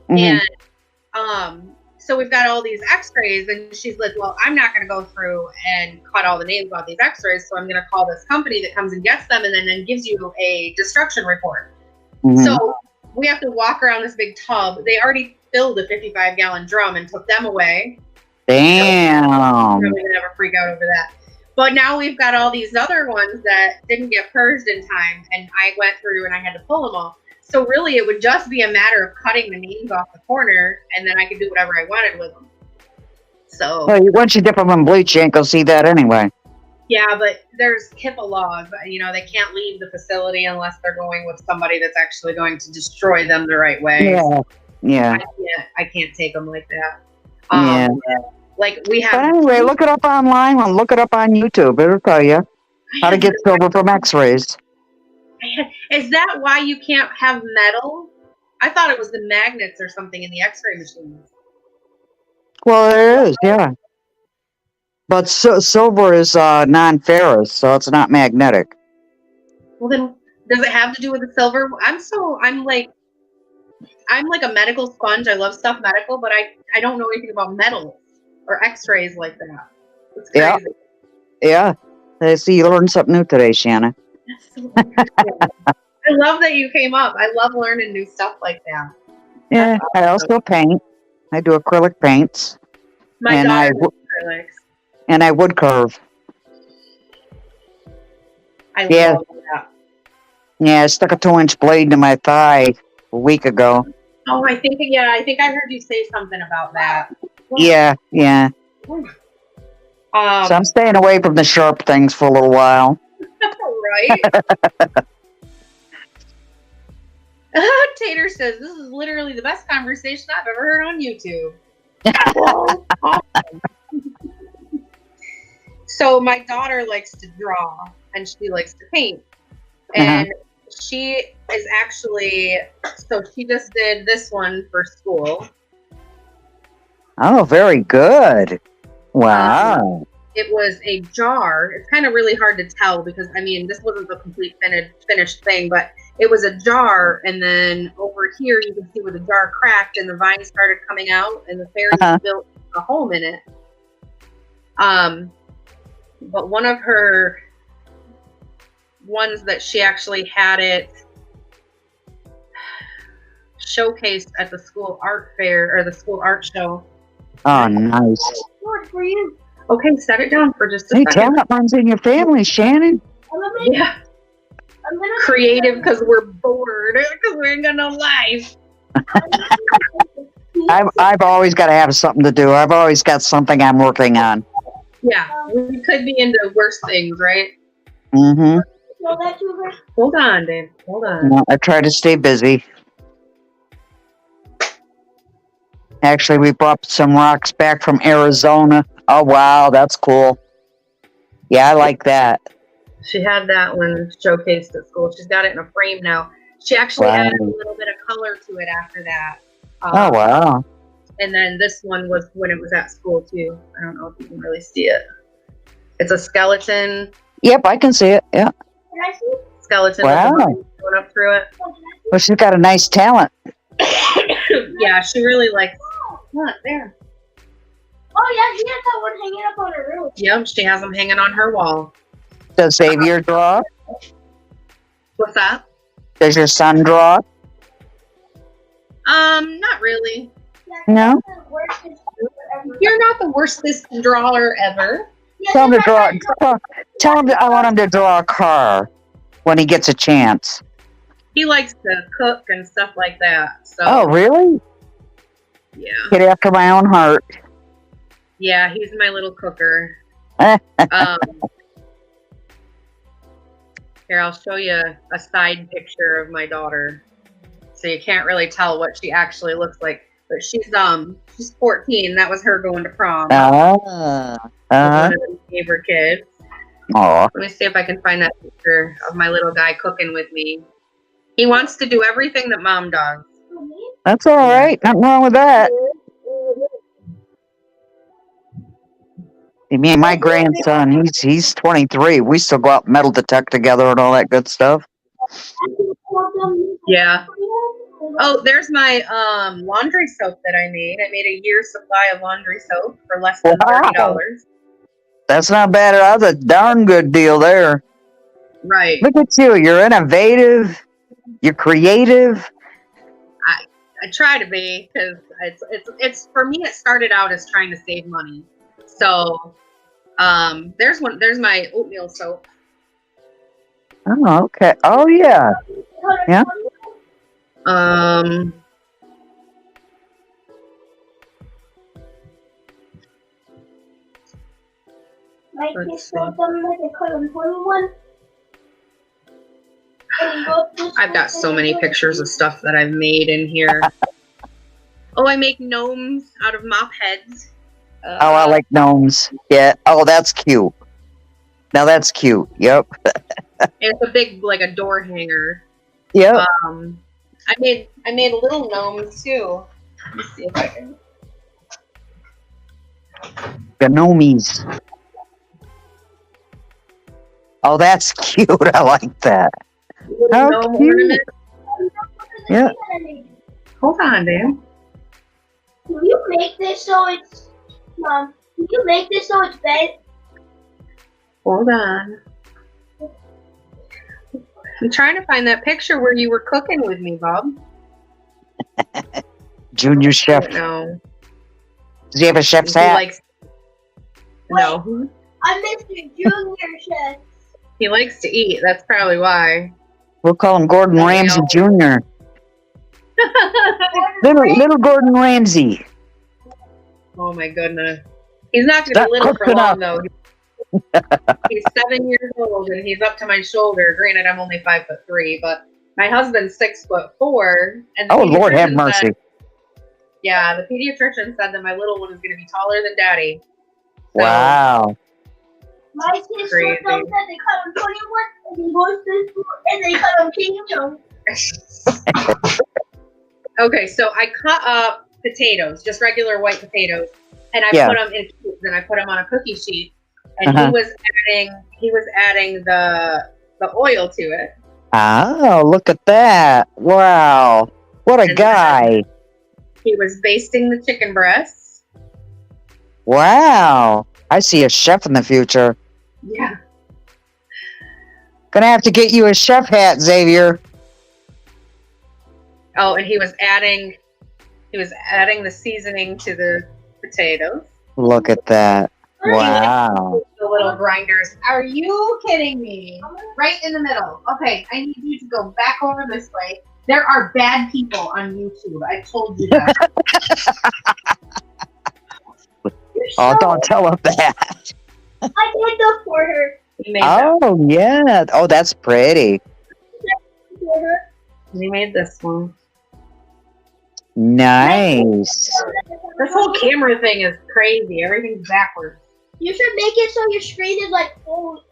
And so we've got all these x-rays, and she's like, well, I'm not going to go through and cut all the names off these x-rays, so I'm going to call this company that comes and gets them and then gives you a destruction report. So we have to walk around this big tub. They already filled a 55-gallon drum and took them away. Damn. I'm probably going to have a freak out over that. But now we've got all these other ones that didn't get purged in time, and I went through and I had to pull them all. So really, it would just be a matter of cutting the names off the corner, and then I could do whatever I wanted with them. So once you dip them in bleach, you ain't gonna see that anyway. Yeah, but there's HIPAA laws. You know, they can't leave the facility unless they're going with somebody that's actually going to destroy them the right way. Yeah. I can't take them like that. Like we have. But anyway, look it up online and look it up on YouTube. It'll tell you how to get silver from X-rays. Is that why you can't have metal? I thought it was the magnets or something in the X-ray machines. Well, there is, yeah. But silver is non-ferrous, so it's not magnetic. Well, then, does it have to do with the silver? I'm like a medical sponge. I love stuff medical, but I don't know anything about metals or X-rays like that. It's crazy. Yeah. I see you learned something new today, Shanna. I love that you came up. I love learning new stuff like that. Yeah, I also paint. I do acrylic paints. My daughter does acrylics. And I wood curve. I love that. Yeah, I stuck a 2-inch blade into my thigh a week ago. Oh, I think I heard you say something about that. Yeah. So I'm staying away from the sharp things for a little while. Right? Tater says, this is literally the best conversation I've ever heard on YouTube. So my daughter likes to draw, and she likes to paint. And she is actually, so she just did this one for school. Oh, very good. Wow. It was a jar. It's kind of really hard to tell because, I mean, this wasn't the complete finished thing, but it was a jar. And then over here, you can see where the jar cracked and the vine started coming out and the fairy built a home in it. But one of her ones that she actually had it showcased at the school art fair or the school art show. Oh, nice. Good for you. Okay, set it down for just a Hey, second. talent runs in your family, Shannon. Yeah. Creative because we're bored because we ain't got no life. I've always got to have something to do. I've always got something I'm working on. Yeah, we could be into worse things, right? Mm-hmm. Hold on, Dave. Hold on. No, I try to stay busy. Actually, we brought some rocks back from Arizona. Oh, wow, that's cool. Yeah, I like that. She had that one showcased at school. She's got it in a frame now. She actually added a little bit of color to it after that. Oh, wow. And then this one was when it was at school, too. I don't know if you can really see it. It's a skeleton. Yep, I can see it. Yeah. Can I see? Skeleton Wow. with the vines going up through it. Well, she's got a nice talent. Yeah, she really likes. Look, there. Oh yeah, she has that one hanging up on her roof. Yep, she has them hanging on her wall. Does Xavier draw? What's that? Does your son draw? Not really. No? You're not the worstest drawer ever. Tell him to draw. Tell him I want him to draw a car when he gets a chance. He likes to cook and stuff like that. So. Oh, really? Yeah. Get after my own heart. Yeah, he's my little cooker. Here, I'll show you a side picture of my daughter, so you can't really tell what she actually looks like. But she's 14. That was her going to prom. One of my favorite kids. Aw. Let me see if I can find that picture of my little guy cooking with me. He wants to do everything that mom does. That's all right. Nothing wrong with that. Me and my grandson, he's 23. We still go out and metal detect together and all that good stuff. Yeah. Oh, there's my laundry soap that I made. I made a year's supply of laundry soap for less than $30. That's not bad. That's a darn good deal there. Right. Look at you. You're innovative. You're creative. I try to be because it's for me. It started out as trying to save money. So there's my oatmeal soap. Oh, okay. Oh, yeah. Yeah. I've got so many pictures of stuff that I've made in here. Oh, I make gnomes out of mop heads. Oh, I like gnomes. Yeah. Oh, that's cute. Now that's cute. Yep. It's a big, like a door hanger. Yep. I made little gnomes too. Let me see if I can. The gnomies. Oh, that's cute. I like that. How Gnome cute. ornament. Yeah. Hold on, Dan. Can you make this so it's can you make this so it's bed? Hold on. I'm trying to find that picture where you were cooking with me, Bob. Junior chef. No. Does he have a chef's He hat? likes. No. I'm Mr. Junior Chef. He likes to eat. That's probably why. We'll call him Gordon Ramsay Jr. Little Gordon Ramsay. Oh my goodness. He's not going to be little for long, though. He's 7 years old and he's up to my shoulder. Granted, I'm only 5'3", but my husband's 6'4". And oh, Lord have mercy. Yeah, the pediatrician said that my little one is going to be taller than Daddy. So, wow. My kids so Crazy. dumb that they call him 21 and he goes to school and they call him King Jong. Okay, so I cut up potatoes, just regular white potatoes, and I Yeah. put them in cubes, and I put them on a cookie sheet. And Uh-huh. he was adding the oil to it. Oh, look at that. Wow. What a And guy. He was basting the chicken breasts. Wow. I see a chef in the future. Yeah. Gonna have to get you a chef hat, Xavier. Oh, and he was adding the seasoning to the potatoes. Look at that. Wow. The little grinders. Are you kidding me? Right in the middle. Okay, I need you to go back over this way. There are bad people on YouTube. I told you that. Oh, don't tell him that. I did that for her. He made that. Oh, yeah. Oh, that's pretty. For her. He made this one. Nice. This whole camera thing is crazy. Everything's backwards. You should make it so your screen is like full.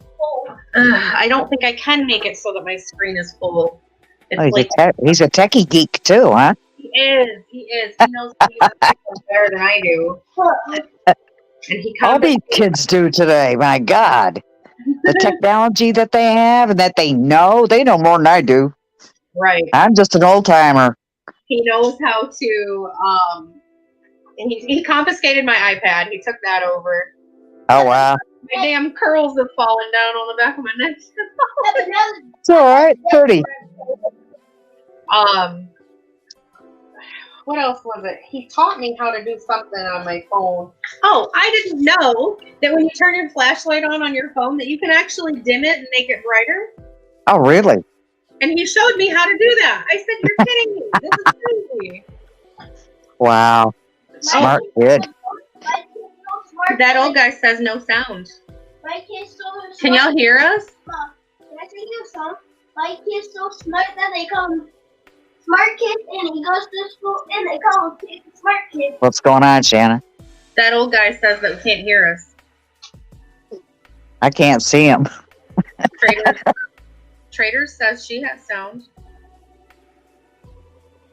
I don't think I can make it so that my screen is full. It's Oh, like he's a techie geek too, huh? he is. He knows how to use the pixels better than I do. And he All comes these kids do today. My God. The technology that they have and that they know more than I do. right. I'm just an old timer. He knows how to and he confiscated my iPad. He took that over. Oh, wow. My damn curls have fallen down on the back of my neck. It's all right. 30. What else was it? He taught me how to do something on my phone. Oh, I didn't know that when you turn your flashlight on your phone that you can actually dim it and make it brighter. Oh, really? And he showed me how to do that. I said, "You're kidding me. This is crazy." Wow. Smart kid. That old guy says no sound. My kid's so smart. Can y'all hear us? Can I sing you a song? My kid's so smart that they call him Smart Kid, and he goes to school and they call him Smart Kid. What's going on, Shannon? That old guy says that we can't hear us. I can't see him. Trader says she has sound.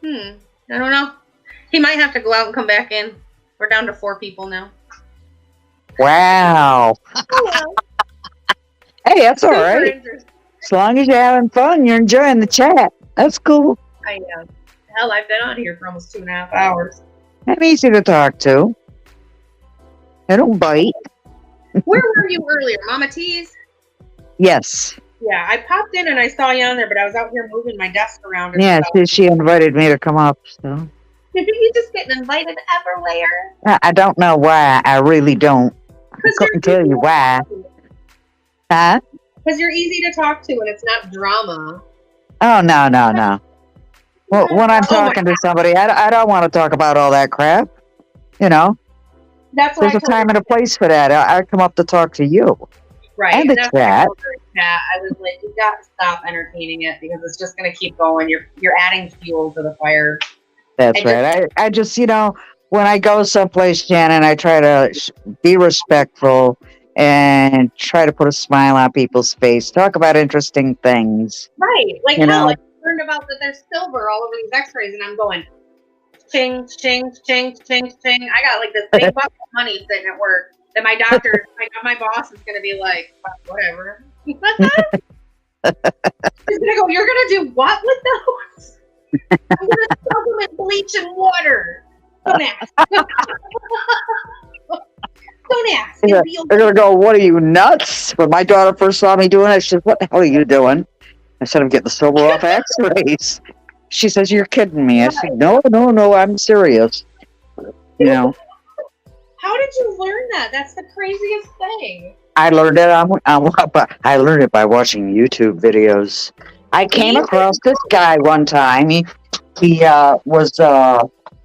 I don't know. He might have to go out and come back in. We're down to 4 people now. Wow. Hey, that's all right. As long as you're having fun, you're enjoying the chat. That's cool. I am. Hell, I've been on here for almost 2.5 hours. I'm easy to talk to. I don't bite. Where were you earlier? Mama T's? Yes. Yeah, I popped in and I saw you on there, but I was out here moving my desk around. And Yeah, stuff. she invited me to come up. So You just getting invited everywhere. I don't know why. I really don't. I couldn't tell you why. Huh? Because you're easy to talk to and it's not drama. Oh, no. Well, when I'm talking to somebody, I don't want to talk about all that crap. You know, That's there's a time and a place for that. I come up to talk to you. Right. And the that's why I chat. told her in chat. I was like, you got to stop entertaining it because it's just going to keep going. You're adding fuel to the fire. That's right. I just, when I go someplace, Shannon, I try to be respectful and try to put a smile on people's face. Talk about interesting things. Right. Like, You know? I learned about that there's silver all over these x-rays and I'm going, ching, ching, ching, ching, ching. I got like this big bucket of money sitting at work that my doctor, my boss is going to be like, whatever. He's going to go, you're going to do what with those? I'm going to soak them in bleach and water. Don't ask. Don't ask. They're going to go, what are you, nuts? When my daughter first saw me doing it, she said, what the hell are you doing? I said, I'm getting the silver off x-rays. She says, you're kidding me. I said, no, I'm serious. You know. How did you learn that? That's the craziest thing. I learned it I learned it by watching YouTube videos. I came across this guy one time. He was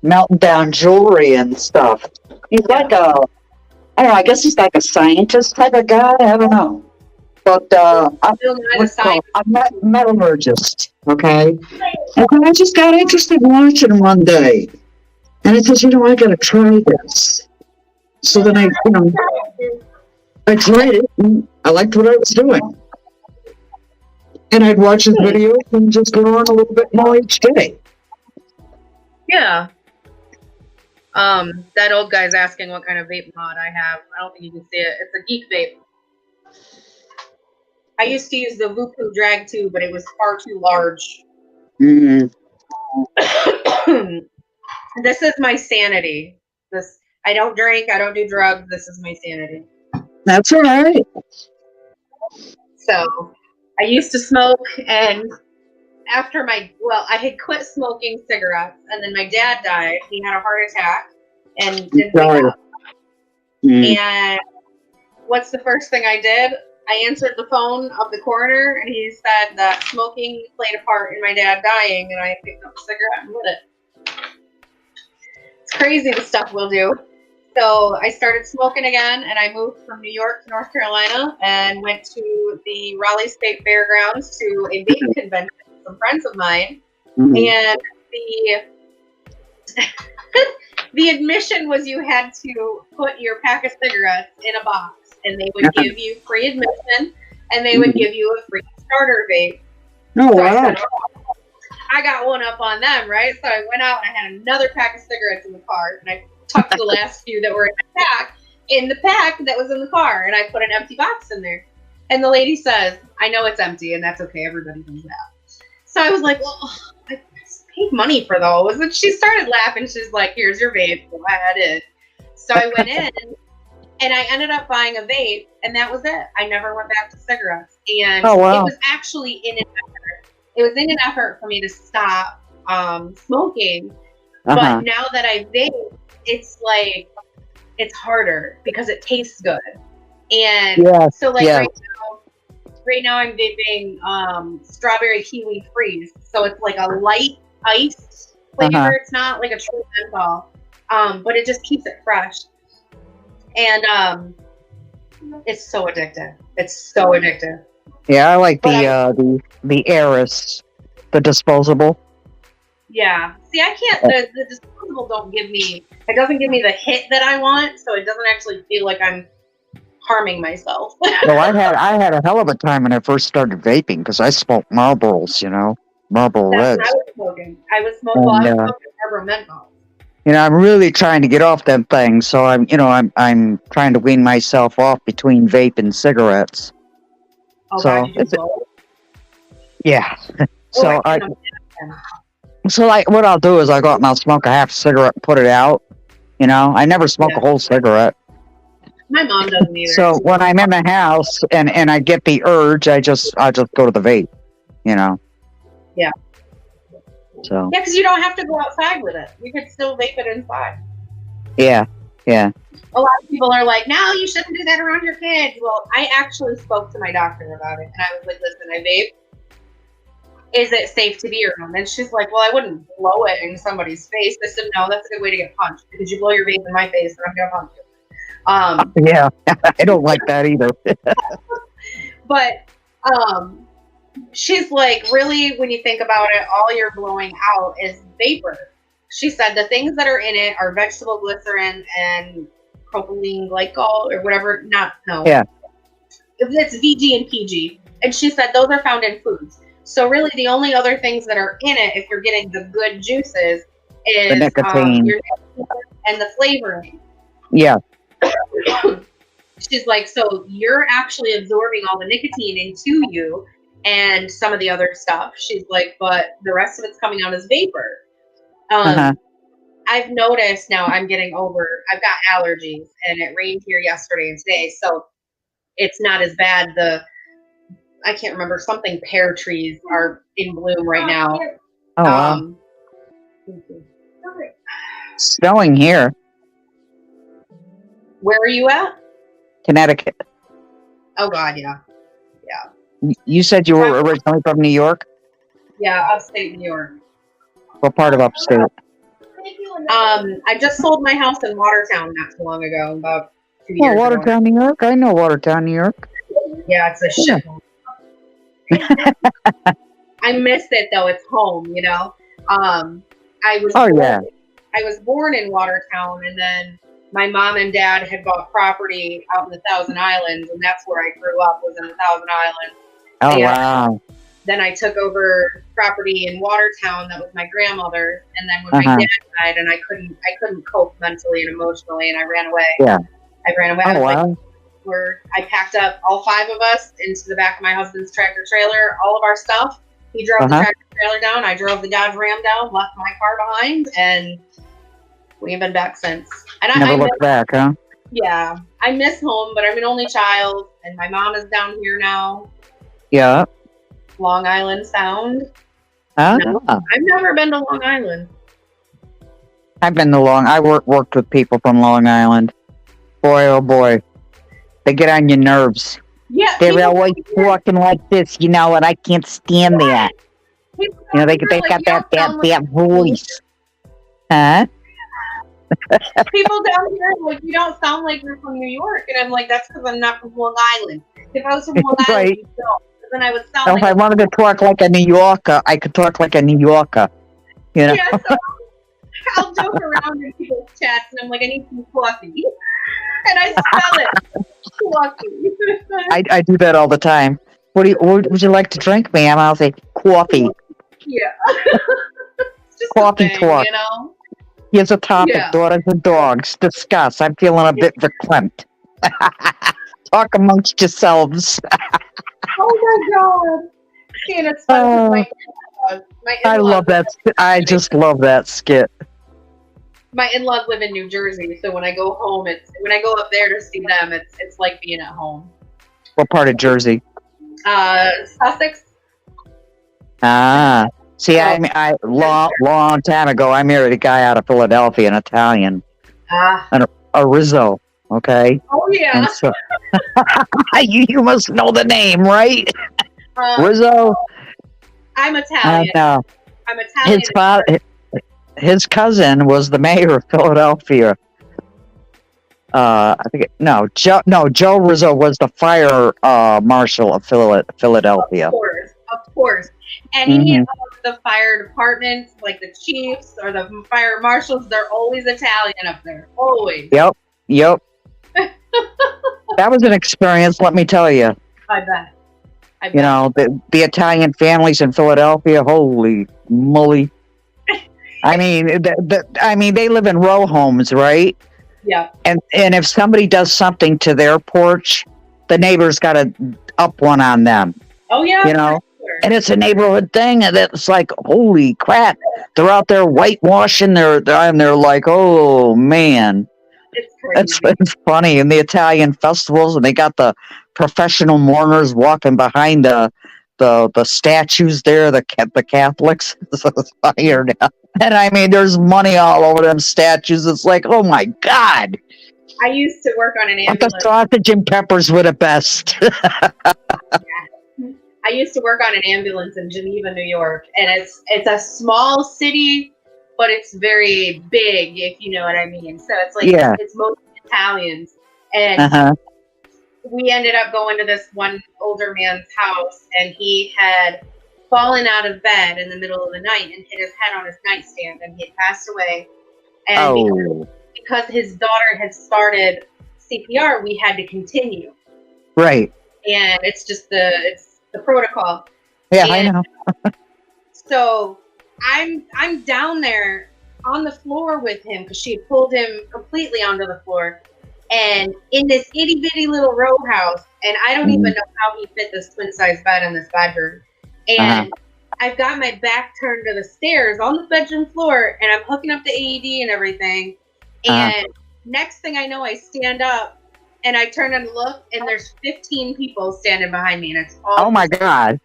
melting down jewelry and stuff. He's like I don't know, I guess he's like a scientist type of guy. I don't know. But I'm a metallurgist, okay? And then I just got interested in watching him one day. And I said, I got to try this. So then I tried it. I liked what I was doing. And I'd watch his videos and just learn a little bit more each day. Yeah. That old guy's asking what kind of vape mod I have. I don't think you can see it. It's a geek vape. I used to use the Vuku Drag 2, but it was far too large. Mm. This is my sanity. I don't drink, I don't do drugs. This is my sanity. That's all right. So I used to smoke, and after I had quit smoking cigarettes, and then my dad died. He had a heart attack and didn't wake up. And what's the first thing I did? I answered the phone of the coroner, and he said that smoking played a part in my dad dying, and I picked up a cigarette and lit it. It's crazy the stuff we'll do. So I started smoking again, and I moved from New York to North Carolina and went to the Raleigh State Fairgrounds to a vape convention with some friends of mine. And the admission was you had to put your pack of cigarettes in a box, and they would give you free admission, and they would give you a free starter vape. Oh, So wow. I said, oh, I got one up on them, right? So I went out and I had another pack of cigarettes in the car, and I tucked the last few that were in my pack in the pack that was in the car, and I put an empty box in there. And the lady says, I know it's empty, and that's okay. Everybody does that. So I was like, well, I paid money for those. And she started laughing. She's like, here's your vape. Go ahead. So I went in, and I ended up buying a vape, and that was it. I never went back to cigarettes. And Oh, wow. it was actually in an effort. It was in an effort for me to stop smoking. But now that I vape, it's like, it's harder because it tastes good. And so like right now I'm vaping strawberry kiwi freeze. So it's like a light iced flavor. It's not like a true menthol. But it just keeps it fresh. And it's so addictive. It's so addictive. Yeah, I like the Eris, the disposable. Yeah. See, I can't. The disposable doesn't give me the hit that I want, so it doesn't actually feel like I'm harming myself. Well, I had a hell of a time when I first started vaping because I smoked Marlboros, Marlboro That's Reds. what I was smoking. I was smoking Marlboro menthol. I'm really trying to get off them things, so I'm trying to wean myself off between vape and cigarettes. Oh, so God, you do both? Yeah. So what I'll do is I'll go out and I'll smoke a half cigarette and put it out. I never smoke a whole cigarette. My mom doesn't either. So when I'm in the house and I get the urge, I just go to the vape, Yeah. So. Yeah, because you don't have to go outside with it. You could still vape it inside. Yeah. A lot of people are like, no, you shouldn't do that around your kids. Well, I actually spoke to my doctor about it, and I was like, listen, I vape. Is it safe to be around? And she's like, well, I wouldn't blow it in somebody's face. I said, no, that's a good way to get punched, because you blow your vape in my face, and I'm going to punch you. Yeah, I don't like that either. But she's like, really, when you think about it, all you're blowing out is vapor. She said the things that are in it are vegetable glycerin and propylene glycol or whatever. Yeah. It's VG and PG. And she said those are found in foods. So really the only other things that are in it, if you're getting the good juices, is the nicotine your and the flavoring. Yeah. She's like, so you're actually absorbing all the nicotine into you and some of the other stuff. She's like, but the rest of it's coming out as vapor. I've noticed now I've got allergies, and it rained here yesterday and today, so it's not as bad. I can't remember, something pear trees are in bloom right now. Oh, wow. Snowing here. Where are you at? Connecticut. Oh, God, yeah. You said you were originally from New York? Yeah, upstate New York. What part of upstate? I just sold my house in Watertown not too long ago, about 2 years ago. Watertown, New York? I know Watertown, New York. Yeah, it's a shit. I miss it, though. It's home, I was born in Watertown, and then my mom and dad had bought property out in the Thousand Islands, and that's where I grew up, was in the Thousand Islands. Oh, And wow. then I took over property in Watertown that was my grandmother, and then when Uh-huh. my dad died, and I couldn't cope mentally and emotionally, and I ran away. Yeah. I ran away. I Oh, was like, wow. I packed up all 5 of us into the back of my husband's tractor trailer, all of our stuff. He drove the Uh-huh. tractor trailer down. I drove the Dodge Ram down, left my car behind, and we ain't been back since. And Never I looked back, huh? yeah, I miss home, but I'm an only child, and my mom is down here now, Yeah. Long Island Sound. Ah. No, I've never been to Long Island. I've been to I worked with people from Long Island. Boy, oh boy. They get on your nerves. Yeah, They're people always down here- talking like this, you know, and I can't stand that. people You know, down they here, got like, you that don't sound like- voice. Huh? People down here, like, you don't sound like you're from New York, and I'm like, that's because I'm not from Long Island. If I was from Long Island, Right. you'd know, 'cause then I would sound So if like I wanted to talk like a New Yorker, I could talk like a New Yorker. You know? yeah. So I'll joke around in people's chats, and I'm like, I need some coffee, and I spell it coffee. I do that all the time. What would you like to drink, ma'am? I'll say coffee. Yeah. It's just Coffee a thing, talk. you know. Here's a topic, Yeah. daughters and dogs. Discuss. I'm feeling a bit verklempt. Talk amongst yourselves. Oh my god. And it's funny 'cause my I in-laws- love that. I just love that skit. My in-laws live in New Jersey, so when I go home, when I go up there to see them, it's like being at home. What part of Jersey? Sussex. Ah. See, I long time ago, I married a guy out of Philadelphia, an Italian, a Rizzo. Okay. Oh yeah. And so, you must know the name, right? Rizzo. I'm Italian. No. I'm Italian. His cousin was the mayor of Philadelphia. I think Joe Rizzo was the fire marshal of Philadelphia. Of course. Any of the fire departments, like the chiefs or the fire marshals, they're always Italian up there. Always. Yep. That was an experience, let me tell you. I bet. You know, the Italian families in Philadelphia, holy moly. I mean, they live in row homes, right? Yeah. And if somebody does something to their porch, the neighbor's got to up one on them. Oh yeah. You know, sure. and it's a neighborhood thing, and it's like, holy crap! They're out there whitewashing and they're like, oh man, it's crazy. It's funny. And the Italian festivals, and they got the professional mourners walking behind the statues there, the Catholics. So it's funnier now. And I mean, there's money all over them statues. It's like, oh my god! I used to work on an But the ambulance. sausage and peppers were the best. I used to work on an ambulance in Geneva, New York, and it's a small city, but it's very big, if you know what I mean. So it's like it's mostly Italians, and we ended up going to this one older man's house, and he had fallen out of bed in the middle of the night and hit his head on his nightstand, and he had passed away. And because his daughter had started CPR, we had to continue. Right. And it's just the protocol. Yeah, I know. So I'm down there on the floor with him because she had pulled him completely onto the floor, and in this itty bitty little row house, and I don't even know how he fit this twin size bed in this bedroom. And I've got my back turned to the stairs on the bedroom floor, and I'm hooking up the AED and everything. And next thing I know, I stand up and I turn and look, and there's 15 people standing behind me, and it's all oh my god.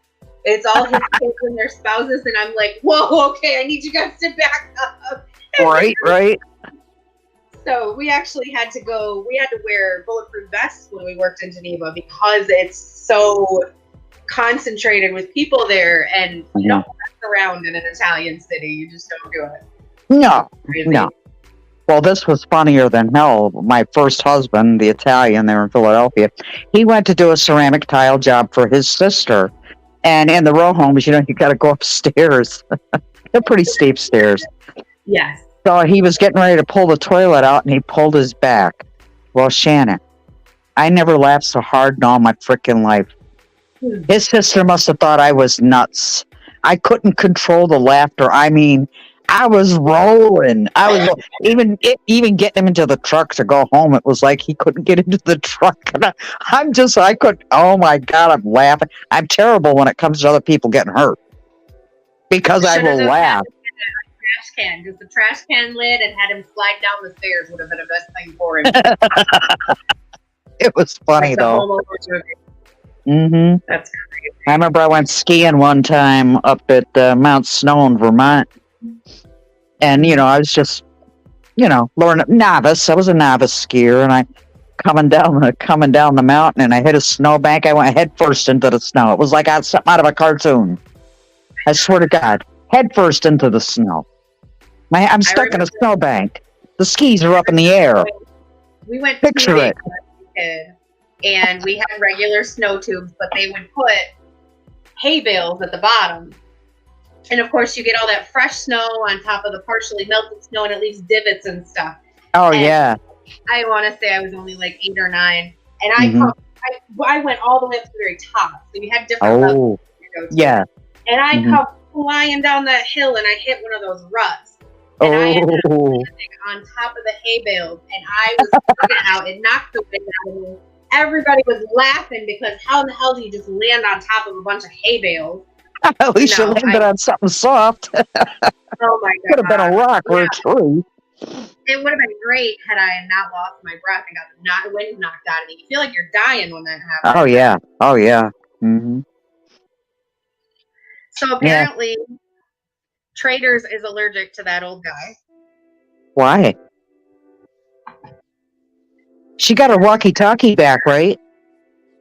It's all his kids and their spouses, and I'm like, whoa, okay, I need you guys to back up. Right. So we actually had to wear bulletproof vests when we worked in Geneva because it's so concentrated with people there, and you don't mess around in an Italian city. You just don't do it. No. Well, this was funnier than hell. My first husband, the Italian there in Philadelphia, he went to do a ceramic tile job for his sister. And in the row homes, you got to go upstairs. They're pretty steep stairs. Yes. So he was getting ready to pull the toilet out, and he pulled his back. Well, Shannon, I never laughed so hard in all my freaking life. His sister must have thought I was nuts. I couldn't control the laughter. I mean, I was rolling. Even getting him into the truck to go home. It was like he couldn't get into the truck. And I couldn't. Oh my God, I'm laughing. I'm terrible when it comes to other people getting hurt because I will laugh. Trash can, just the trash can lid, and had him slide down the stairs would have been the best thing for him. It was funny though. Mm-hmm. That's crazy. I remember I went skiing one time up at Mount Snow in Vermont, and I was just novice. I was a novice skier, and I coming down the mountain, and I hit a snowbank. I went head first into the snow. It was like something out of a cartoon. I swear to God, head first into the snow. I'm stuck in a snowbank. The skis are up in the air. We went Picture it. And we had regular snow tubes, but they would put hay bales at the bottom. And of course, you get all that fresh snow on top of the partially melted snow, and it leaves divots and stuff. Oh, and yeah. I want to say I was only like 8 or 9. And I went all the way up to the very top. So you had different levels to go to. Yeah. And I come flying down that hill, and I hit one of those ruts. And I ended up landing on top of the hay bales, and I was freaking out. It knocked the wind out of me. Everybody was laughing because how in the hell do you just land on top of a bunch of hay bales? At least you landed on something soft. Oh my God. Could have been a rock or a tree. It would have been great had I not lost my breath and got the wind knocked out of me. You feel like you're dying when that happens. Oh, yeah. Oh, yeah. Mm-hmm. So apparently, Traders is allergic to that old guy. Why? She got her walkie-talkie back, right?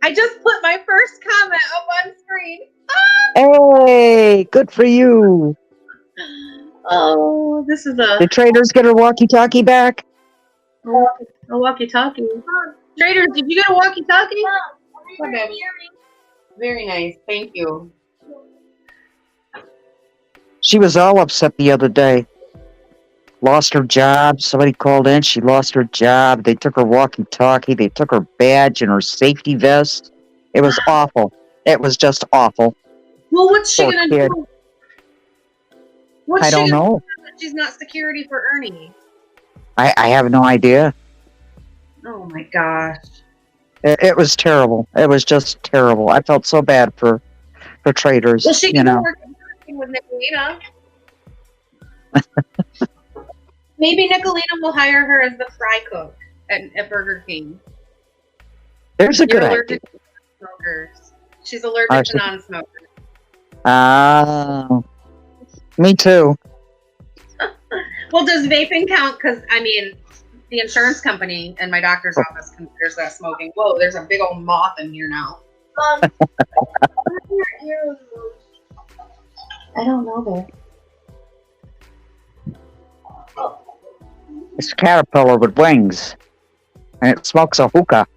I just put my first comment up on screen. Hey, good for you. Oh, this is Did Traders get her walkie-talkie back? A walkie-talkie. Traders, did you get a walkie-talkie? Okay. Very nice. Thank you. She was all upset the other day. Lost her job. Somebody called in. She lost her job. They took her walkie-talkie. They took her badge and her safety vest. It was awful. It was just awful. Well, what's she going to do? I don't know. She's not security for Ernie. I have no idea. Oh, my gosh. It was terrible. It was just terrible. I felt so bad for Traders. Well, she can work with Nicolina. Maybe Nicolina will hire her as the fry cook at Burger King. There's a good allergic idea. To smokers. She's allergic to non-smokers. Me too. Well, does vaping count? Because, I mean, the insurance company and my doctor's office considers that smoking. Whoa, there's a big old moth in here now. I don't know that. It's a caterpillar with wings, and it smokes a hookah.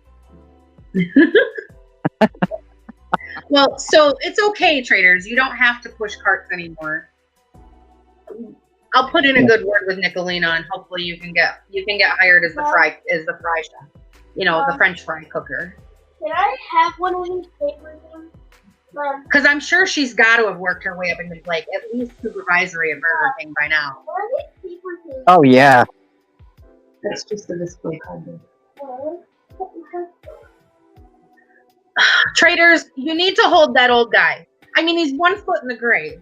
Well, so it's okay, Traders. You don't have to push carts anymore. I'll put in a good word with Nicolina, and hopefully you can get hired as the fry chef. The French fry cooker. Can I have one of these papers? Because I'm sure she's got to have worked her way up into like at least supervisory at Burger King by now. Oh yeah. That's just a display card. Traders, you need to hold that old guy. I mean, he's 1 foot in the grave.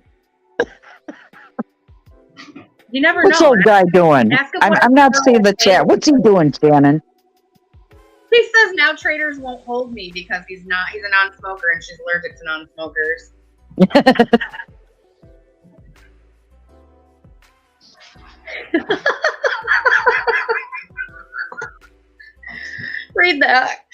You never know. What's old guy doing? I'm not seeing the chat. What's he doing, Shannon? He says now Traders won't hold me because he's a non-smoker and she's allergic to non-smokers. Read that.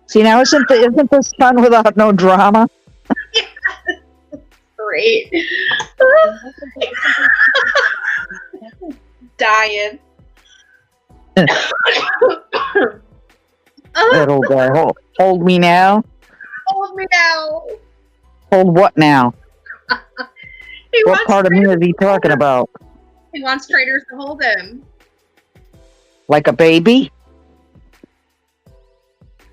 See, now isn't this fun without no drama? Yeah. Great. Dying. Little guy, hold me now. Hold me now. Hold what now? He What wants part of me traders is he to hold talking him. about? He wants traders to hold him. Like a baby?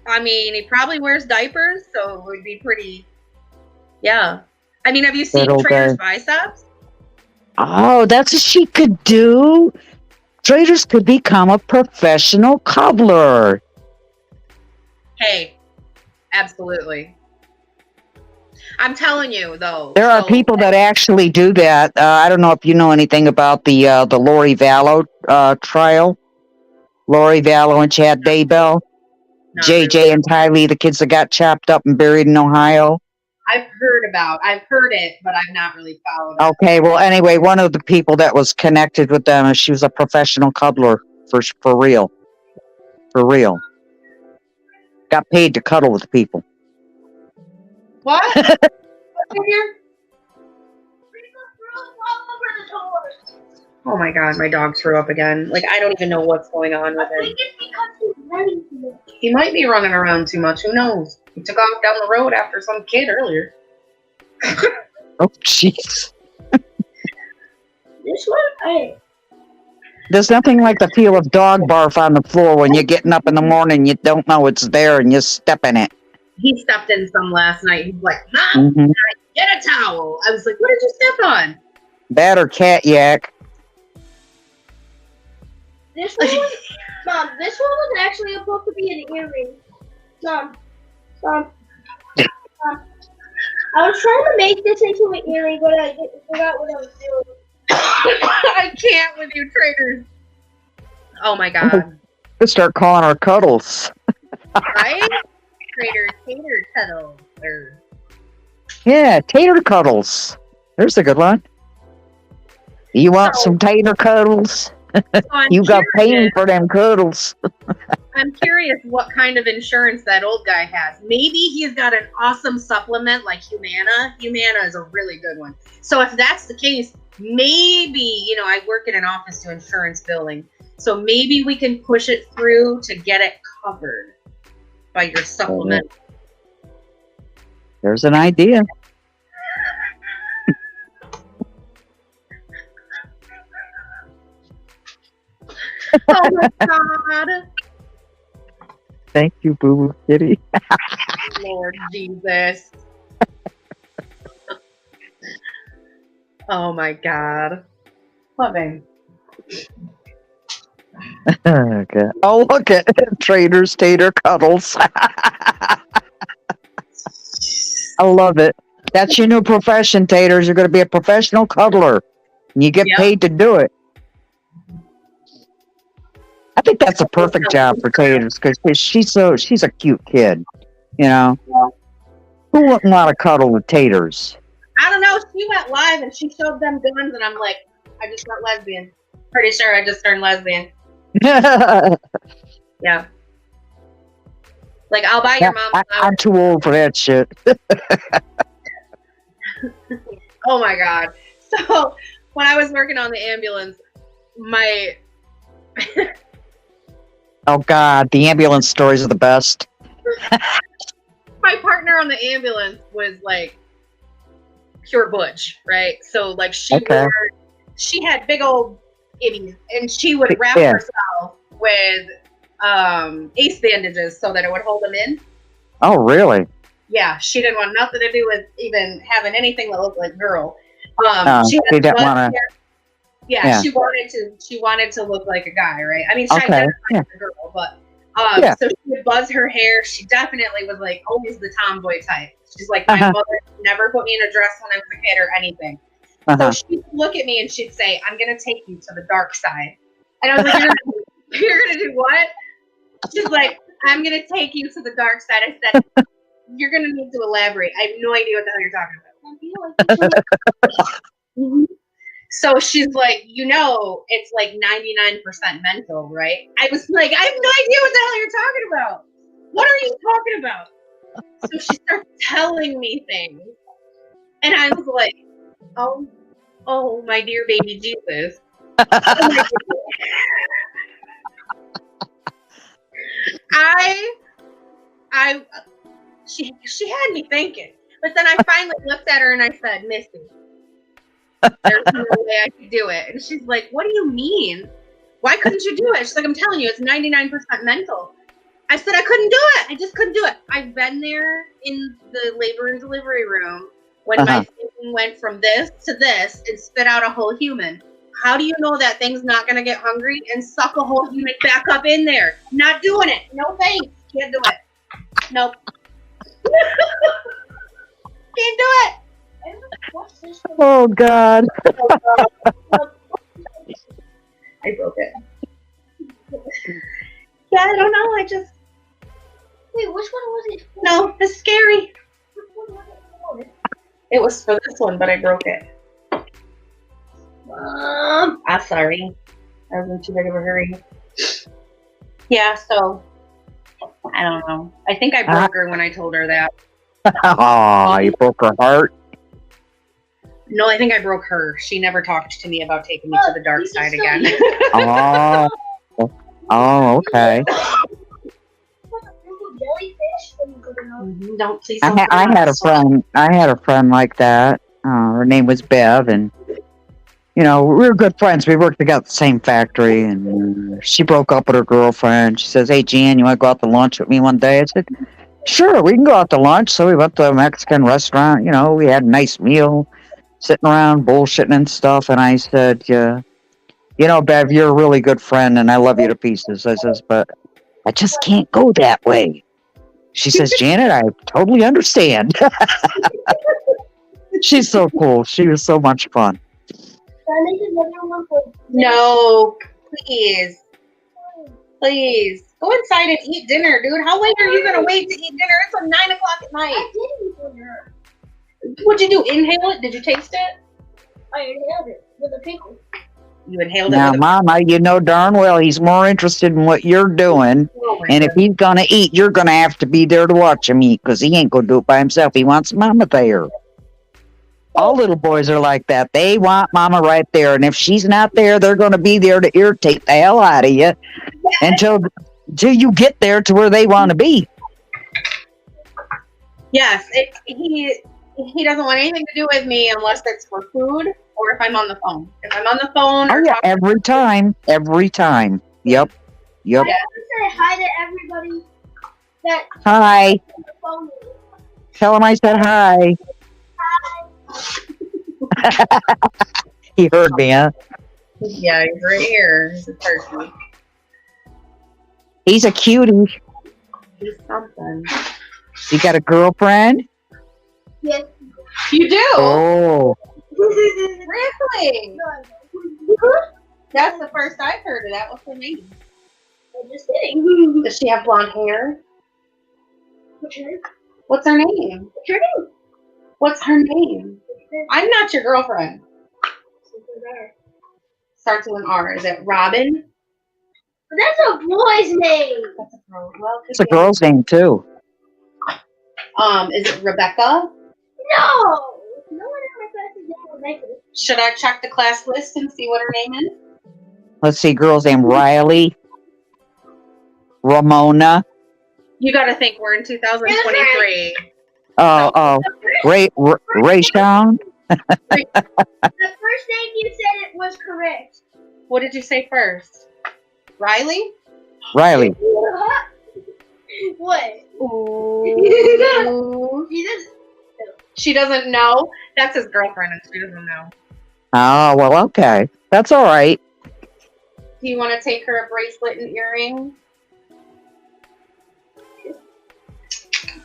I mean, he probably wears diapers, so it would be pretty. Yeah. I mean, have you seen That old Trader's guy. biceps? Oh, that's what she could do. Traders could become a professional cobbler. Hey, absolutely. I'm telling you, though. There are so- people that actually do that. I don't know if you know anything about the Lori Vallow trial. Lori Vallow and Chad Daybell, Not JJ really. and Tylee, the kids that got chopped up and buried in Ohio. I've heard it, but I've not really followed it. Okay, well, anyway, one of the people that was connected with them, she was a professional cobbler for real. For real. Got paid to cuddle with people. What? What's in here? Oh my god, my dog threw up again. Like, I don't even know what's going on with I him. think it's because he's running too much. He might be running around too much. Who knows? He took off down the road after some kid earlier. Oh, jeez. This one, hey, There's nothing like the feel of dog barf on the floor when you're getting up in the morning, you don't know it's there and you step in it. He stepped in some last night. He's like, Mom, Hmm. get a towel. I was like, what did you step on? That or cat yak. this one was, Mom, this one was actually supposed to be an earring. Mom, Mom, Mom. I was trying to make this into an earring, but I forgot what I was doing. I can't with you traders. Oh my god. Let's start calling our cuddles. Right? Tater cuddle. Or Yeah, tater cuddles. There's a good one. You want some tater cuddles? so I'm You got curious- pain for them cuddles. I'm curious what kind of insurance that old guy has. Maybe he's got an awesome supplement like Humana. Humana is a really good one. So if that's the case, maybe, I work in an office to insurance billing. So maybe we can push it through to get it covered by your supplement. There's an idea. Oh my god. Thank you, Boo Boo Kitty. Lord Jesus. Oh my god. Loving. Okay. Oh, look at Traders Tater Cuddles. I love it. That's your new profession, Taters. You're going to be a professional cuddler. And you get Yep. paid to do it. I think that's a perfect job for Taters because she's a cute kid. Who wouldn't want to cuddle with Taters? I don't know. She went live and she showed them guns, and I'm like, I just went lesbian. Pretty sure I just turned lesbian. Yeah. Like, I'll buy your mom flowers. I'm too old for that shit. Oh my god. So when I was working on the ambulance, my Oh God, the ambulance stories are the best. partner on the ambulance was like pure butch, right? So like she had big old itties, and she would wrap Yeah. herself with ace bandages so that it would hold them in. Oh really? Yeah, she didn't want nothing to do with even having anything that looked like a girl. She she didn't buzz wanna- hair. Yeah, she wanted to look like a guy, right? I mean, she Okay, identified yeah. as a girl, but Yeah. so she would buzz her hair. She definitely was like always the tomboy type. She's like, my Uh-huh. mother never put me in a dress when I was a kid or anything. Uh-huh. So she'd look at me and she'd say, "I'm gonna take you to the dark side," and I was like, "You're gonna do what?" She's like, "I'm gonna take you to the dark side." I said, "You're gonna need to elaborate. I have no idea what the hell you're talking about." So she's like, it's like 99% mental, right? I was like, I have no idea what the hell you're talking about. What are you talking about? So she starts telling me things. And I was like, oh, my dear baby Jesus. Oh my goodness. She had me thinking. But then I finally looked at her and I said, Missy, there's no way I could do it. And she's like, what do you mean? Why couldn't you do it? She's like, I'm telling you, it's 99% mental. I said, I couldn't do it. I just couldn't do it. I've been there in the labor and delivery room when my thing went from this to this and spit out a whole human. How do you know that thing's not going to get hungry and suck a whole human back up in there? Not doing it. No thanks. Can't do it. Nope. Can't do it. Oh God. I broke it. Yeah, I don't know. I just. Wait, which one was it? No, it's scary. Which one was it for? It was for this one, but I broke it. I'm sorry. I was in too big of a hurry. Yeah, so I don't know. I think I broke her when I told her that. Oh, you broke her heart. No, I think I broke her. She never talked to me about taking me to the dark side again. Oh. Oh, okay. Don't please. I had a friend. I had a friend like that. Her name was Bev, and we were good friends. We worked together at the same factory, and she broke up with her girlfriend. She says, "Hey, Jan, you want to go out to lunch with me one day?" I said, "Sure, we can go out to lunch." So we went to a Mexican restaurant. We had a nice meal, sitting around bullshitting and stuff. And I said, Bev, you're a really good friend, and I love you to pieces. I says, but I just can't go that way. She says, Janet, I totally understand. She's so cool. She was so much fun. No, please. Please. Go inside and eat dinner, dude. How late are you going to wait to eat dinner? It's like 9 o'clock at night. I did eat dinner. What'd you do? Inhale it? Did you taste it? I inhaled it with a pickle. You inhaled it now, with a Mama, you know darn well he's more interested in what you're doing. Oh, and if he's going to eat, you're going to have to be there to watch him eat because he ain't going to do it by himself. He wants Mama there. All little boys are like that. They want Mama right there. And if she's not there, they're going to be there to irritate the hell out of you until you get there to where they want to be. Yes, he doesn't want anything to do with me unless it's for food or if I'm on the phone. If I'm on the phone, Oh, yeah, every time. Yep. I have to say hi to everybody that Hi. on the phone. Tell him I said hi. He heard me, huh? Yeah, he's right here. He's a person. He's a cutie. He's something. You got a girlfriend? Yes. You do? Oh. Really? That's the first I've heard of that. What's her name? I'm just kidding. Does she have blonde hair? What's your name? What's her name? What's your name? What's her name? I'm not your girlfriend. Starts with an R. Is it Robin? That's a boy's name. That's a girl. Well, It's a girl's name, too. Is it Rebecca? No one in my class is named Rebecca. Should I check the class list and see what her name is? Let's see, girl's name Riley. Ramona. You got to think we're in 2023. Rayshawn. The first name you said it was correct. What did you say first? Riley? Riley. What? Ooh. She doesn't know. That's his girlfriend, and she doesn't know. Oh, well, okay. That's all right. Do you want to take her a bracelet and earring?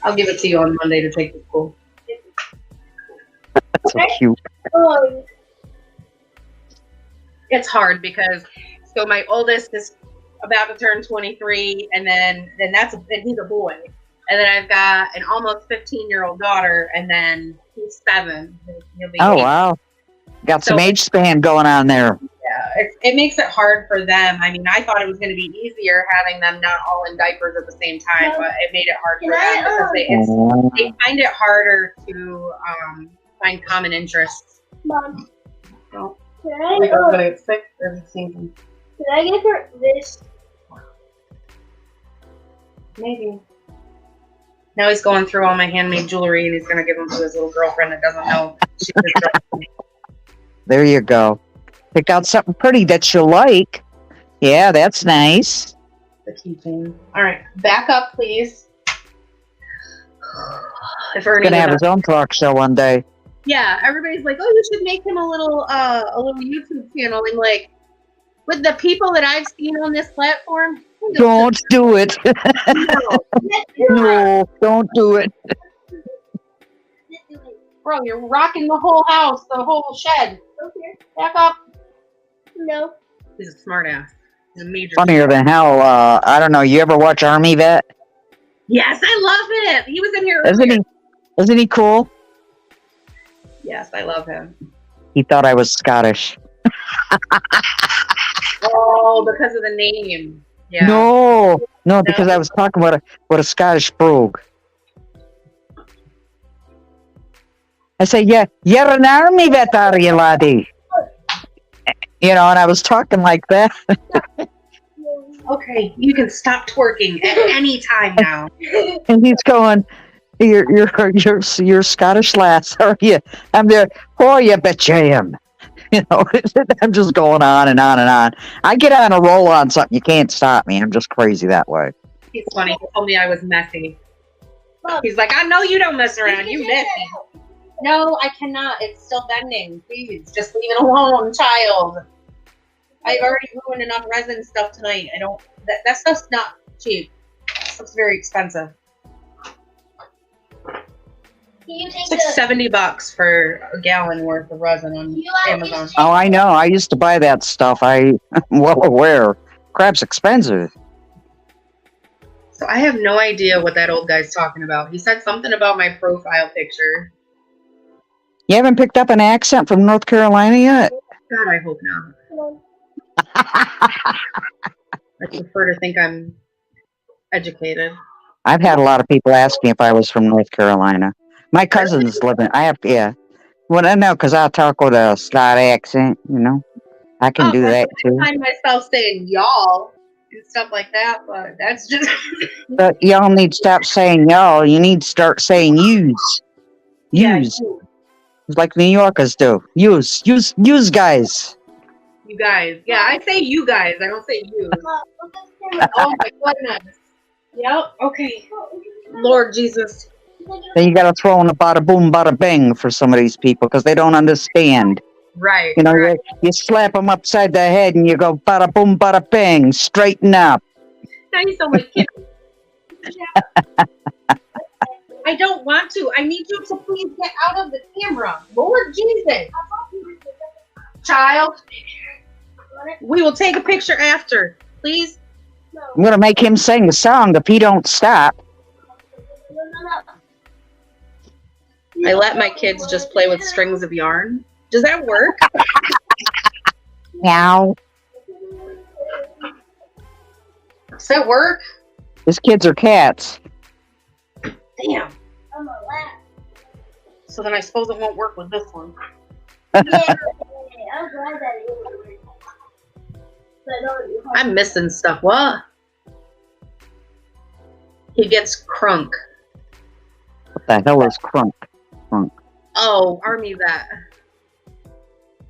I'll give it to you on Monday to take to school. That's so cute. Oh, It's hard because my oldest is about to turn 23, and then he's a boy, and then I've got an almost 15-year-old daughter, and then he's 7. He'll be 8. Wow. Got some age span going on there. Yeah, it makes it hard for them. I mean, I thought it was going to be easier having them not all in diapers at the same time, but it made it hard for them because they find it harder to find common interests. Mom. So, Can I get her this? Maybe. Now he's going through all my handmade jewelry and he's gonna give them to his little girlfriend that doesn't know she's his girlfriend. There you go. Pick out something pretty that you like. Yeah, that's nice. The keychain. All right, back up, please. If Ernie Gonna have would his own talk show one day. Yeah, everybody's like, "Oh, you should make him a little YouTube channel." I'm like, with the people that I've seen on this platform, Don't do it. no, No, don't do it. bro, you're rocking the whole house, the whole shed. Okay. Back up. No. He's a smart ass. He's a major. Funnier than hell. I don't know. You ever watch Army Vet? Yes, I love him. He was in here Isn't earlier. Isn't he cool? Yes, I love him. He thought I was Scottish. Oh, because of the name. Yeah. No, because I was talking about a Scottish brogue. I say, yeah, you're an army vet, are you, laddie? You know, and I was talking like that. Okay, you can stop twerking at any time now. And he's going, you're Scottish lass, are you? I'm there. Oh, you bet you am. You know, I'm just going on and on and on. I get on a roll on something. You can't stop me. I'm just crazy that way. He's funny. He told me I was messy. He's like, I know you don't mess around. You messy. No, I cannot. It's still bending. Please, just leave it alone, child. I've already ruined enough resin stuff tonight. I don't. That stuff's not cheap. That stuff's very expensive. It's like $70 for a gallon worth of resin on Amazon. Oh, I know. I used to buy that stuff. I'm well aware. Crap's expensive. So I have no idea what that old guy's talking about. He said something about my profile picture. You haven't picked up an accent from North Carolina yet? God, I hope not. I prefer to think I'm educated. I've had a lot of people ask me if I was from North Carolina. My cousins live in. Yeah. Well, I know because I talk with a slight accent. You know, I can do that too. I find myself saying y'all and stuff like that, but that's just. But y'all need to stop saying y'all. You need to start saying yous. Yous. Yeah, It's like New Yorkers do. Yous guys. you guys. Yeah, I say you guys. I don't say you. Oh my goodness. Yep. Okay. Lord Jesus. Then you got to throw in a bada boom, bada bing for some of these people because they don't understand. Right. You know, right. you slap them upside the head and you go bada boom, bada bing, straighten up. Now you sound like Kim. I don't want to. I need you to please get out of the camera. Lord Jesus. Child. We will take a picture after. Please. I'm going to make him sing a song if he don't stop. I let my kids just play with strings of yarn. Does that work? Meow. Does that work? His kids are cats. Damn. So then I suppose it won't work with this one. I'm missing stuff. What? He gets crunk. What the hell is crunk? Oh, Army vet.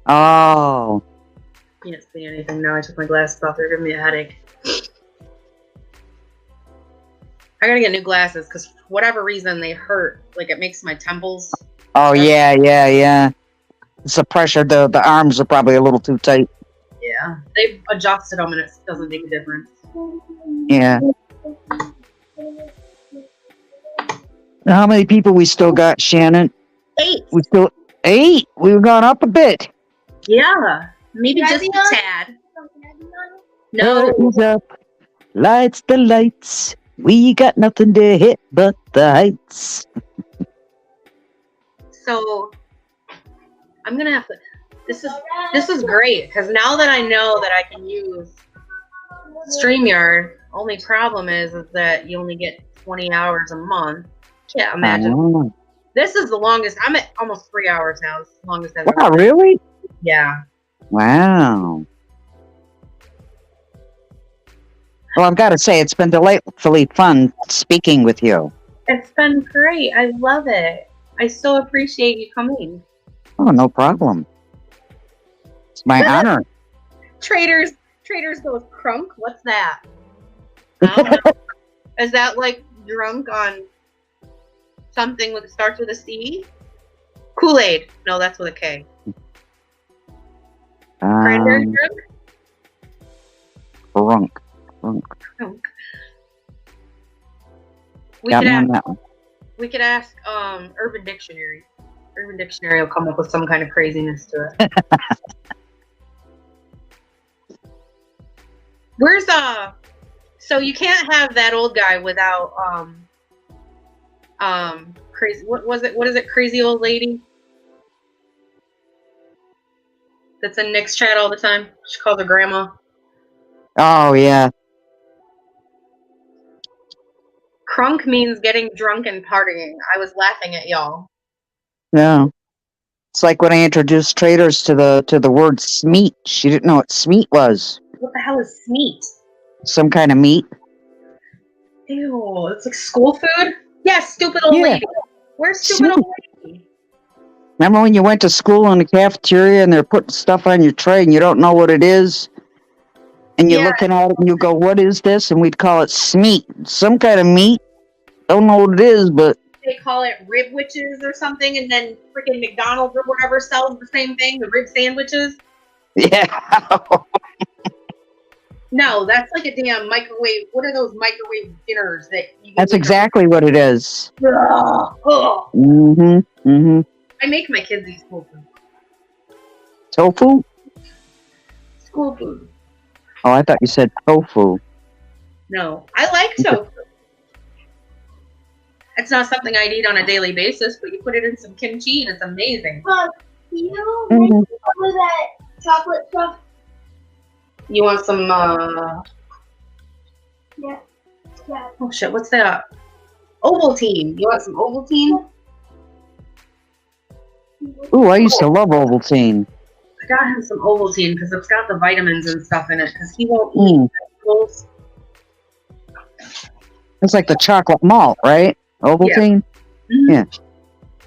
Oh. Can't see anything now. I took my glasses off. They're giving me a headache. I gotta get new glasses because for whatever reason they hurt. Like it makes my temples. Oh, yeah. It's the pressure. The arms are probably a little too tight. Yeah. They've adjusted them and it doesn't make a difference. Yeah. How many people we still got, Shannon? 8. We still 8. We've gone up a bit. Yeah. Maybe just a tad. No. Curtains up, lights the lights. We got nothing to hit but the heights. So I'm gonna have to. This is great because now that I know that I can use StreamYard, only problem is that you only get 20 hours a month. Can't imagine. Oh. This is the longest. I'm at almost 3 hours now. It's the longest I've Wow, ever. really? Yeah. Wow. Well, I've got to say, it's been delightfully fun speaking with you. It's been great. I love it. I so appreciate you coming. Oh, no problem. It's my honor. Traders goes crunk. What's that? I don't know. Is that like drunk on something that starts with a C? Kool-Aid. No, that's with a K. Cranberry Drunk. drunk. Got me on that one. We could ask Urban Dictionary. Urban Dictionary will come up with some kind of craziness to it. Where's so you can't have that old guy without crazy what is it, crazy old lady? That's in Nick's chat all the time. She calls her grandma. Oh, yeah. Crunk means getting drunk and partying. I was laughing at y'all. Yeah. It's like when I introduced traders to the word smeat. She didn't know what smeat was. What the hell is smeat? Some kind of meat. Ew, it's like school food? Yeah, stupid old lady. Where's stupid old lady? Remember when you went to school in the cafeteria and they're putting stuff on your tray and you don't know what it is? And you're looking at it and you go, what is this? And we'd call it smeat. Some kind of meat. Don't know what it is, but... They call it rib witches or something, and then freaking McDonald's or whatever sells the same thing, the rib sandwiches. Yeah. No, that's like a damn microwave. What are those microwave dinners that you That's exactly what it is. Ugh. Mm-hmm. I make my kids eat school food. Tofu? School food. Oh, I thought you said tofu. No, I like tofu. It's not something I'd eat on a daily basis, but you put it in some kimchi and it's amazing. You make some of that chocolate stuff. You want some, Yeah. Oh shit, what's that? Ovaltine. You want some Ovaltine? Ooh, I used to love Ovaltine. I got him some Ovaltine because it's got the vitamins and stuff in it because he won't eat vegetables. It's like the chocolate malt, right? Ovaltine? Yeah.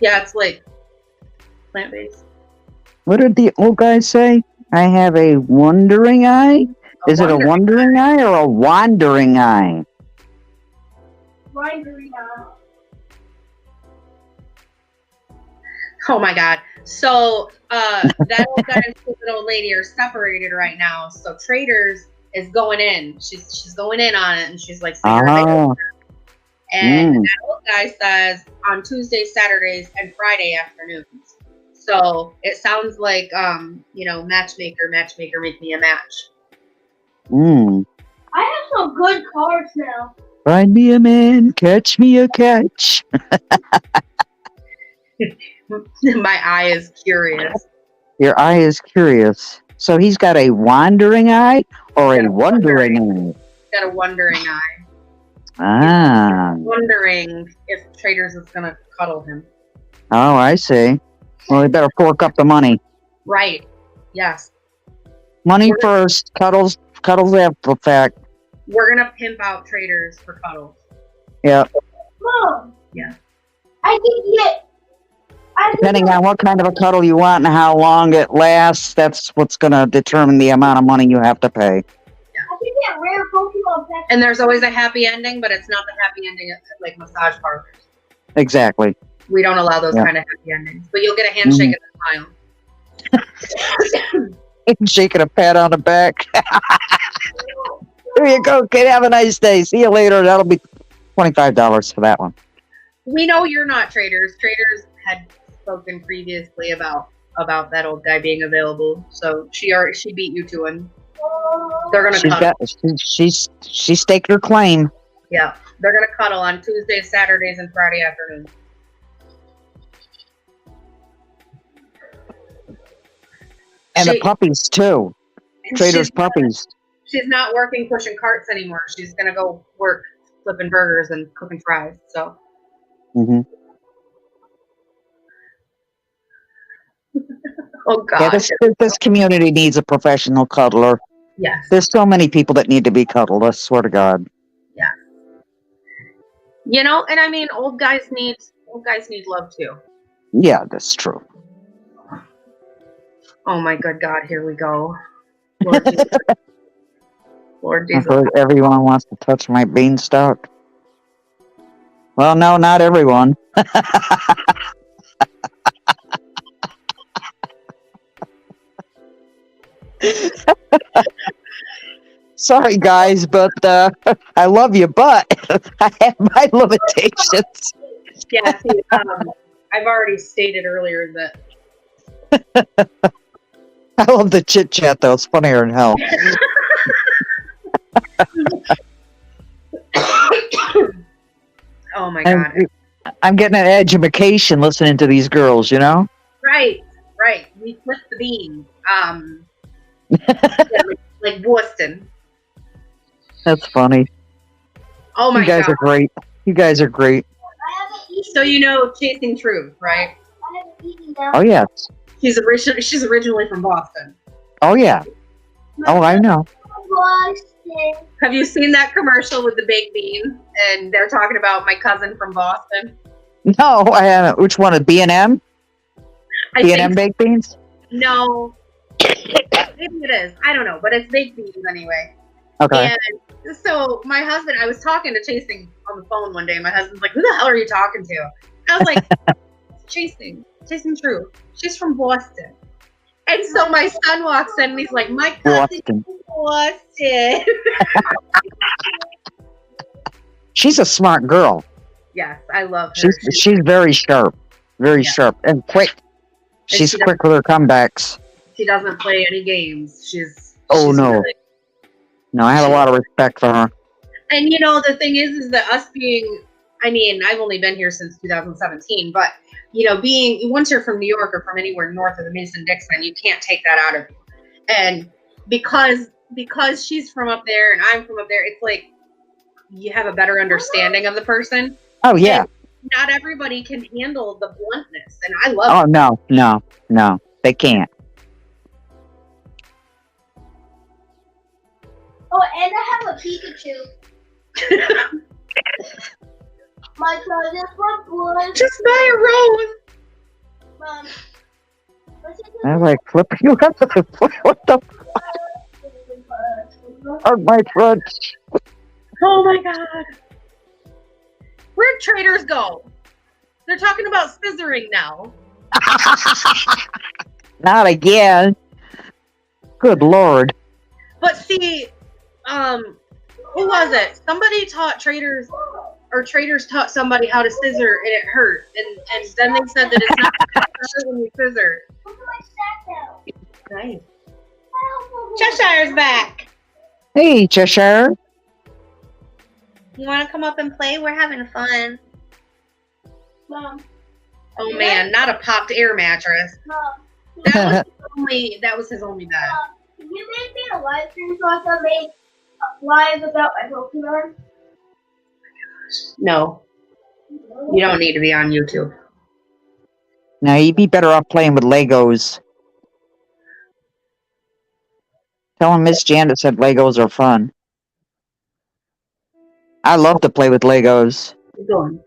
Yeah, it's like plant-based. What did the old guy say? I have a wandering eye? Is it a wandering eye or a wandering eye? Wandering eye. Oh my god. So that old guy and stupid old lady are separated right now. So Traders is going in. She's going in on it and she's like and that old guy says on Tuesdays, Saturdays, and Friday afternoons. So it sounds like matchmaker, make me a match. I have some good cards now. Find me a man, catch me a catch. My eye is curious. Your eye is curious. So he's got a wandering eye or a wondering eye? He's got a wondering eye. Ah. Wondering if Traders is going to cuddle him. Oh, I see. Well, we better fork up the money. Right. Yes. Money first, cuddles after the fact. We're going to pimp out Traders for cuddles. Yeah. Mom. Yeah. I can get... Depending on what kind of a cuddle you want and how long it lasts, that's what's going to determine the amount of money you have to pay. I can get rare Pokemon pets. And there's always a happy ending, but it's not the happy ending at like massage parlors. Exactly. We don't allow those kind of happy endings. But you'll get a handshake and a smile. Shaking a pat on the back. There you go, kid. Have a nice day. See you later. That'll be $25 for that one. We know you're not Traders. Traders had spoken previously about that old guy being available. So she beat you to him. They're gonna cuddle. She staked her claim. Yeah, they're gonna cuddle on Tuesdays, Saturdays, and Friday afternoons. And the puppies too. Traders puppies. She's not working pushing carts anymore. She's gonna go work flipping burgers and cooking fries. So. Oh gosh. Yeah, this community needs a professional cuddler. Yes. There's so many people that need to be cuddled. I swear to God. Yeah. You know, and I mean, old guys need love too. Yeah, that's true. Oh my good God, here we go. Lord Jesus. Lord I Jesus. heard everyone wants to touch my beanstalk. Well, no, not everyone. Sorry, guys, but I love you, but I have my limitations. Yeah, see, I've already stated earlier that. I love the chit chat, though. It's funnier than hell. Oh my God. I'm getting an education listening to these girls, you know? Right. We flip the bean. Like Boston. That's funny. Oh my You guys God. are great. You guys are great. So you know Chasing Truth, right? Oh, yes. She's originally from Boston. Oh, yeah. Oh, I know. Have you seen that commercial with the baked beans? And they're talking about my cousin from Boston. No, I haven't. Which one? B&M? B&M baked beans? No. Maybe it is. I don't know. But it's baked beans anyway. Okay. And so my husband, I was talking to Chasing on the phone one day. My husband's like, who the hell are you talking to? I was like, Chasing Truth. She's from Boston. And so my son walks in and he's like, my cousin from Boston. She's a smart girl. Yes, I love her. She's very sharp. Very sharp. And quick. She's quick with her comebacks. She doesn't play any games. She's no. Really, no, I have a lot of respect for her. And you know, the thing is that us being, I mean, I've only been here since 2017, but you know, once you're from New York or from anywhere north of the Mason-Dixon, you can't take that out of you. And because she's from up there and I'm from up there, it's like you have a better understanding of the person. Oh, yeah. And not everybody can handle the bluntness, and I love it. Oh, no. They can't. Oh, and I have a Pikachu. My cousin from Boston. Just buy a rose. Mom. I'm like, flipping you up. What the fuck? My French. Oh my God. Where'd traders go? They're talking about scissoring now. Not again. Good Lord. But see, who was it? Somebody taught traders, or traders taught somebody how to scissor and it hurt. And then they said that it's not hurt when you scissor. Nice. Cheshire's back. Hey, Cheshire. You want to come up and play? We're having fun. Mom. Oh man, not a popped air mattress. Mom. That was his only bed. Can you make me a live stream so I can make live about my Pokemon? No. You don't need to be on YouTube. No, you'd be better off playing with Legos. Tell him Miss Janet said Legos are fun. I love to play with Legos. Keep going.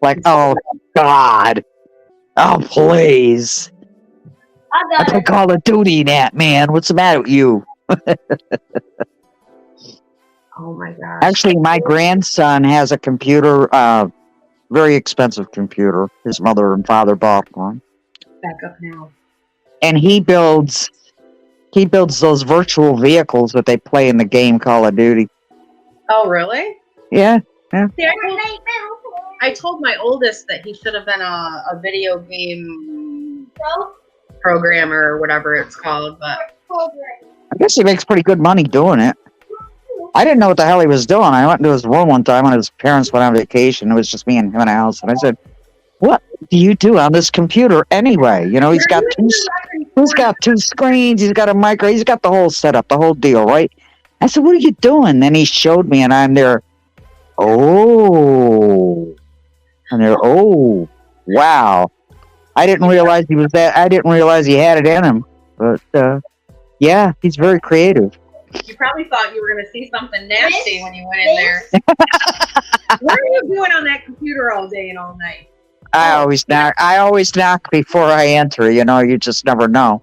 Like, oh, God. Oh, please. I play Call of Duty, Nat, man. What's the matter with you? Oh, my gosh. Actually, my grandson has a computer, very expensive computer. His mother and father bought one. Back up now. And he builds those virtual vehicles that they play in the game Call of Duty. Oh, really? Yeah. See, I told my oldest that he should have been a video game programmer or whatever it's called, but I guess he makes pretty good money doing it. I didn't know what the hell he was doing. I went into his room one time when his parents went on vacation. It was just me and him in the house. And I said, what do you do on this computer anyway? You know, he's got two screens. He's got a micro. He's got the whole setup, the whole deal, right? I said, what are you doing? Then he showed me, and I'm there. Oh. And they're, oh, wow. I didn't realize he was that. I didn't realize he had it in him. But, yeah, he's very creative. You probably thought you were going to see something nasty when you went in there. What are you doing on that computer all day and all night? I always knock. I always knock before I enter. You know, you just never know.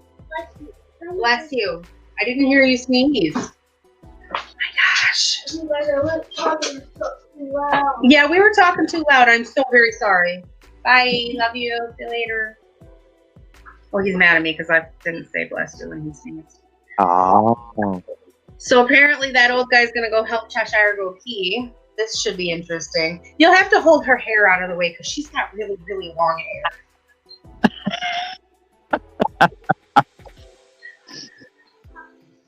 Bless you. I didn't hear you sneeze. Oh my gosh. Yeah, we were talking too loud. I'm so very sorry. Bye. Love you. See you later. Well, he's mad at me because I didn't say bless you when he sneezed. Oh. So apparently that old guy's going to go help Cheshire go pee. This should be interesting. You'll have to hold her hair out of the way because she's got really, really long hair.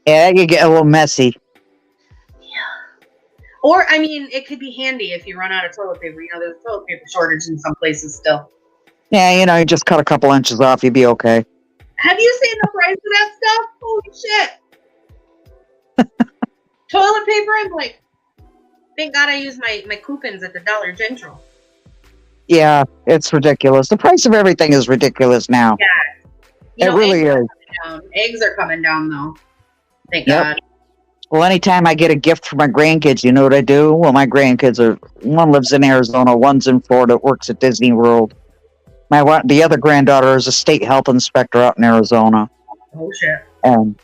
Yeah, that could get a little messy. Yeah. Or, I mean, it could be handy if you run out of toilet paper. You know, there's a toilet paper shortage in some places still. Yeah, you know, you just cut a couple inches off, you'd be okay. Have you seen the price of that stuff? Holy shit. Toilet paper, I'm like, thank God I use my coupons at the Dollar General. Yeah, it's ridiculous. The price of everything is ridiculous now. Yeah. It really is. Eggs are coming down, though. Thank God. Well, anytime I get a gift for my grandkids, you know what I do? Well, my grandkids are, one lives in Arizona, one's in Florida, works at Disney World. The other granddaughter is a state health inspector out in Arizona. Oh, shit. And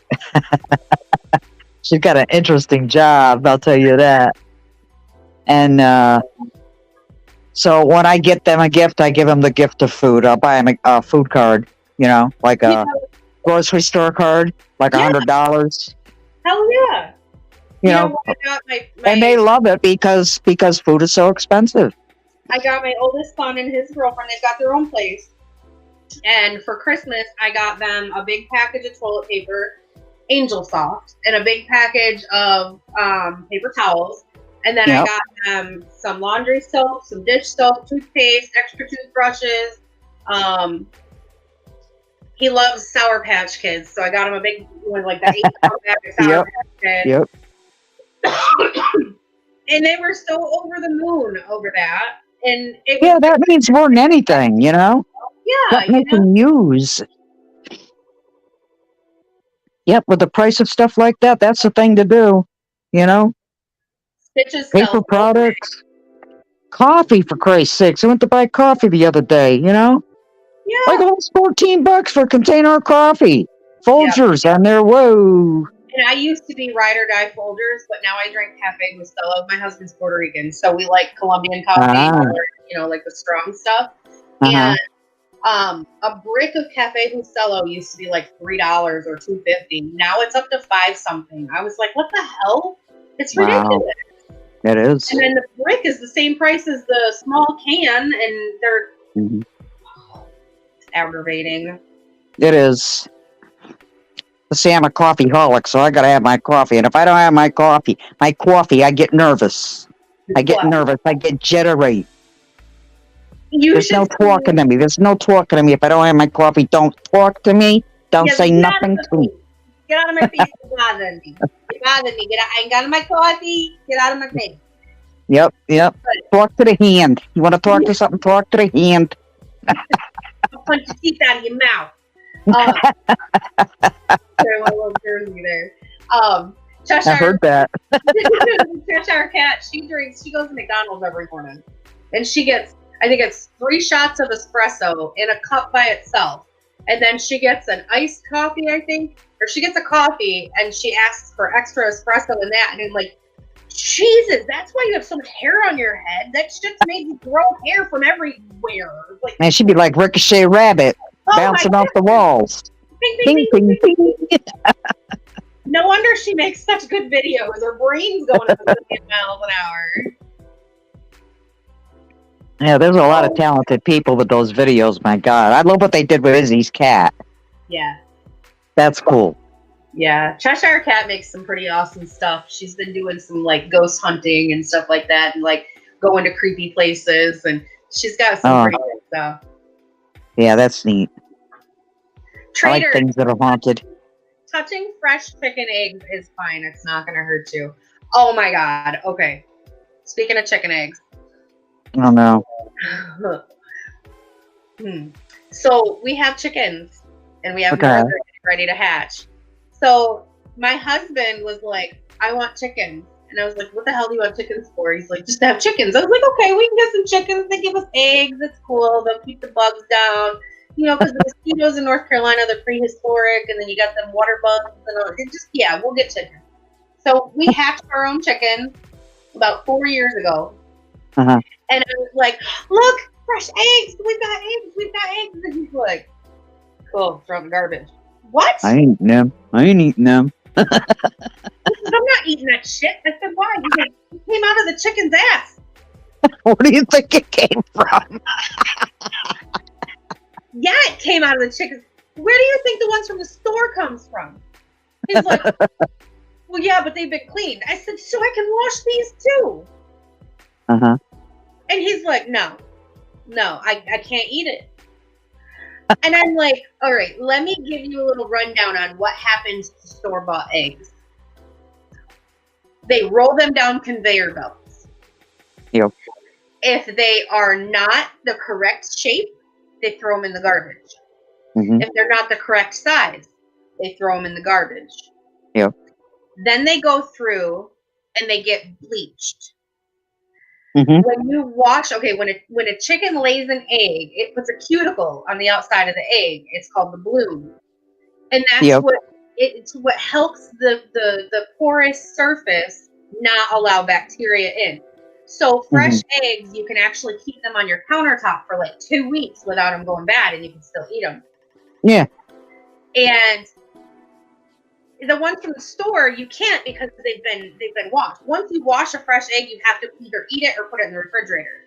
she's got an interesting job, I'll tell you that. And so when I get them a gift, I give them the gift of food. I'll buy them a food card, you know, like a grocery store card, like $100. Hell yeah. You know, I got and they love it because food is so expensive. I got my oldest son and his girlfriend. They've got their own place. And for Christmas, I got them a big package of toilet paper, Angel Soft, and a big package of paper towels. And then I got them some laundry soap, some dish soap, toothpaste, extra toothbrushes. He loves Sour Patch Kids, so I got him a big one, like that 8-pound bag of Sour Patch Kids. Yep. And they were so over the moon over that. And that means more than anything, you know? Yeah. That makes them use. Yep, with the price of stuff like that, that's the thing to do, you know? Paper products. Coffee, for Christ's sakes. I went to buy coffee the other day, you know? Yeah. Like almost $14 for a container of coffee. Folgers on there, whoa. And I used to be ride or die Folgers, but now I drink Cafe Bustelo. My husband's Puerto Rican, so we like Colombian coffee, or, you know, like the strong stuff. And a brick of Cafe Bustelo used to be like $3 or $2.50. Now it's up to $5 something. I was like, what the hell? It's ridiculous. Wow. It is. And then the brick is the same price as the small can, and they're it's aggravating. It is. See, I'm a coffeeholic, so I gotta have my coffee. And if I don't have my coffee, I get nervous. I get jittery. There's no talking to me. There's no talking to me. If I don't have my coffee, don't talk to me. Don't say nothing to me. Get out of my face. You're bothering me. You're bothering me. I ain't got my coffee. Get out of my face. Yep. Talk to the hand. You want to talk to something? Talk to the hand. I'll punch your teeth out of your mouth. Sorry, my little Jersey there. Cheshire, I heard that. Cheshire cat. She goes to McDonald's every morning, and she gets, I think it's 3 shots of espresso in a cup by itself, and then she gets an iced coffee, I think, or she gets a coffee, and she asks for extra espresso in that, and I'm like, Jesus, that's why you have so much hair on your head. That shit's made you grow hair from everywhere. Like, and she'd be like Ricochet Rabbit, bouncing off the walls. Ping, ping, ping, ping. No wonder she makes such good videos. Her brain's going at 1 million miles an hour. Yeah, there's a lot of talented people with those videos. My God, I love what they did with Izzy's cat. Yeah, that's cool. Yeah, Cheshire Cat makes some pretty awesome stuff. She's been doing some like ghost hunting and stuff like that, and like going to creepy places, and she's got some pretty good stuff. Yeah, that's neat. Trader, I like things that are haunted. Touching fresh chicken eggs is fine. It's not going to hurt you. Oh my God. Okay. Speaking of chicken eggs. Oh no. So we have chickens, and we have more that are ready to hatch. So my husband was like, I want chickens. And I was like, what the hell do you want chickens for? He's like, just to have chickens. I was like, okay, we can get some chickens. They give us eggs. It's cool. They'll keep the bugs down. You know, because the mosquitoes in North Carolina, they're prehistoric. And then you got them water bugs. And all. It just, yeah, we'll get chickens. So we hatched our own chickens about 4 years ago. Uh-huh. And I was like, look, fresh eggs. We've got eggs. We've got eggs. And he's like, cool, throw in the garbage. What? I ain't eating them. I'm not eating that shit. I said, why? He said, it came out of the chicken's ass. Where do you think it came from? Yeah, it came out of the chicken's. Where do you think the ones from the store comes from? He's like, well, yeah, but they've been cleaned. I said, so I can wash these too. Uh-huh. And he's like, no, I can't eat it. And I'm like, all right, let me give you a little rundown on what happens to store-bought eggs. They roll them down conveyor belts. Yep. If they are not the correct shape, they throw them in the garbage. Mm-hmm. If they're not the correct size, they throw them in the garbage. Yep. Then they go through and they get bleached. Mm-hmm. When you wash, okay, when a chicken lays an egg, it puts a cuticle on the outside of the egg. It's called the bloom, and that's it's what helps the porous surface not allow bacteria in. So fresh eggs, you can actually keep them on your countertop for like 2 weeks without them going bad, and you can still eat them. Yeah. And the ones from the store, you can't because they've been washed. Once you wash a fresh egg, you have to either eat it or put it in the refrigerator.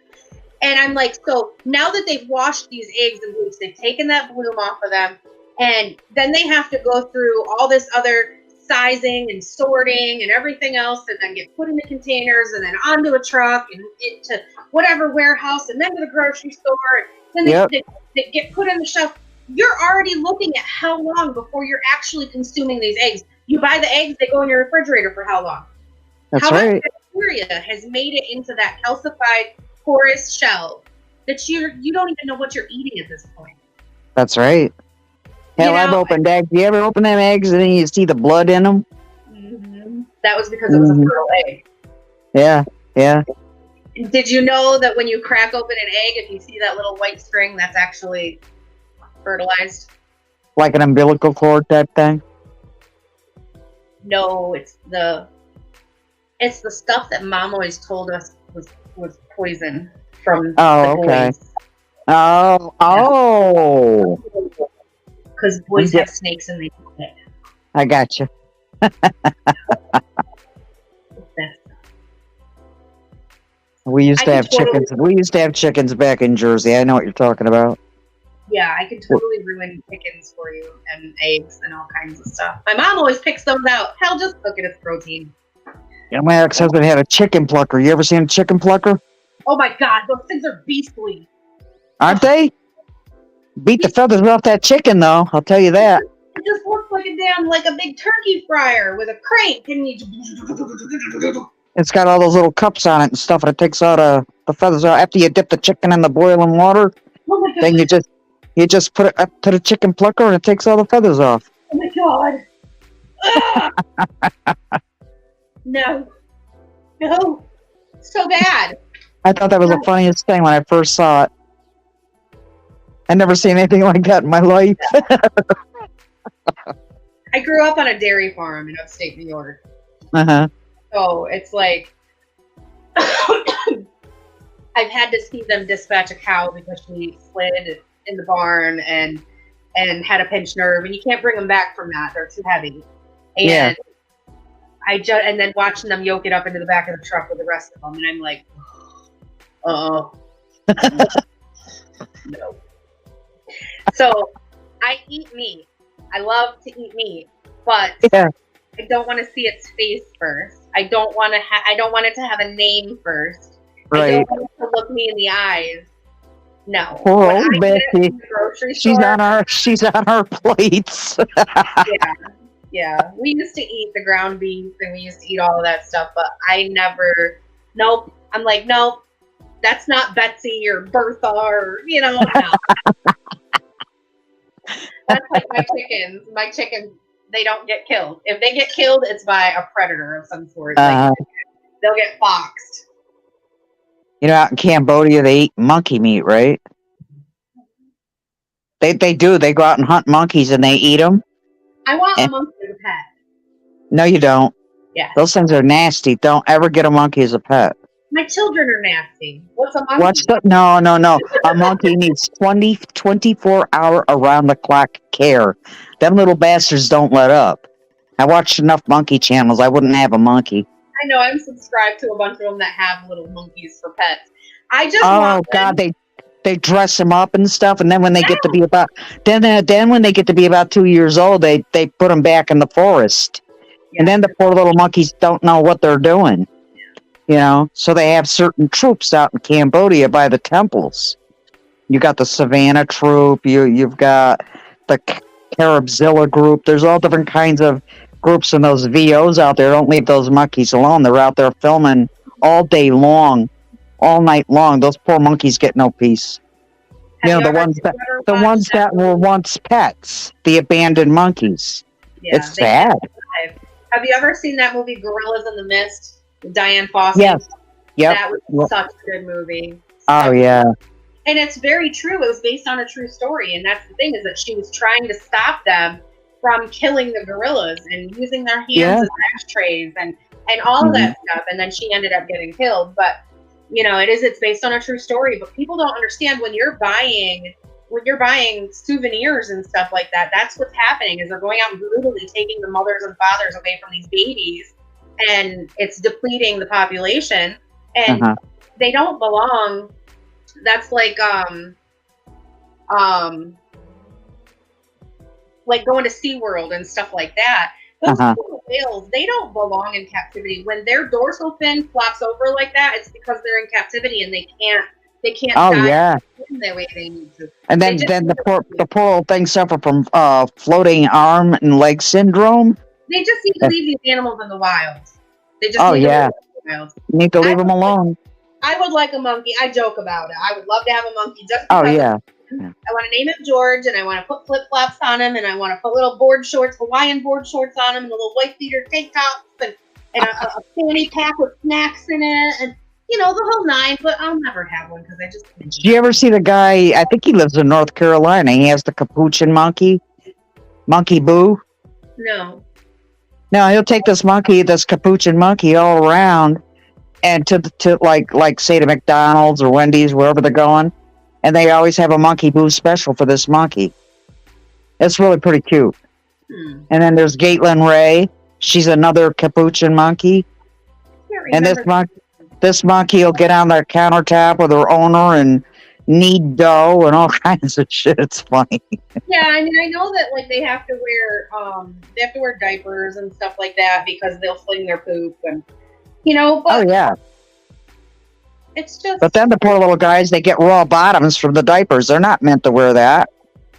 And I'm like, so now that they've washed these eggs and blooms, they've taken that bloom off of them, and then they have to go through all this other sizing and sorting and everything else, and then get put in the containers and then onto a truck and into whatever warehouse and then to the grocery store. And then they get put on the shelf. You're already looking at how long before you're actually consuming these eggs. You buy the eggs, they go in your refrigerator for how long? That's how right. much bacteria has made it into that calcified, porous shell that you don't even know what you're eating at this point. That's right. Hell, I've opened eggs. You ever open them eggs and then you see the blood in them? Mm-hmm. That was because it was a fertile egg. Yeah, yeah. Did you know that when you crack open an egg, if you see that little white string, that's actually fertilized? Like an umbilical cord type thing? No, it's the stuff that Mom always told us was poison from the boys. Oh. Because boys have snakes and they eat it. I got you. We used to have chickens. We used to have chickens back in Jersey. I know what you're talking about. Yeah, I could totally ruin chickens for you and eggs and all kinds of stuff. My mom always picks those out. Hell, just cook it as protein. Yeah, my ex-husband had a chicken plucker. You ever seen a chicken plucker? Oh my God, those things are beastly. Aren't they? Beat the feathers off that chicken, though. I'll tell you that. It just looks like a big turkey fryer with a crank, and it's got all those little cups on it and stuff, and it takes out the feathers out. After you dip the chicken in the boiling water, then you just put it up to the chicken plucker, and it takes all the feathers off. Oh my God! No, so bad. I thought that was the funniest thing when I first saw it. I never seen anything like that in my life. I grew up on a dairy farm in upstate New York. Uh-huh. So it's like I've had to see them dispatch a cow because she slid in the barn and had a pinched nerve, and you can't bring them back from that; they're too heavy. And and then watching them yoke it up into the back of the truck with the rest of them, and I'm like, oh, no. So I eat meat. I love to eat meat, but I don't want to see its face first. I don't want it to have a name first. Right. I don't want it to look me in the eyes. No. Poor old Becky. She's on our plates. Yeah. We used to eat the ground beef and we used to eat all of that stuff, but I never. Nope. I'm like, nope. That's not Betsy or Bertha or no. That's like my chickens. My chickens they don't get killed. If they get killed, it's by a predator of some sort. Uh, They'll get foxed. You know, out in Cambodia, they eat monkey meat, right? They do. They go out and hunt monkeys and they eat them. I want a monkey as a pet. No, you don't. Yeah. Those things are nasty. Don't ever get a monkey as a pet. My children are nasty. What's a monkey? No. A monkey needs 24-hour around-the-clock care. Them little bastards don't let up. I watched enough monkey channels. I wouldn't have a monkey. I know. I'm subscribed to a bunch of them that have little monkeys for pets. I just God, they dress them up and stuff, and then when they get to be about then when they get to be about 2 years old, they put them back in the forest, and then the poor little monkeys don't know what they're doing, you know. So they have certain troops out in Cambodia by the temples. You got the Savannah troop. You've got the Caribzilla group. There's all different kinds of groups in those VOs out there. Don't leave those monkeys alone. They're out there filming all day long. All night long, those poor monkeys get no peace. You know, the ones that were once pets, the abandoned monkeys. Yeah, it's sad. Have you ever seen that movie Gorillas in the Mist with Diane Fossey? Yes. Yep. That was such a good movie. Oh, yeah. And it's very true. It was based on a true story. And that's the thing, is that she was trying to stop them from killing the gorillas and using their hands as ashtrays and all of that stuff. And then she ended up getting killed. But you know, it's based on a true story, but people don't understand when you're buying souvenirs and stuff like that, that's what's happening, is they're going out and brutally taking the mothers and fathers away from these babies, and it's depleting the population, and they don't belong. That's like going to SeaWorld and stuff like that. Those little whales, they don't belong in captivity. When their dorsal fin flops over like that, it's because they're in captivity and they can't die the way they need to. And then the poor old thing suffer from floating arm and leg syndrome. They just need to leave these animals in the wild. They just need to leave them alone. I would like a monkey. I joke about it. I would love to have a monkey just because I want to name him George, and I want to put flip-flops on him, and I want to put little Hawaiian board shorts on him, and a little white beater tank tops, and a fanny pack with snacks in it, and, you know, the whole nine, but I'll never have one because I just... Did you ever see the guy, I think he lives in North Carolina, he has the capuchin monkey? Monkey Boo? No. No, he'll take this capuchin monkey all around, and to like say to McDonald's or Wendy's, wherever they're going, and they always have a Monkey Boo special for this monkey. It's really pretty cute. And then there's Gaitlin Ray. She's another capuchin monkey. And this monkey will get on the countertop with her owner and knead dough and all kinds of shit. It's funny. Yeah, I mean, I know that like they have to wear diapers and stuff like that because they'll fling their poop, and you know. But it's just. But then the poor little guys, they get raw bottoms from the diapers. They're not meant to wear that.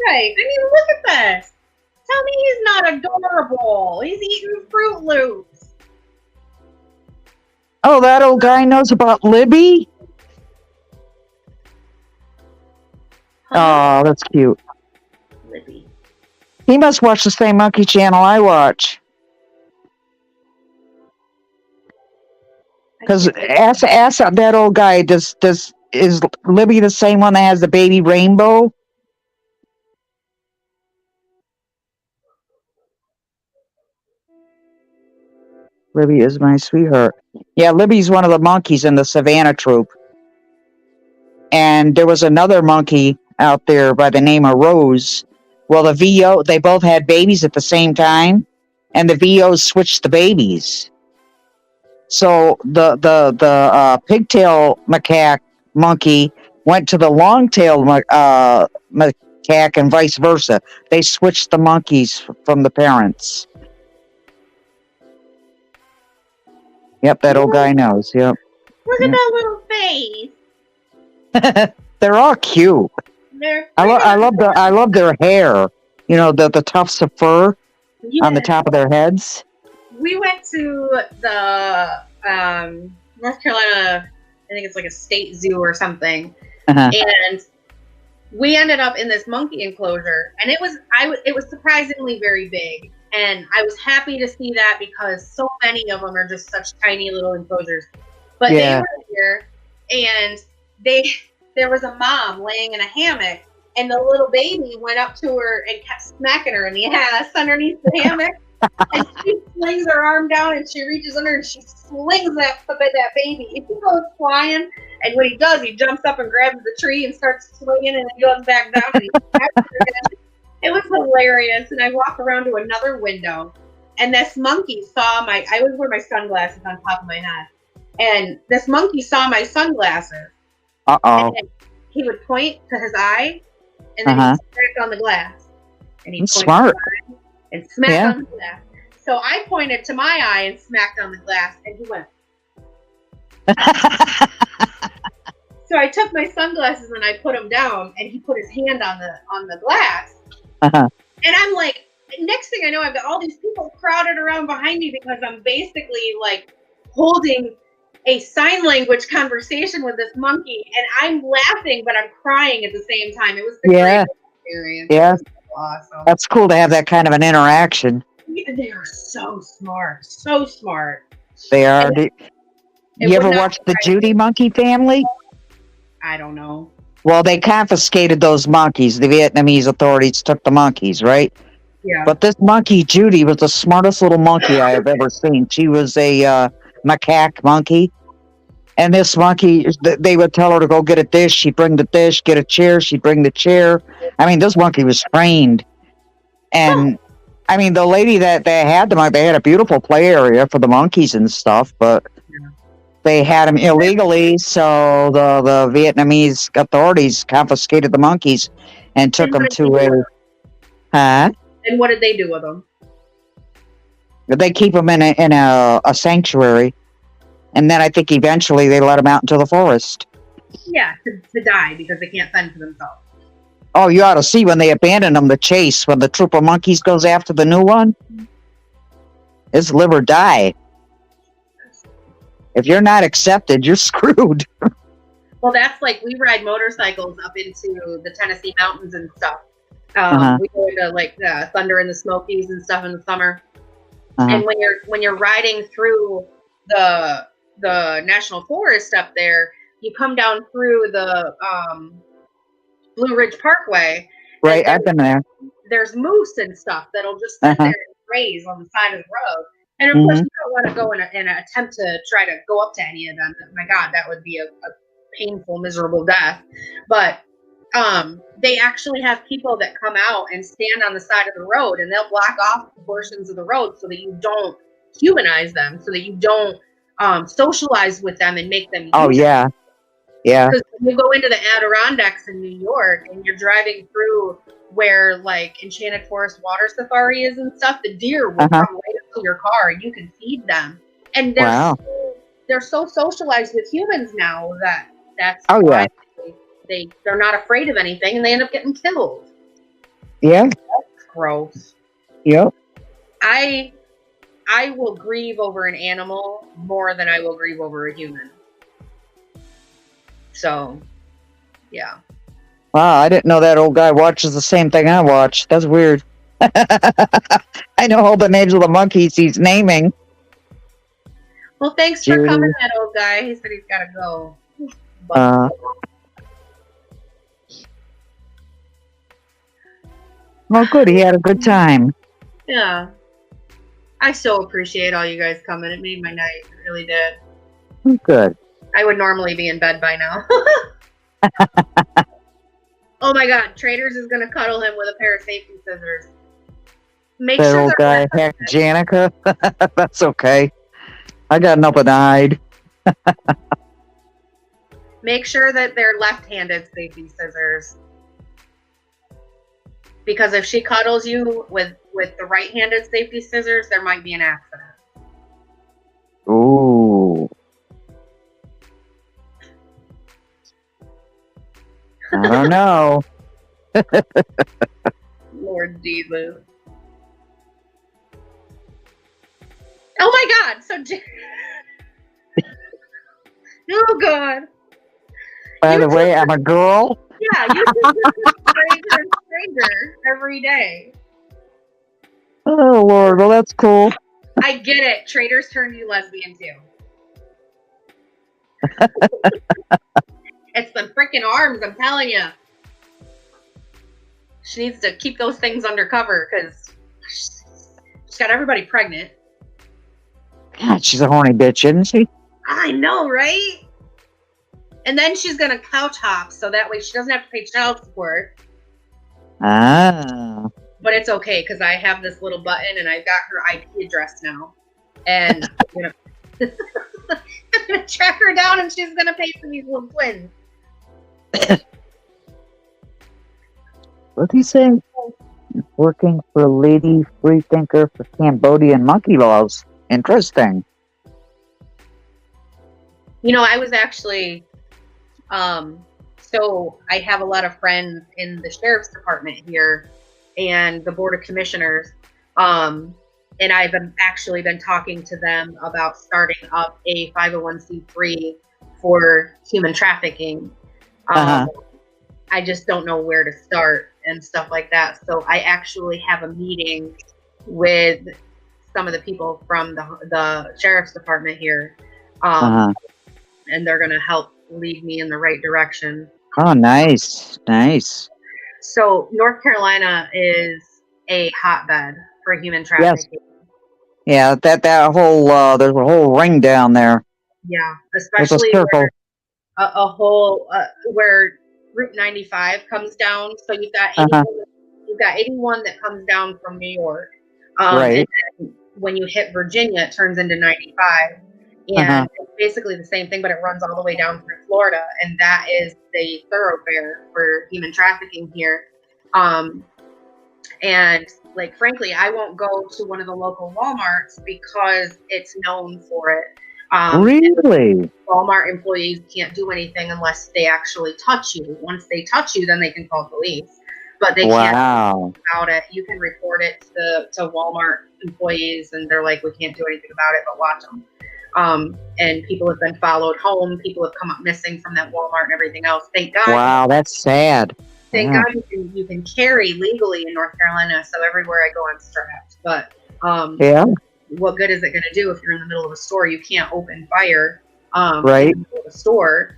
Right. I mean, look at this. Tell me he's not adorable. He's eating Fruit Loops. Oh, that old guy knows about Libby? Oh, that's cute. Libby. He must watch the same monkey channel I watch. Because ask that old guy, is Libby the same one that has the baby rainbow? Libby is my sweetheart. Yeah, Libby's one of the monkeys in the Savannah troop. And there was another monkey out there by the name of Rose. Well, the VO, they both had babies at the same time, and the VOs switched the babies. So the pigtail macaque monkey went to the long-tailed macaque and vice versa. They switched the monkeys from the parents. Yep, that old guy knows. Yep. Look at that little face. They're all cute. I love their hair. You know, the tufts of fur on the top of their heads. We went to the North Carolina, I think it's like a state zoo or something, and we ended up in this monkey enclosure, and it was surprisingly very big. And I was happy to see that because so many of them are just such tiny little enclosures. But they were here, and there was a mom laying in a hammock, and the little baby went up to her and kept smacking her in the ass underneath the hammock. And she slings her arm down, and she reaches under, and she slings that baby. He goes flying, and when he does, he jumps up and grabs the tree and starts swinging, and then goes back down. And he smacks her again. It was hilarious. And I walk around to another window, and this monkey saw I always wear my sunglasses on top of my head, and this monkey saw my sunglasses. Uh-oh. And he would point to his eye, and then he'd smack on the glass. And he'd point smart. to his eye and smack on the glass. So I pointed to my eye and smacked on the glass, and he went. So I took my sunglasses and I put them down, and he put his hand on the glass. And I'm like, next thing I know, I've got all these people crowded around behind me because I'm basically like holding a sign language conversation with this monkey, and I'm laughing, but I'm crying at the same time. It was the greatest experience. Yeah. Awesome. That's cool to have that kind of an interaction. Yeah, they are so smart. So smart. They are. You ever watch the Judy monkey family? I don't know. Well, they confiscated those monkeys. The Vietnamese authorities took the monkeys, right? Yeah. But this monkey, Judy, was the smartest little monkey I have ever seen. She was a macaque monkey. And this monkey, they would tell her to go get a dish. She'd bring the dish, get a chair. She'd bring the chair. I mean, this monkey was trained. And, I mean, the lady that they had them, they had a beautiful play area for the monkeys and stuff, but they had them illegally, so the Vietnamese authorities confiscated the monkeys and took them to a... And what did they do with them? They keep them in a sanctuary. And then I think eventually they let them out into the forest. Yeah, to die because they can't fend for themselves. Oh, you ought to see when they abandon them, the chase, when the troop of monkeys goes after the new one. It's live or die. If you're not accepted, you're screwed. Well, that's like we ride motorcycles up into the Tennessee mountains and stuff. We go into like the Thunder and the Smokies and stuff in the summer. And when you're riding through the national forest up there, you come down through the Blue Ridge Parkway. Right, I've been there. There's moose and stuff that'll just sit there and graze on the side of the road. And of course, you don't want to go in an attempt to try to go up to any of them. My God, that would be a painful, miserable death. But they actually have people that come out and stand on the side of the road, and they'll block off portions of the road so that you don't humanize them, so that you don't socialize with them and make them. Oh, yeah. Yeah. Because you go into the Adirondacks in New York and you're driving through where like Enchanted Forest Water Safari is and stuff, the deer will come right up to your car and you can feed them. And they're so socialized with humans now that's why they're not afraid of anything and they end up getting killed. Yeah. That's gross. Yep. I will grieve over an animal more than I will grieve over a human. So, yeah. Wow, I didn't know that old guy watches the same thing I watch. That's weird. I know all the names of the monkeys he's naming. Well, thanks for coming, that old guy. He said he's got to go. Well, good. He had a good time. Yeah. I so appreciate all you guys coming. It made my night. It really did. Good. I would normally be in bed by now. Oh my God, Traders is going to cuddle him with a pair of safety scissors. Make that sure old guy, heck, Janica. That's okay. I got an open eye. Make sure that they're left-handed safety scissors. Because if she cuddles you with the right-handed safety scissors, there might be an accident. Ooh. I don't know. Lord Jesus. Oh my God! Oh God. By the way, I'm a girl. Yeah, you just get stranger and stranger every day. Oh Lord, well that's cool. I get it. Traders turned you lesbian too. It's the freaking arms, I'm telling you. She needs to keep those things undercover because she's got everybody pregnant. God, she's a horny bitch, isn't she? I know, right? And then she's gonna couch hop so that way she doesn't have to pay child support. Ah. But it's okay because I have this little button and I've got her IP address now. And I'm gonna track her down and she's gonna pay for these little twins. What'd he say? Working for a lady free thinker for Cambodian monkey laws. Interesting. You know, I was actually, so I have a lot of friends in the sheriff's department here and the board of commissioners. And I've actually been talking to them about starting up a 501c3 for human trafficking. I just don't know where to start and stuff like that. So I actually have a meeting with some of the people from the sheriff's department here. And they're going to help lead me in the right direction. Oh, nice. Nice. So North Carolina is a hotbed for human trafficking. Yes. Yeah, that whole, there's a whole ring down there. Yeah, especially where a whole, where Route 95 comes down. So you've got 81 that comes down from New York. Right. And then when you hit Virginia, it turns into 95. And it's basically the same thing, but it runs all the way down through Florida. And that is the thoroughfare for human trafficking here. And like, frankly, I won't go to one of the local Walmarts because it's known for it. Really? Walmart employees can't do anything unless they actually touch you. Once they touch you, then they can call police. But they can't do about it. You can report it to Walmart employees, and they're like, we can't do anything about it, but watch them. And people have been followed home. People have come up missing from that Walmart and everything else. Thank God. Wow, that's sad. Thank God you can carry legally in North Carolina. So everywhere I go, I'm strapped. But what good is it going to do if you're in the middle of a store? You can't open fire right in the middle of a store.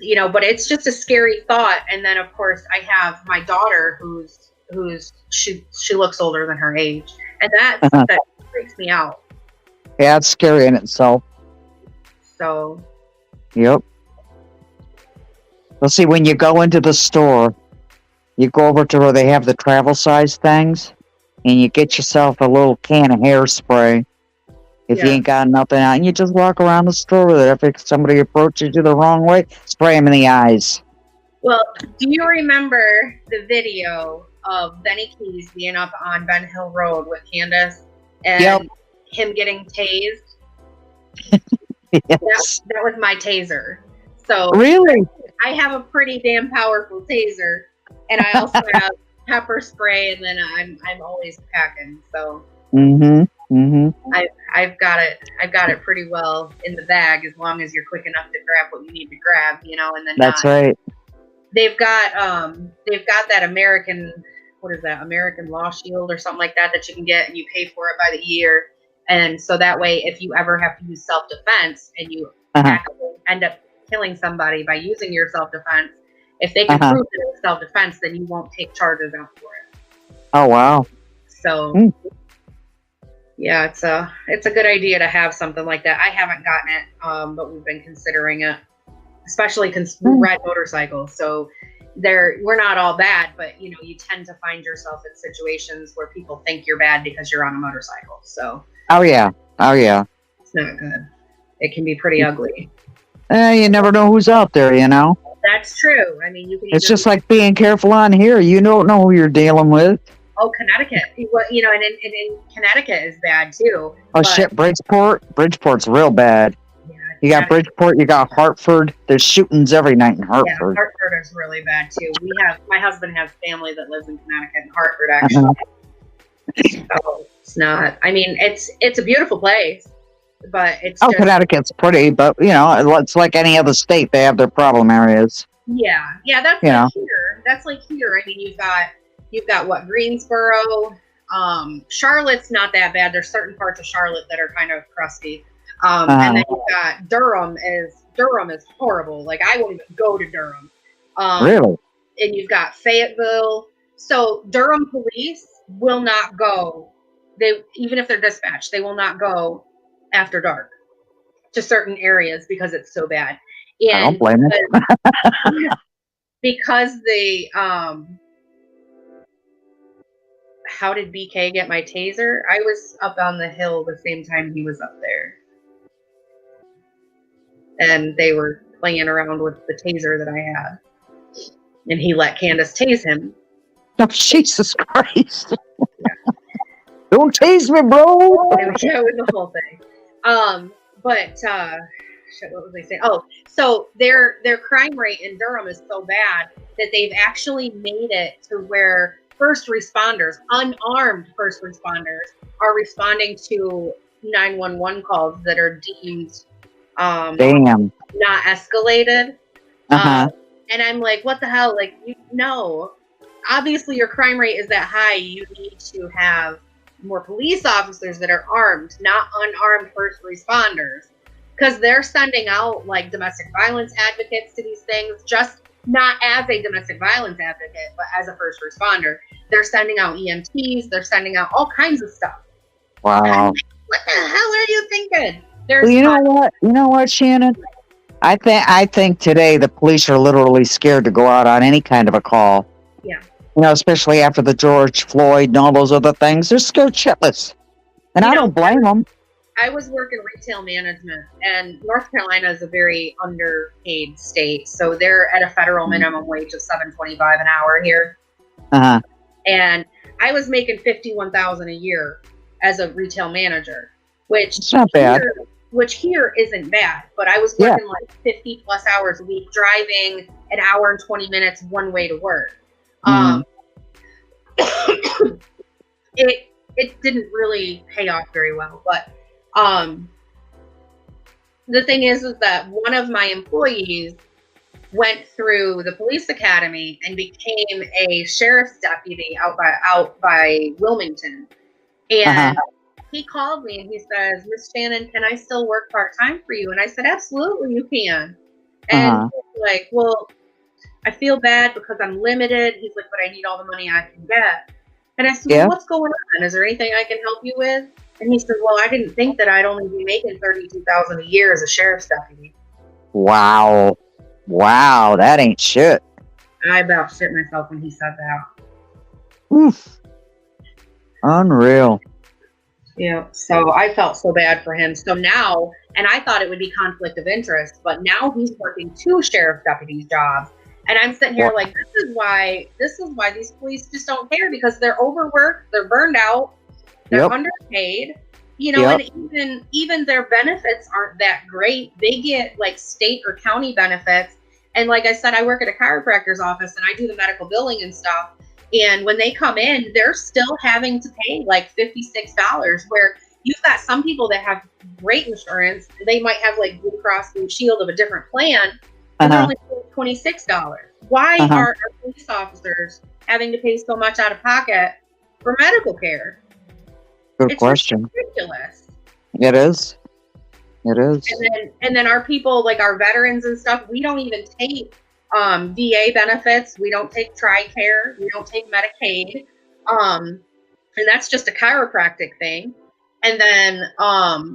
You know, but it's just a scary thought. And then of course I have my daughter she looks older than her age, and that freaks me out. Yeah, it's scary in itself. So. Yep. Well, see, when you go into the store, you go over to where they have the travel size things, and you get yourself a little can of hairspray. If you ain't got nothing out, and you just walk around the store with it. If somebody approaches you the wrong way, spray them in the eyes. Well, do you remember the video of Benny Keys being up on Ben Hill Road with Candace and him getting tased? Yes. That was my taser. So really, I have a pretty damn powerful taser, and I also have pepper spray, and then I'm always packing. So I've got it pretty well in the bag, as long as you're quick enough to grab what you need to grab, you know. And then that's right. They've got that American Law Shield or something like that you can get, and you pay for it by the year. And so that way, if you ever have to use self-defense and you actually end up killing somebody by using your self-defense, if they can prove that it's self-defense, then you won't take charges out for it. Oh, wow. So, yeah, it's a good idea to have something like that. I haven't gotten it, but we've been considering it, especially because we ride motorcycles. So we're not all bad, but you know, you tend to find yourself in situations where people think you're bad because you're on a motorcycle. So. Oh yeah. It's not good. It can be pretty ugly. You never know who's out there, you know. That's true. I mean, you can. It's just like being careful on here. You don't know who you're dealing with. Oh, Connecticut. You know, and in Connecticut is bad too. Oh shit, Bridgeport. Bridgeport's real bad. Yeah, you got Bridgeport. You got Hartford. There's shootings every night in Hartford. Yeah, Hartford is really bad too. My husband has family that lives in Connecticut and Hartford actually. So it's not. I mean, it's a beautiful place, but it's. Oh, Connecticut's pretty, but you know, it's like any other state. They have their problem areas. Yeah, that's like here. That's like here. I mean, you've got what, Greensboro, Charlotte's not that bad. There's certain parts of Charlotte that are kind of crusty. And then you've got Durham is horrible. Like I won't even go to Durham. Really? And you've got Fayetteville. So Durham police will not go. Even if they're dispatched, they will not go after dark to certain areas because it's so bad. And I don't blame it. because they how did BK get my taser? I was up on the hill the same time he was up there. And they were playing around with the taser that I had. And he let Candace tase him. Oh, Jesus Christ. Don't tase me, bro. It was the whole thing. Shit, what was I saying? Oh, so their crime rate in Durham is so bad that they've actually made it to where first responders, unarmed first responders, are responding to 911 calls that are deemed Damn. not escalated. And I'm like, what the hell? Like, no. Obviously, your crime rate is that high. You need to have more police officers that are armed, not unarmed first responders. Because they're sending out, like, domestic violence advocates to these things, just not as a domestic violence advocate, but as a first responder. They're sending out EMTs. They're sending out all kinds of stuff. Wow. Like, what the hell are you thinking? Well, you know what? You know what, Shannon? I think today the police are literally scared to go out on any kind of a call. Yeah. You know, especially after the George Floyd and all those other things. They're scared shitless. And I don't blame them. I was working retail management, and North Carolina is a very underpaid state. So they're at a federal minimum wage of $7.25 an hour here. And I was making $51,000 a year as a retail manager, which it's not bad. Which here isn't bad, but I was working like 50 plus hours a week, driving an hour and 20 minutes one way to work. It didn't really pay off very well, but the thing is that one of my employees went through the police academy and became a sheriff's deputy out by Wilmington. And he called me and he says, Miss Shannon, can I still work part-time for you? And I said, absolutely, you can. And he's like, well, I feel bad because I'm limited. He's like, but I need all the money I can get. And I said, well, what's going on? Is there anything I can help you with? And he said, well, I didn't think that I'd only be making $32,000 a year as a sheriff's deputy. Wow. Wow, that ain't shit. I about shit myself when he said that. Oof. Unreal. Yeah, so I felt so bad for him. So now, and I thought it would be conflict of interest, but now he's working 2 sheriff deputies' jobs. And I'm sitting here like, this is why these police just don't care, because they're overworked, they're burned out, they're underpaid, you know, and even their benefits aren't that great. They get like state or county benefits. And like I said, I work at a chiropractor's office and I do the medical billing and stuff. And when they come in, they're still having to pay like $56, where you've got some people that have great insurance. They might have like Blue Cross Blue Shield of a different plan, and they're only paying $26. Why are our police officers having to pay so much out of pocket for medical care? Good question. Ridiculous. It is. It is. And then our people, like our veterans and stuff, we don't even take VA benefits. We don't take TRICARE. We don't take Medicaid. And that's just a chiropractic thing. And then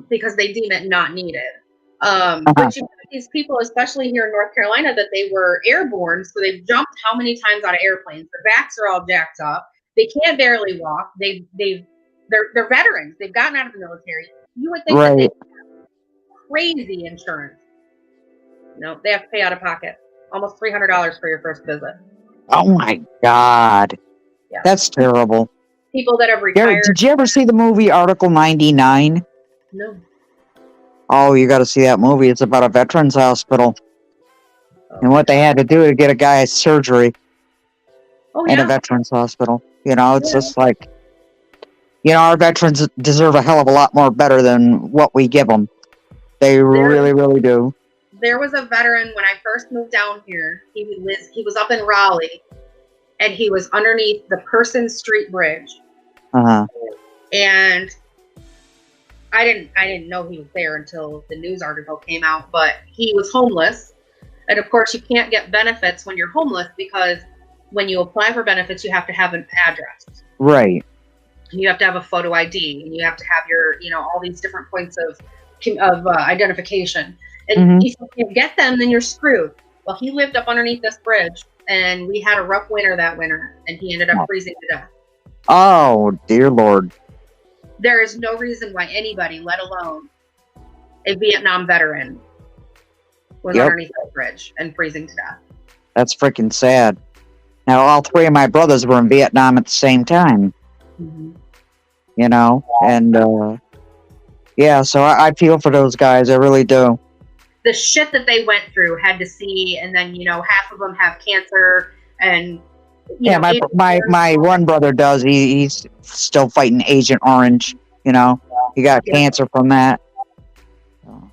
because they deem it not needed. But you have these people, especially here in North Carolina, that they were airborne. So they've jumped how many times out of airplanes? Their backs are all jacked up. They can't barely walk. They're veterans. They've gotten out of the military. You would think that they have crazy insurance. No, they have to pay out of pocket almost $300 for your first visit. Oh my God. Yeah. That's terrible. People that have retired. Did you ever see the movie Article 99? No. Oh, you got to see that movie. It's about a veterans hospital. And what they had to do to get a guy surgery in a veterans hospital. You know, it's just like, you know, our veterans deserve a hell of a lot more better than what we give them. They really, really do. There was a veteran when I first moved down here. He was up in Raleigh, and he was underneath the Person Street Bridge. Uh-huh. And I didn't know he was there until the news article came out, but he was homeless. And of course you can't get benefits when you're homeless because when you apply for benefits, you have to have an address. Right. And you have to have a photo ID, and you have to have your, all these different points of identification. And if you can't get them, then you're screwed. Well, he lived up underneath this bridge, and we had a rough winter that winter, and he ended up freezing to death. Oh, dear Lord. There is no reason why anybody, let alone a Vietnam veteran, was underneath that bridge and freezing to death. That's freaking sad. Now, all three of my brothers were in Vietnam at the same time. And yeah, so I feel for those guys. I really do. The shit that they went through, had to see, and then half of them have cancer, and my one brother does. He's still fighting Agent Orange. He got cancer from that.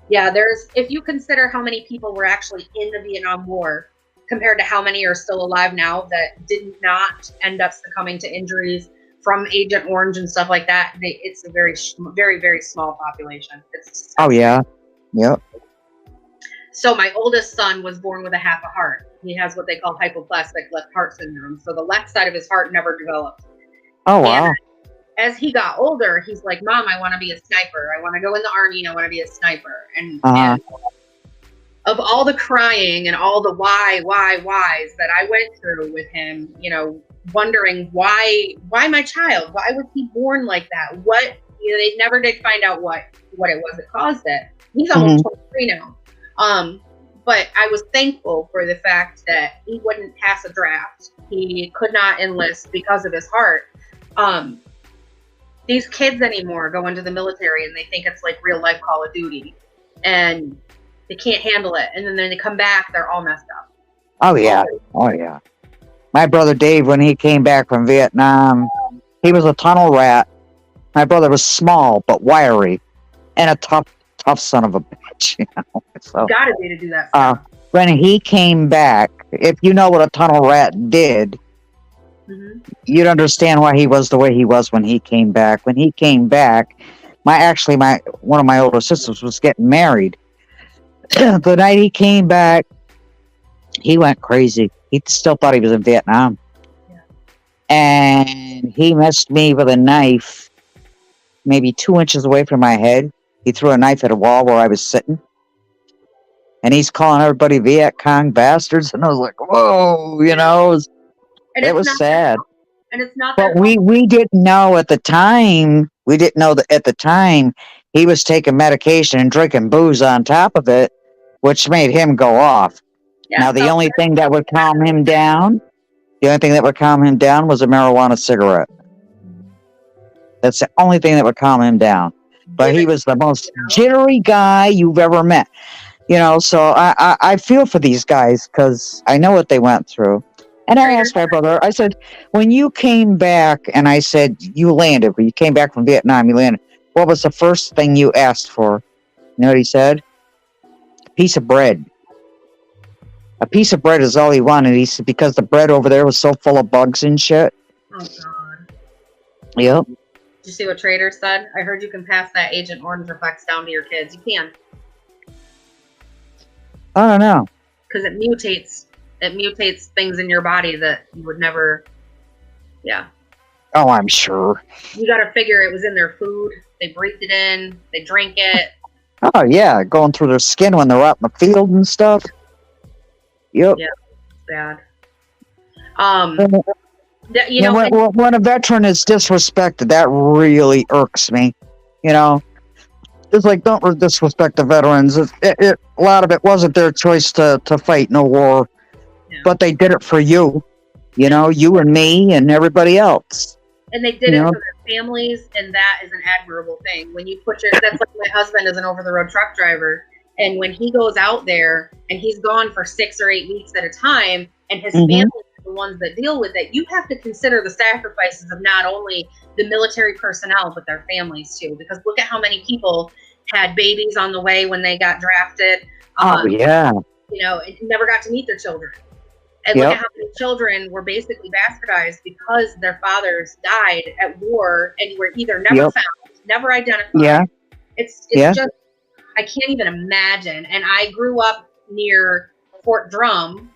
Yeah, if you consider how many people were actually in the Vietnam War compared to how many are still alive now that did not end up succumbing to injuries from Agent Orange and stuff like that, it's a very, very, very small population. Oh, yeah. Yep. So my oldest son was born with a half a heart. He has what they call hypoplastic left heart syndrome. So the left side of his heart never developed. Oh, wow. And as he got older, he's like, Mom, I want to be a sniper. I want to go in the Army. I want to be a sniper. And of all the crying and all the whys that I went through with him, wondering why my child, why was he born like that? What, they never did find out what it was that caused it. He's almost 23 now. But I was thankful for the fact that he wouldn't pass a draft. He could not enlist because of his heart. These kids anymore go into the military and they think it's like real life Call of Duty, and they can't handle it. And then they come back, they're all messed up. Oh, yeah. Oh, yeah. My brother Dave, when he came back from Vietnam, he was a tunnel rat. My brother was small but wiry and a tough son of a bitch. So, gotta be to do that stuff. When he came back, if you know what a tunnel rat did, you'd understand why he was the way he was when he came back. When he came back, one of my older sisters was getting married. The night he came back, he went crazy. He still thought he was in Vietnam. Yeah. And he missed me with a knife maybe 2 inches away from my head. He threw a knife at a wall where I was sitting. And he's calling everybody Viet Cong bastards. And I was like, whoa, it was sad. And it's not but we didn't know at the time. We didn't know that at the time he was taking medication and drinking booze on top of it, which made him go off. Yeah, now, the only thing that would calm him down was a marijuana cigarette. That's the only thing that would calm him down. But he was the most jittery guy you've ever met. So I feel for these guys because I know what they went through. And I asked my brother, I said, when you came back, and I said, you landed, when you came back from Vietnam, you landed, what was the first thing you asked for? You know what he said? A piece of bread. A piece of bread is all he wanted. He said, because the bread over there was so full of bugs and shit. Oh, God. Yep. Did you see what Trader said? I heard you can pass that Agent Orange effects down to your kids. You can. I don't know. Because it mutates things in your body that you would never. Yeah. Oh, I'm sure. You got to figure it was in their food. They breathed it in. They drank it. Oh, yeah. Going through their skin when they're out in the field and stuff. Yep. Yeah. Bad. When a veteran is disrespected, that really irks me. It's like, don't disrespect the veterans. A lot of it wasn't their choice to fight in a war, but they did it for you. You and me and everybody else. And they did it for their families, and that is an admirable thing. When you that's like my husband is an over-the-road truck driver, and when he goes out there and he's gone for 6 or 8 weeks at a time, and his family is the ones that deal with it, you have to consider the sacrifices of not only the military personnel, but their families too. Because look at how many people had babies on the way when they got drafted. Oh, yeah. And never got to meet their children. And look at how many children were basically bastardized because their fathers died at war and were either never found, never identified. Yeah. It's just, I can't even imagine. And I grew up near Fort Drum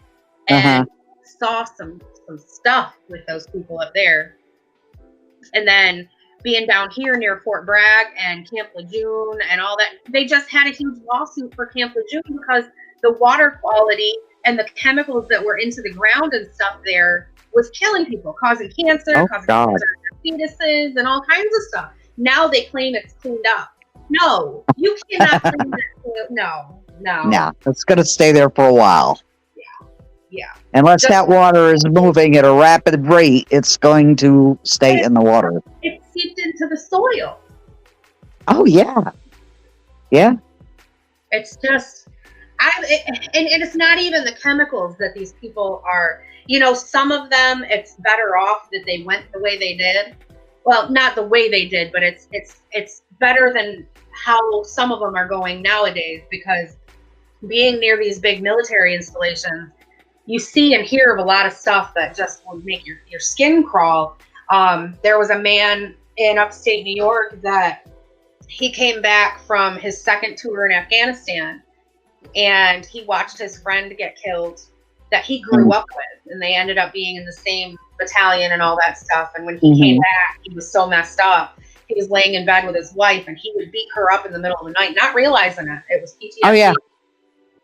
and saw some stuff with those people up there. And then being down here near Fort Bragg and Camp Lejeune and all that, they just had a huge lawsuit for Camp Lejeune because the water quality and the chemicals that were into the ground and stuff there was killing people, causing cancer, causing cancer in fetuses and all kinds of stuff. Now they claim it's cleaned up. No, you cannot clean that. No. No, it's going to stay there for a while. Yeah. Unless that water is moving at a rapid rate, it's going to stay in the water. It seeped into the soil. Oh, yeah. Yeah. It's just, and it's not even the chemicals that these people are, some of them, it's better off that they went the way they did. Well, not the way they did, but it's better than how some of them are going nowadays, because being near these big military installations, you see and hear of a lot of stuff that just will make your skin crawl. There was a man in upstate New York that he came back from his second tour in Afghanistan, and he watched his friend get killed that he grew up with, and they ended up being in the same battalion and all that stuff. And when he came back, he was so messed up. He was laying in bed with his wife, and he would beat her up in the middle of the night, not realizing it was PTSD. Oh, yeah.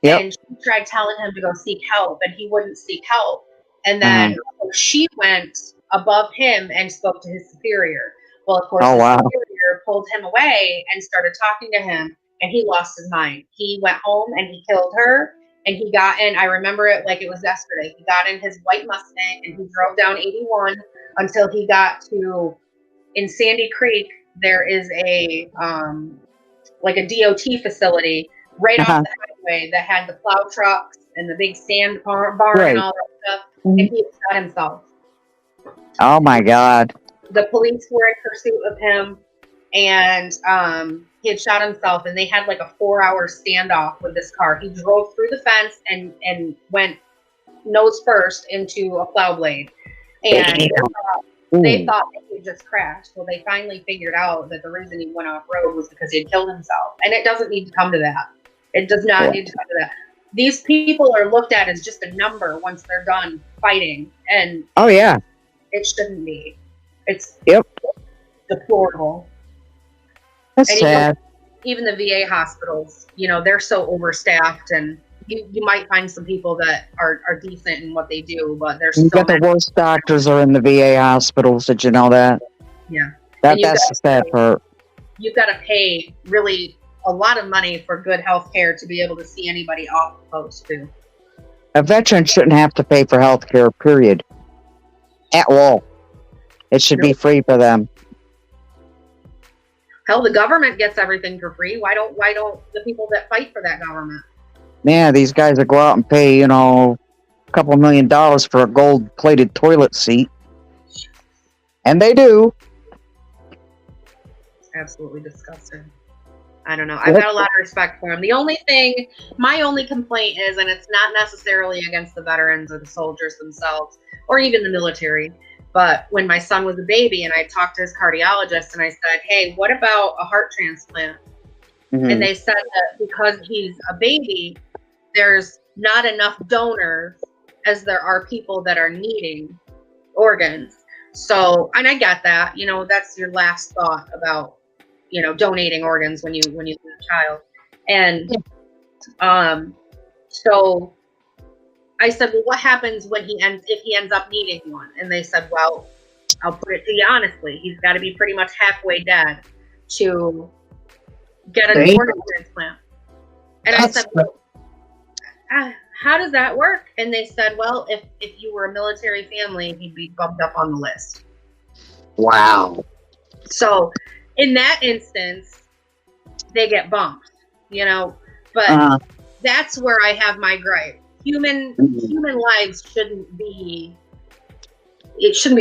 Yep. And she tried telling him to go seek help, and he wouldn't seek help. And then she went above him and spoke to his superior. Well, of course, his superior pulled him away and started talking to him, and he lost his mind. He went home and he killed her, and he got in, I remember it like it was yesterday, he got in his white Mustang and he drove down 81 until he got to, in Sandy Creek, there is a like a DOT facility right off the highway that had the plow trucks and the big sand barn and all that stuff, and he shot himself. Oh my God. The police were in pursuit of him, and he had shot himself, and they had like a 4-hour standoff with this car. He drove through the fence and went nose first into a plow blade, and they thought that he just crashed. Well, they finally figured out that the reason he went off road was because he had killed himself, and it doesn't need to come to that. It does not need to come to that. These people are looked at as just a number once they're done fighting, and it shouldn't be. It's deplorable. That's sad. Even the VA hospitals, they're so overstaffed, and you might find some people that are decent in what they do, but there's so many. The worst doctors are in the VA hospitals. Did you know that? Yeah. That's the sad part. You've got to pay really a lot of money for good health care to be able to see anybody off post too. A veteran shouldn't have to pay for health care, period. At all. It should be free for them. Hell, the government gets everything for free. Why don't the people that fight for that government? Yeah, these guys that go out and pay, a couple $1 million for a gold-plated toilet seat. And they do. It's absolutely disgusting. I don't know. I've got a lot of respect for them. My only complaint is, and it's not necessarily against the veterans or the soldiers themselves, or even the military, but when my son was a baby and I talked to his cardiologist and I said, hey, what about a heart transplant? And they said that because he's a baby, there's not enough donors as there are people that are needing organs. So, and I get that, that's your last thought about, donating organs when you lose a child. And so I said, well, what happens if he ends up needing one? And they said, well, I'll put it to you honestly, he's got to be pretty much halfway dead to get an organ transplant. And I said, well, how does that work? And they said, well, if you were a military family, he'd be bumped up on the list. Wow. So in that instance, they get bumped, but that's where I have my gripe. Human lives shouldn't be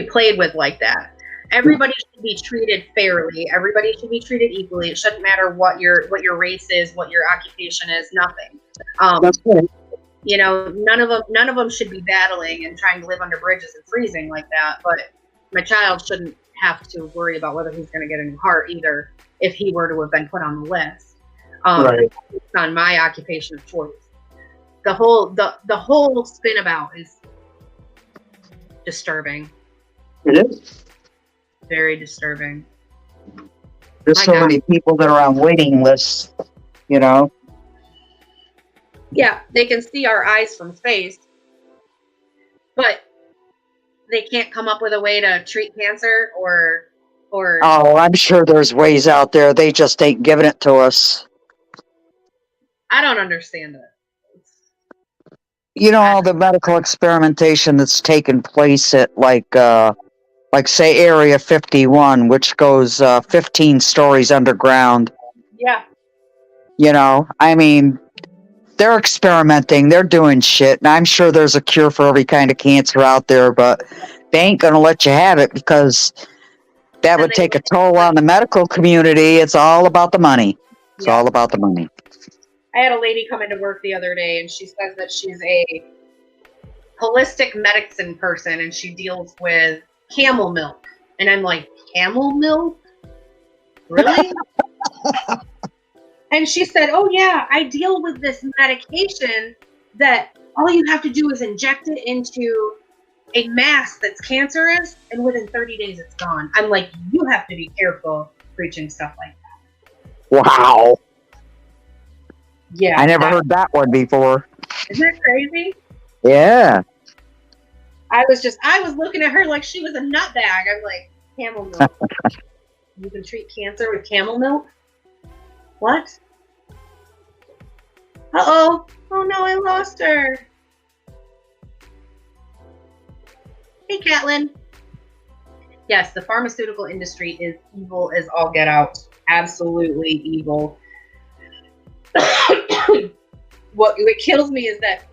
played with like that. Everybody should be treated fairly. Everybody should be treated equally. It shouldn't matter what your race is, what your occupation is, nothing. That's right. You know, none of them should be battling and trying to live under bridges and freezing like that. But my child shouldn't have to worry about whether he's going to get a new heart either if he were to have been put on the list. Right. It's on my occupation of choice. The whole spin about is disturbing. It is. Very disturbing. There's My so God. many people that are on waiting lists, you know. Yeah, they can see our eyes from space, but they can't come up with a way to treat cancer or Oh, I'm sure there's ways out there. They just ain't giving it to us. I don't understand it. You know, all the medical experimentation that's taken place at like say Area 51, which goes 15 stories underground. Yeah. You know, I mean, they're experimenting, they're doing shit, and I'm sure there's a cure for every kind of cancer out there, but they ain't gonna let you have it because that Then would they take a wouldn't- toll on the medical community. It's all about the money. It's Yeah. all about the money. I had a lady come into work the other day and she says that she's a holistic medicine person and she deals with camel milk. And I'm like, camel milk? Really? And she said, oh yeah, I deal with this medication that all you have to do is inject it into a mass that's cancerous and within 30 days it's gone. I'm like, you have to be careful preaching stuff like that. Wow. Yeah. I never heard that one before. Isn't that crazy? Yeah. I was looking at her like she was a nutbag. I'm like, camel milk. You can treat cancer with camel milk? What? Uh-oh. Oh no, I lost her. Hey, Catlin. Yes, the pharmaceutical industry is evil as all get out. Absolutely evil. What kills me is that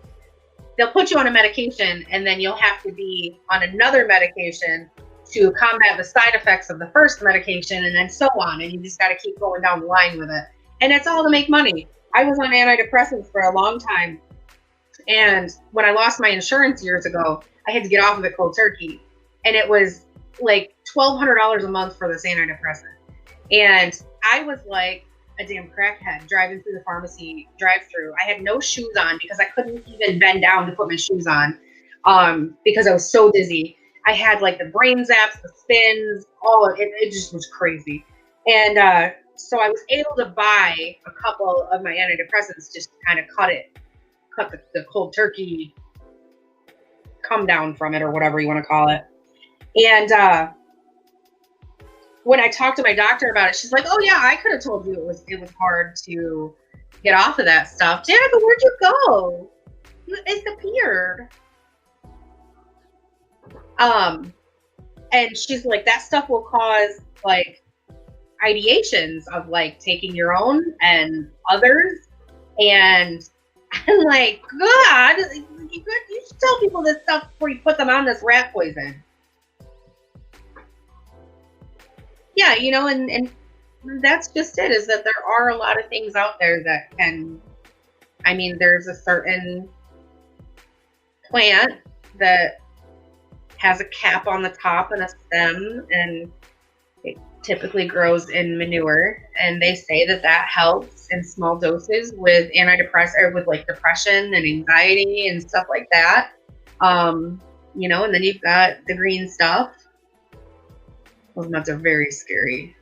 they'll put you on a medication and then you'll have to be on another medication to combat the side effects of the first medication and then so on. And you just got to keep going down the line with it. And it's all to make money. I was on antidepressants for a long time. And when I lost my insurance years ago, I had to get off of it cold turkey. And it was like $1,200 a month for this antidepressant. And I was like a damn crackhead driving through the pharmacy drive-through. I had no shoes on because I couldn't even bend down to put my shoes on because I was so dizzy. I had like the brain zaps, the spins, it just was crazy. And so I was able to buy a couple of my antidepressants just to kind of cut the cold turkey come down from it or whatever you want to call it. And when I talked to my doctor about it, she's like, oh yeah, I could have told you it was hard to get off of that stuff. Danica, where'd you go? You disappeared. And she's like, that stuff will cause like ideations of like taking your own and others. And I'm like, God, you should tell people this stuff before you put them on this rat poison. Yeah, you know, and that's just it, is that there are a lot of things out there that can, I mean, there's a certain plant that has a cap on the top and a stem, and it typically grows in manure, and they say that helps in small doses with antidepressant, or with like depression and anxiety and stuff like that. You know, and then you've got the green stuff. Those nuts are very scary.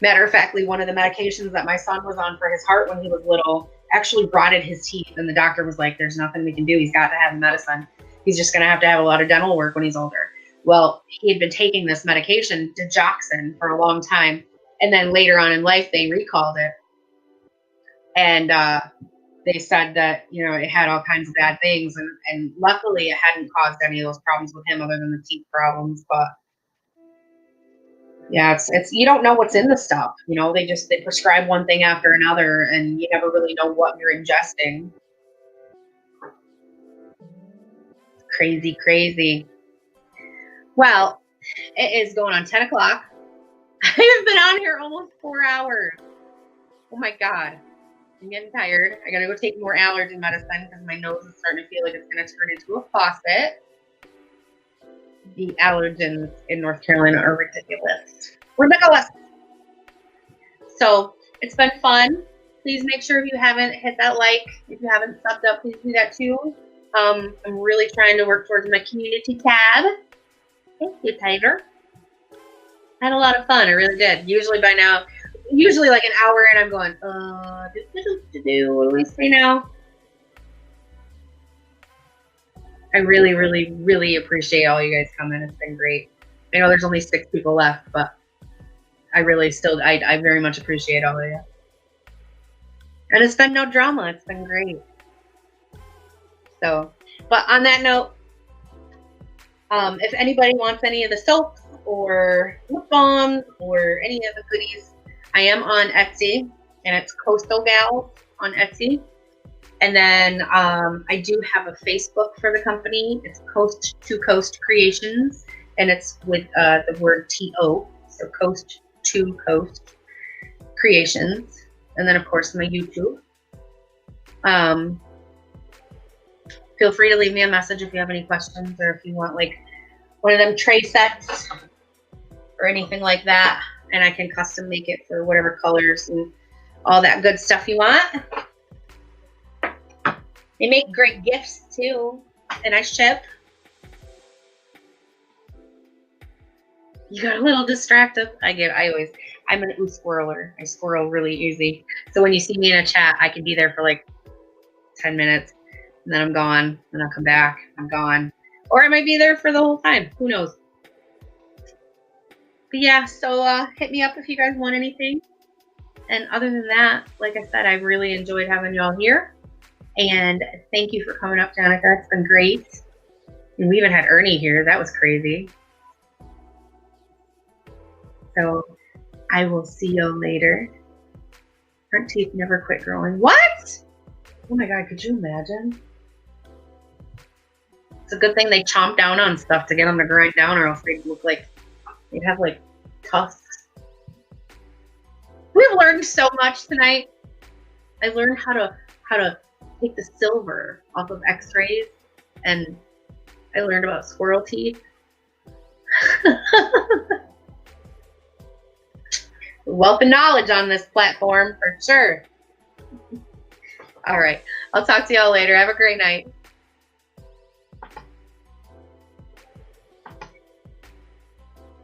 Matter of factly, one of the medications that my son was on for his heart when he was little actually rotted his teeth, and the doctor was like, there's nothing we can do. He's got to have medicine. He's just going to have a lot of dental work when he's older. Well, he had been taking this medication, digoxin, for a long time, and then later on in life, they recalled it. And they said that, you know, it had all kinds of bad things, and luckily it hadn't caused any of those problems with him other than the teeth problems, but yeah, it's you don't know what's in the stuff. You know, they prescribe one thing after another, and you never really know what you're ingesting. Crazy, crazy. Well, it is going on 10 o'clock. I have been on here almost 4 hours. Oh my God. I'm getting tired. I gotta go take more allergen medicine because my nose is starting to feel like it's gonna turn into a faucet. The allergens in North Carolina are ridiculous. Ridiculous! So it's been fun. Please make sure if you haven't hit that like, if you haven't subbed up, please do that too. I'm really trying to work towards my community tab. Thank you, Tiger. I had a lot of fun. I really did. Usually by now, like an hour in, I'm going, what do we say now? I really, really, really appreciate all you guys coming. It's been great. I know there's only 6 people left, but I really still, I very much appreciate all of you. And it's been no drama. It's been great. So, but on that note, if anybody wants any of the soaps or lip balms or any of the goodies, I am on Etsy, and it's Coastal Gals on Etsy. And then I do have a Facebook for the company. It's Coast to Coast Creations, and it's with the word TO, so Coast to Coast Creations. And then, of course, my YouTube. Feel free to leave me a message if you have any questions, or if you want like one of them tray sets or anything like that, and I can custom make it for whatever colors and all that good stuff you want. They make great gifts too, and I ship. You got a little distracted. I'm an squirreler. I squirrel really easy. So when you see me in a chat, I can be there for like 10 minutes, and then I'm gone, and I'll come back, I'm gone. Or I might be there for the whole time. Who knows? But yeah, so hit me up if you guys want anything. And other than that, like I said, I really enjoyed having y'all here. And thank you for coming up, Danica. It's been great. And we even had Ernie here. That was crazy. So I will see y'all later. Front teeth never quit growing. What? Oh my God, could you imagine? It's a good thing they chomp down on stuff to get them to grind down, or else they'd look like they'd have like tusks. We've learned so much tonight. I learned how to take the silver off of x-rays, and I learned about squirrel teeth. Wealth of knowledge on this platform for sure. All right, I'll talk to y'all later. Have a great night.